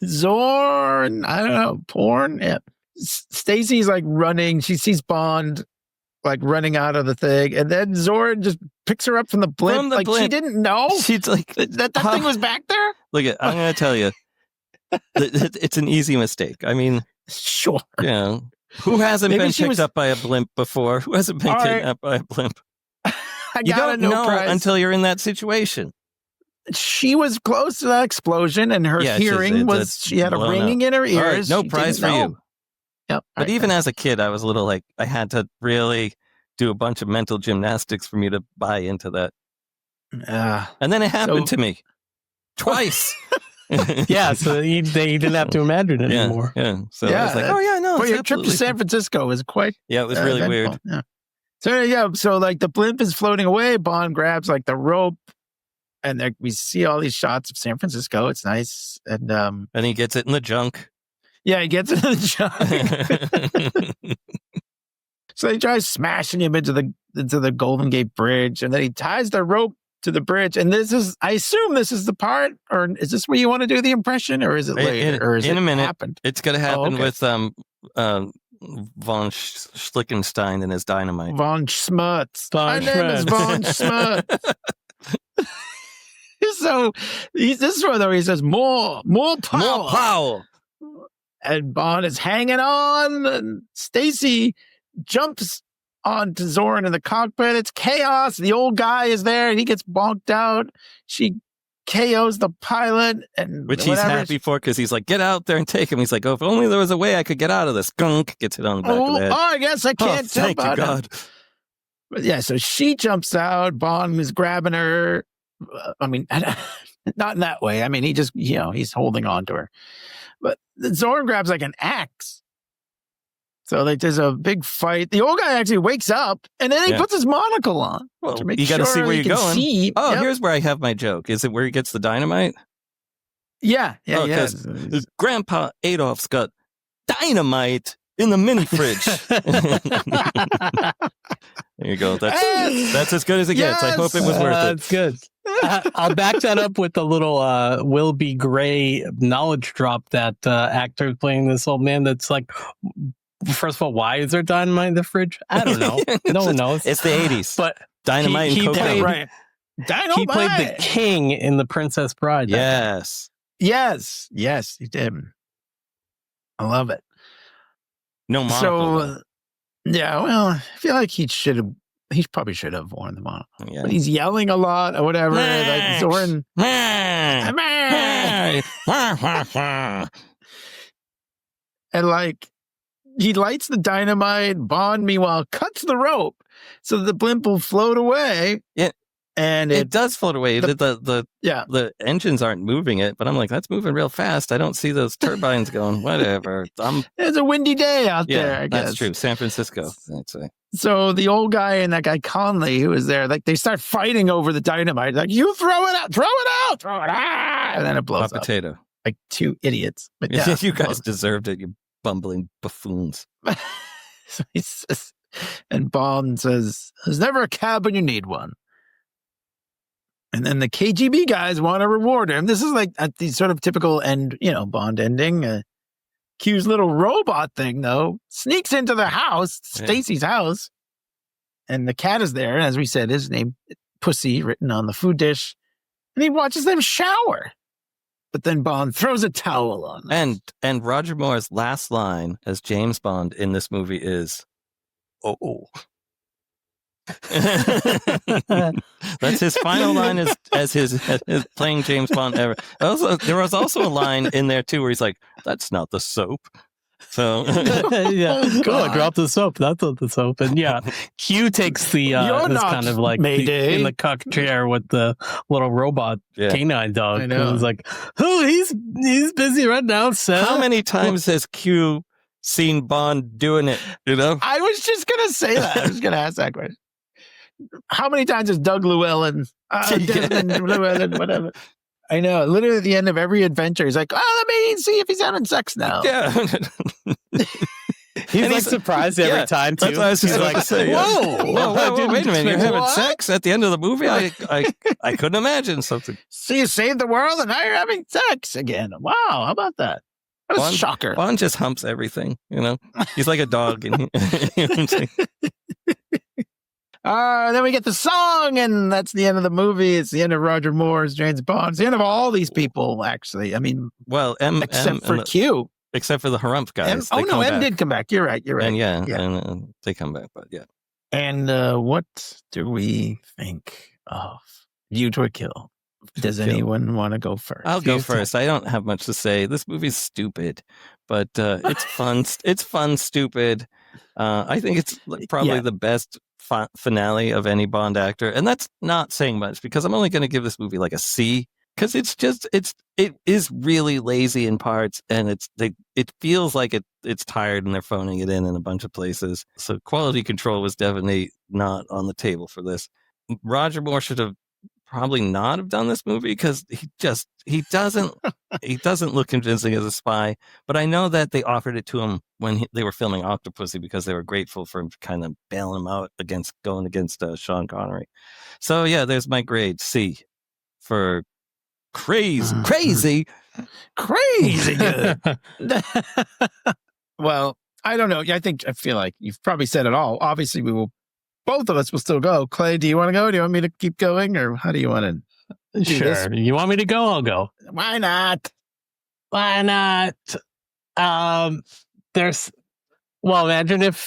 Zorn, I don't know, porn. Yeah. Stacey's like running. She sees Bond like running out of the thing, and then Zorin just picks her up from the blimp. She didn't know. She's like that thing was back there. Look, I'm going to tell you, it's an easy mistake. I mean, sure. Yeah. Who hasn't been picked up by a blimp before? Who hasn't been kidnapped by a blimp? You don't know until you're in that situation. She was close to that explosion, and her hearing was, she had a ringing in her ears. Right, no prize for you. Yep. But even as a kid, I was a little like, I had to really do a bunch of mental gymnastics for me to buy into that. And then it happened to me twice. Yeah, so they didn't have to imagine it anymore. Yeah, so I was like, oh yeah, no. But your trip to San Francisco was quite. Yeah, it was really weird. Yeah. So like the blimp is floating away. Bond grabs like the rope, and we see all these shots of San Francisco. It's nice, and he gets it in the junk. Yeah, he gets it in the junk. So he tries smashing him into the Golden Gate Bridge, and then he ties the rope to the bridge. And I assume this is the part, or is this where you want to do the impression, or is it later, or is it in a minute? Happened? It's going to happen with von Schlickenstein and his dynamite. Von Schmutz. My name is Von Schmutz. So this is where he says more power. More power. And Bond is hanging on, and Stacey jumps onto Zorin in the cockpit. It's chaos. The old guy is there, and he gets bonked out. She KOs the pilot, and which he's happy for, because he's like, get out there and take him. He's like, oh, if only there was a way I could get out of this. Gunk gets hit on the back of the head. Oh, I guess I can't jump out. Thank you, God. But yeah, so she jumps out. Bond is grabbing her. I mean, not in that way. I mean, he just, he's holding on to her. But Zorin grabs like an axe. So like there's a big fight. The old guy actually wakes up and then he puts his monocle on. Well, to make you got to sure see where he you're can going. see. Oh, Yep. here's where I have my joke. Is it where he gets the dynamite? Yeah. Grandpa Adolf's got dynamite in the mini fridge. There you go. That's as good as it gets. I hope it was worth it. That's good. I'll back that up with a little Will Be Gray knowledge drop that actor playing this old man that's like, first of all, why is there dynamite in the fridge? I don't know. No one knows. It's the 80s. But Dynamite and cocaine. Right. Dynamite. He played the king in The Princess Bride. Yes. Yes, he did. I love it. No monocle. So, I feel like he probably should have worn the monocle. Yeah. But he's yelling a lot or whatever. Like Zorin. And like, he lights the dynamite. Bond, meanwhile, cuts the rope so the blimp will float away. Yeah. And it does float away. The engines aren't moving it, but I'm like, that's moving real fast. I don't see those turbines going. Whatever. It's a windy day out there. I guess that's true. San Francisco. That's right. So the old guy and that guy Conley, who was there, like they start fighting over the dynamite. Like, you throw it out, and then it blows up. Potato. Like two idiots. But you guys deserved it. You bumbling buffoons. So he says, and Bond says, "There's never a cab when you need one." And then the KGB guys want to reward him. This is like the sort of typical Bond ending. Q's little robot thing, though, sneaks into the house, Stacey's house, and the cat is there. As we said, his name, Pussy, written on the food dish. And he watches them shower. But then Bond throws a towel on them. And Roger Moore's last line as James Bond in this movie is, "Oh." That's his final line as his playing James Bond ever. Also, there was also a line in there too where he's like, "That's not the soap." So I dropped the soap. That's not the soap. And Q takes the this kind of like Mayday in the cuck chair with the little robot canine dog. And it's like, he's busy right now. So how many times has Q seen Bond doing it? I was just gonna say that. I was gonna ask that question. How many times has Doug Llewellyn, Llewellyn, whatever? I know. Literally at the end of every adventure, he's like, "Oh, let me see if he's having sex now." Yeah. He's surprised every time too. That's what I was just like, to say. Whoa, wait a minute! You're having sex at the end of the movie? I couldn't imagine something. So you saved the world, and now you're having sex again. Wow, how about that? What a shocker! Bond just humps everything. He's like a dog. Then we get the song, and that's the end of the movie. It's the end of Roger Moore's James Bond. It's the end of all these people, actually. I mean, except for Q. Except for the Harumph guys. M did come back. You're right. And and they come back, but yeah. And what do we think of ViewToAKill? Does anyone want to go first? I'll go first. I don't have much to say. This movie's stupid, but it's fun. It's fun, stupid. I think it's probably the best finale of any Bond actor, and that's not saying much because I'm only going to give this movie like a C because it is really lazy in parts, and it feels like it's tired and they're phoning it in a bunch of places. So quality control was definitely not on the table for this. Roger Moore should have probably not have done this movie because he doesn't look convincing as a spy. But I know that they offered it to him when they were filming Octopussy because they were grateful for him kind of bailing him out going against Sean Connery. So yeah, there's my grade, C, for crazy good. Well, I don't know. I feel like you've probably said it all. Obviously, both of us will still go. Clay, do you want to go? Do you want me to keep going, or how do you want to? Sure. This? You want me to go? I'll go. Why not? Imagine if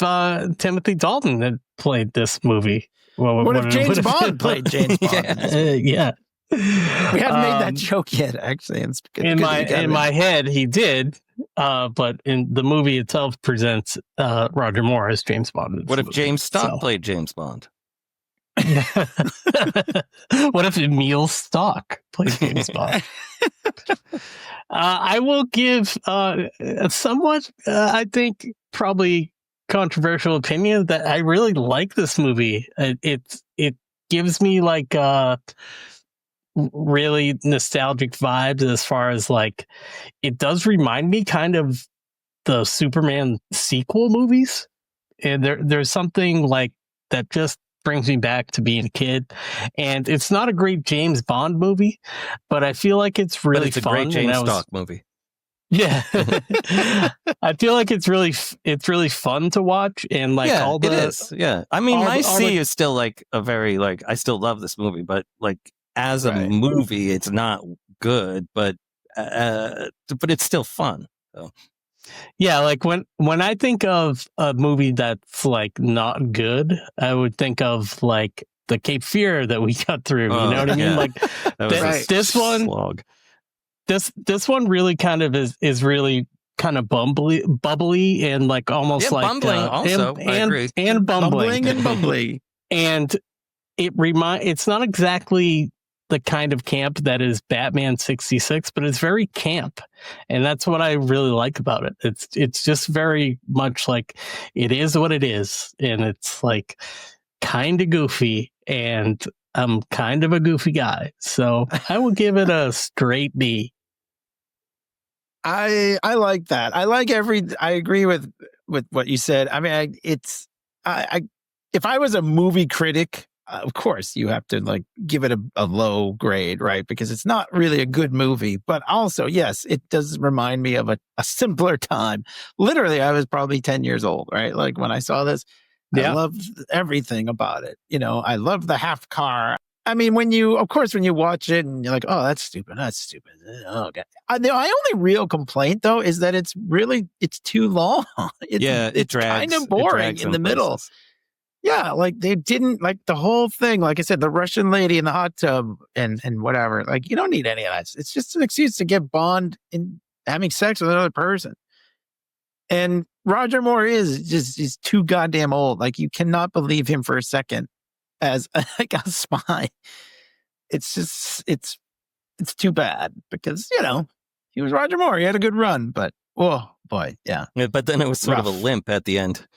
Timothy Dalton had played this movie. What if James Bond played James Bond? Yeah. We haven't made that joke yet, actually. In my head, he did, but in the movie itself presents Roger Moore as James Bond. What if James Stott played James Bond? What if Emil Stock plays James Bond? I will give somewhat, I think, probably controversial opinion that I really like this movie. It gives me like really nostalgic vibes as far as like it does remind me kind of the Superman sequel movies, and there's something like that just brings me back to being a kid. And it's not a great James Bond movie, but I feel like it's really But it's fun. a great James Stock movie. Yeah, I feel like it's really fun to watch, and like Yeah, all the it is. Yeah, I mean, all My the- all C the- is still like a very like I still love this movie, but like as a Right. movie, it's not good, but it's still fun. So. Yeah, like when I think of a movie that's like not good, I would think of like the Cape Fear that we got through. You know what I mean? yeah. Like That was Right. this one, slog. this one really kind of is really kind of bubbly and like almost Yeah, like bumbling also, I agree. and bumbling. and bumbly. And it's not exactly the kind of camp that is Batman 66, but it's very camp. And that's what I really like about it. It's just very much like it is what it is. And it's like kind of goofy, and I'm kind of a goofy guy. So I will give it a straight B. I like that. I agree with what you said. I mean, if I was a movie critic, of course you have to like give it a low grade, right? Because it's not really a good movie. But also, yes, it does remind me of a simpler time. Literally, I was probably 10 years old, right? Like when I saw this, I loved everything about it. You know, I loved the half car. I mean, when you watch it and you're like, oh, that's stupid. Oh, God. The only real complaint, though, is that it's too long. It drags. Kind of boring drags in the middle. places. Yeah, like they didn't like the whole thing. Like I said, the Russian lady in the hot tub and whatever. Like you don't need any of that. It's just an excuse to get Bond in having sex with another person. And Roger Moore he's too goddamn old. Like you cannot believe him for a second as like a spy. It's just it's too bad because he was Roger Moore. He had a good run, but oh boy, yeah. But then it was sort of a Rough. limp at the end.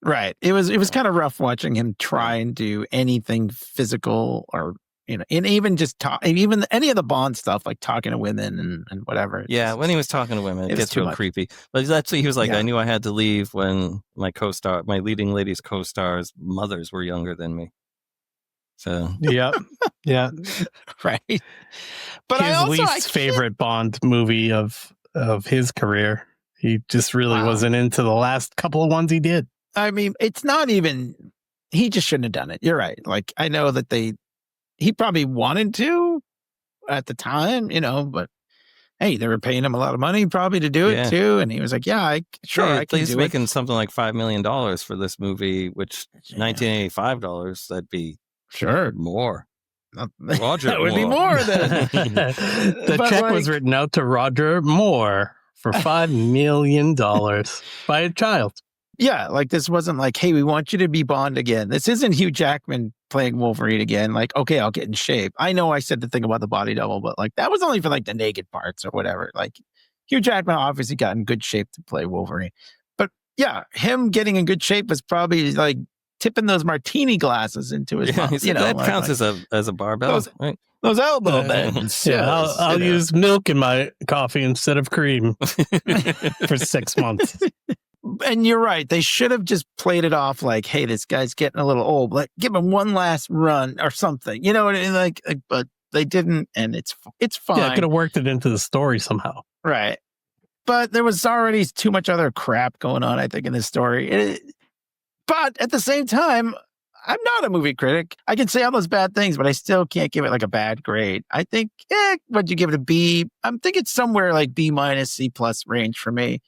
Right. It was kind of rough watching him try and do anything physical or and even just even any of the Bond stuff like talking to women and whatever. Yeah, when he was talking to women, it was gets too real much. creepy. But he was like, Yeah. I knew I had to leave when my leading ladies co-stars' mothers were younger than me. So Yeah. right. But His least favorite Bond movie of his career. He just really Wow. wasn't into the last couple of ones he did. I mean, it's not even. He just shouldn't have done it. You're right. Like I know that he probably wanted to at the time, but hey, they were paying him a lot of money probably to do it Yeah. too, and he was like, "Yeah, I can he's do making something like $5 million for this movie, which $1985, that'd be it." Sure, more. Roger that would be more than. The But, check like- was written out to Roger Moore for $5 million by a child. Yeah, like this wasn't like, hey, we want you to be Bond again. This isn't Hugh Jackman playing Wolverine again. Like, okay, I'll get in shape. I know I said the thing about the body double, but like that was only for like the naked parts or whatever. Like Hugh Jackman obviously got in good shape to play Wolverine. But yeah, him getting in good shape was probably like tipping those martini glasses into his mouth. That like, counts as a barbell, right? those elbow bends. Yeah, I'll Yes, use milk in my coffee instead of cream for 6 months. And you're right. They should have just played it off like, hey, this guy's getting a little old. Like, give him one last run or something. You know what I mean? Like, but they didn't, and it's fine. Yeah, I could have worked it into the story somehow. Right. But there was already too much other crap going on, I think, in this story. But at the same time, I'm not a movie critic. I can say all those bad things, but I still can't give it like a bad grade. I think, would you give it a B? I'm thinking somewhere like B minus, C plus range for me.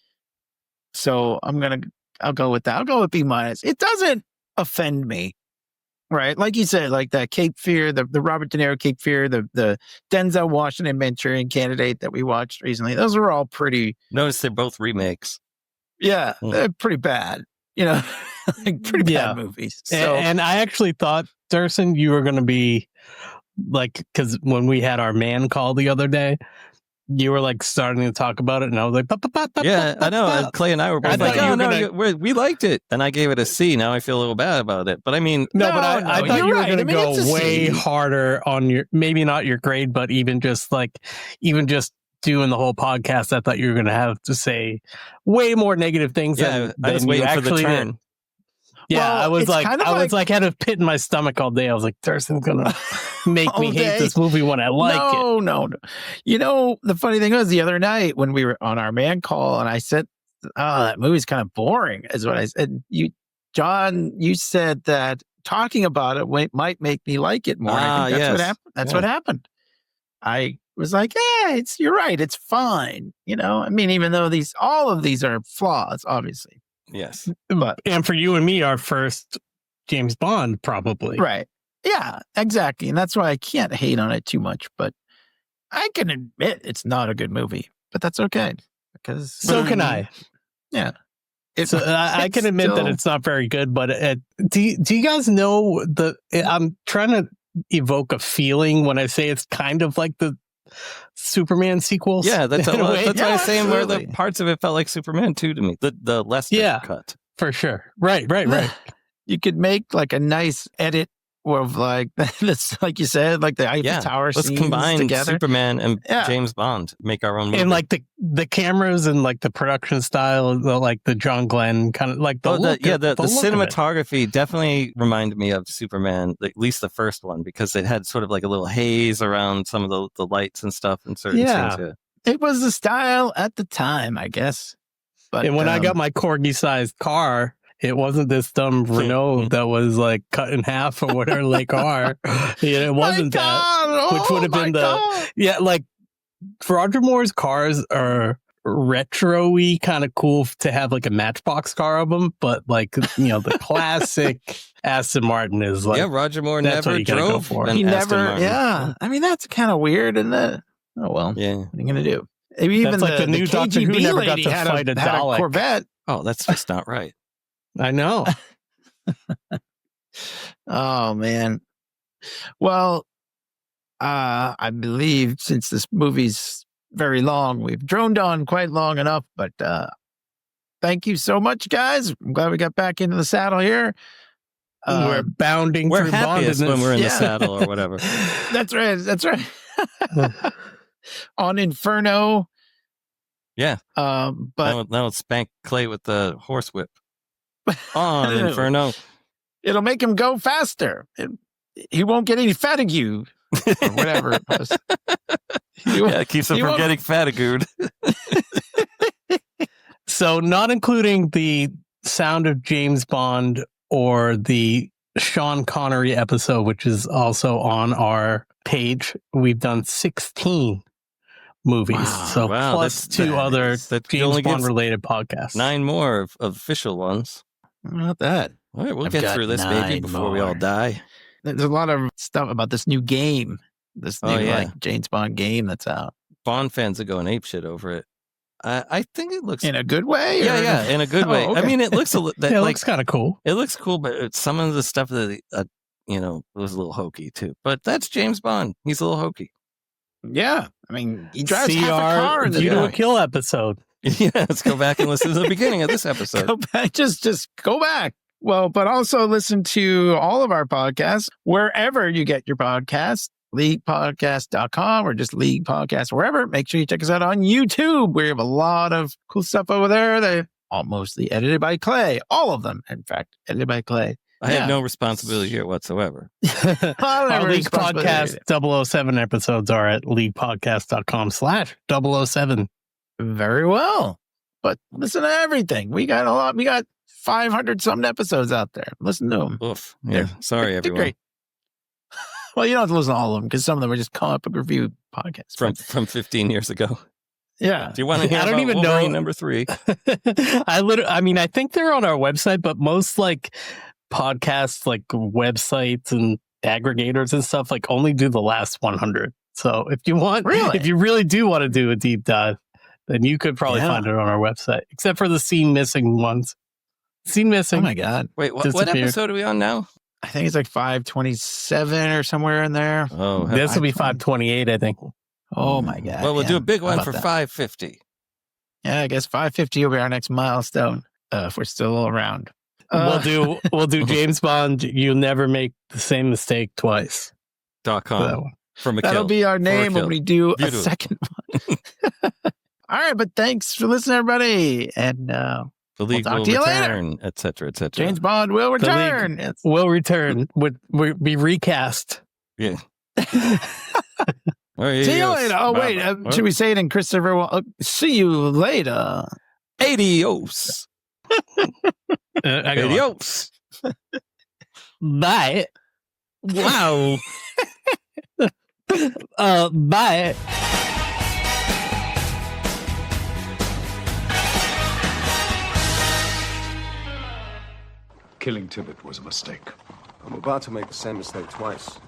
So I'll go with that. I'll go with B minus. It doesn't offend me, right? Like you said, like that Cape Fear, the Robert De Niro Cape Fear, the Denzel Washington Manchurian Candidate that we watched recently. Those are all pretty. Notice they're both remakes. Yeah, they're pretty bad. like pretty bad movies. So And I actually thought, Durson, you were going to be like, because when we had our man call the other day, you were like starting to talk about it, and I was like, Yeah, I know. Clay and I were both like, thought you oh, were no, gonna- we liked it. And I gave it a C. Now I feel a little bad about it. But I mean, No, but I thought you're you were right. going to I mean, go it's a way C. harder on your, maybe not your grade, but even just doing the whole podcast, I thought you were going to have to say way more negative things. yeah, I was than waiting you for the actually turn. did. Yeah, Well, I was it's like, kind of I was like- like, had a pit in my stomach all day. I was like, Durson's gonna make me All hate day. this movie when I like it. No. The funny thing was the other night when we were on our man call and I said, oh, that movie's kind of boring is what I said. John, you said that talking about it might make me like it more. I think that's what happened. That's what happened. I was like, yeah, you're right. It's fine. I mean, even though all of these are flaws, obviously. Yes. But And for you and me, our first James Bond, probably. right. Yeah, exactly. And that's why I can't hate on it too much. But I can admit it's not a good movie. But that's okay. Because So can I. Yeah. So I can admit that it's not very good, but do you guys know I'm trying to evoke a feeling when I say it's kind of like the Superman sequels. Yeah, that's in a way. what I was saying. Where the absolutely. parts of it felt like Superman 2 to me. The Lester cut. For sure. Right. You could make like a nice edit of like this, like you said, like the Eiffel Tower Let's scenes combine together. Superman and Yeah. James Bond. Make our own movie. And like the cameras and like the production style, like the John Glenn kind of like the look. the look of it. cinematography definitely reminded me of Superman, at least the first one, because it had sort of like a little haze around some of the lights and stuff in certain Yeah. scenes. It was the style at the time, I guess. But And when I got my corgi-sized car, it wasn't this dumb Renault that was like cut in half or whatever they car. It wasn't that. Which would have been like Roger Moore's cars are retro-y, kind of cool to have like a Matchbox car of them, but like the classic Aston Martin is like Roger Moore that's what never you gotta go drove for. an He Aston never, Martin. yeah. I mean, that's kind of weird, isn't it? Oh, well. Yeah. What are you going to do? Even That's like the new Doctor Who KGB never got lady to had fight a had Dalek. Corvette. Oh, that's just not right. I know. Oh, man. Well, I believe since this movie's very long, we've droned on quite long enough, but thank you so much, guys. I'm glad we got back into the saddle here. We're bounding We're through happiest Bondedness. when we're in the Yeah. saddle or whatever. That's right. On Inferno. Yeah. But Now let's spank Clay with the horsewhip. On Inferno. it'll make him go faster. He won't get any fatigue or whatever it was. Yeah, it keeps him he from won't- getting fatigued. So not including the Sound of James Bond or the Sean Connery episode, which is also on our page, we've done 16 movies. Wow. So Wow, plus that's- two other that James only Bond gets related podcasts. 9 more of official ones. How about that? All right, we'll I've get got through this 9 baby before we all more. die. There's a lot of stuff about this new game, this new Oh, yeah. like James Bond game that's out Bond fans are going apeshit over it. I think it looks in a good way. yeah, in a good way. Oh, okay. I mean, it looks Yeah, it looks kind of cool. it looks cool, but some of the stuff that was a little hokey too. But that's James Bond. He's a little hokey. Yeah, I mean, he drives See half a car our in the View to a movie. Kill episode. Yeah, let's go back and listen to the beginning of this episode. Go back, just go back. Well, but also listen to all of our podcasts wherever you get your podcasts, LeaguePodcast.com or just League Podcast, wherever. Make sure you check us out on YouTube. We have a lot of cool stuff over there. They're all mostly edited by Clay. All of them, in fact, edited by Clay. I Yeah. have no responsibility here whatsoever. Our League responsibility. Podcast 007 episodes are at leaguepodcast.com/007. Very well. But listen to everything. We got a lot. We got 500 something episodes out there. Listen to them. Oof. Yeah. Sorry, They're everyone. great. Well, you don't have to listen to all of them because some of them are just comic book review podcasts. From 15 years ago. Yeah. Do you want to hear I don't about even Wolverine know. number 3? I think they're on our website, but most like podcasts, like websites and aggregators and stuff, like only do the last 100. So if you really do want to do a deep dive, then you could probably Yeah. find it on our website, except for the scene missing ones. Scene missing. Oh my God. Wait, what Disappeared. episode are we on now? I think it's like 527 or somewhere in there. Oh, This will be 528, I think. Oh my God. well, we'll do yeah. a big How one about for that? 550. Yeah, I guess 550 will be our next milestone if we're still around. We'll do James Bond. You'll never make the same mistake twice. .com That one. from a That'll kill. be our name when kill. we do a ViewToAKill. second one. All right, but thanks for listening, everybody. And The league talk will to you later. return, et cetera, et cetera. James Bond will The League return. It's- Will return. Would be recast. Yeah. Oh, yeah, See you yes. later. Oh, wait. What? Should we say it in Christopher? See you later. Adios. I got one. Adios. Bye. Wow. Bye. Killing Tibbet was a mistake. I'm about to make the same mistake twice.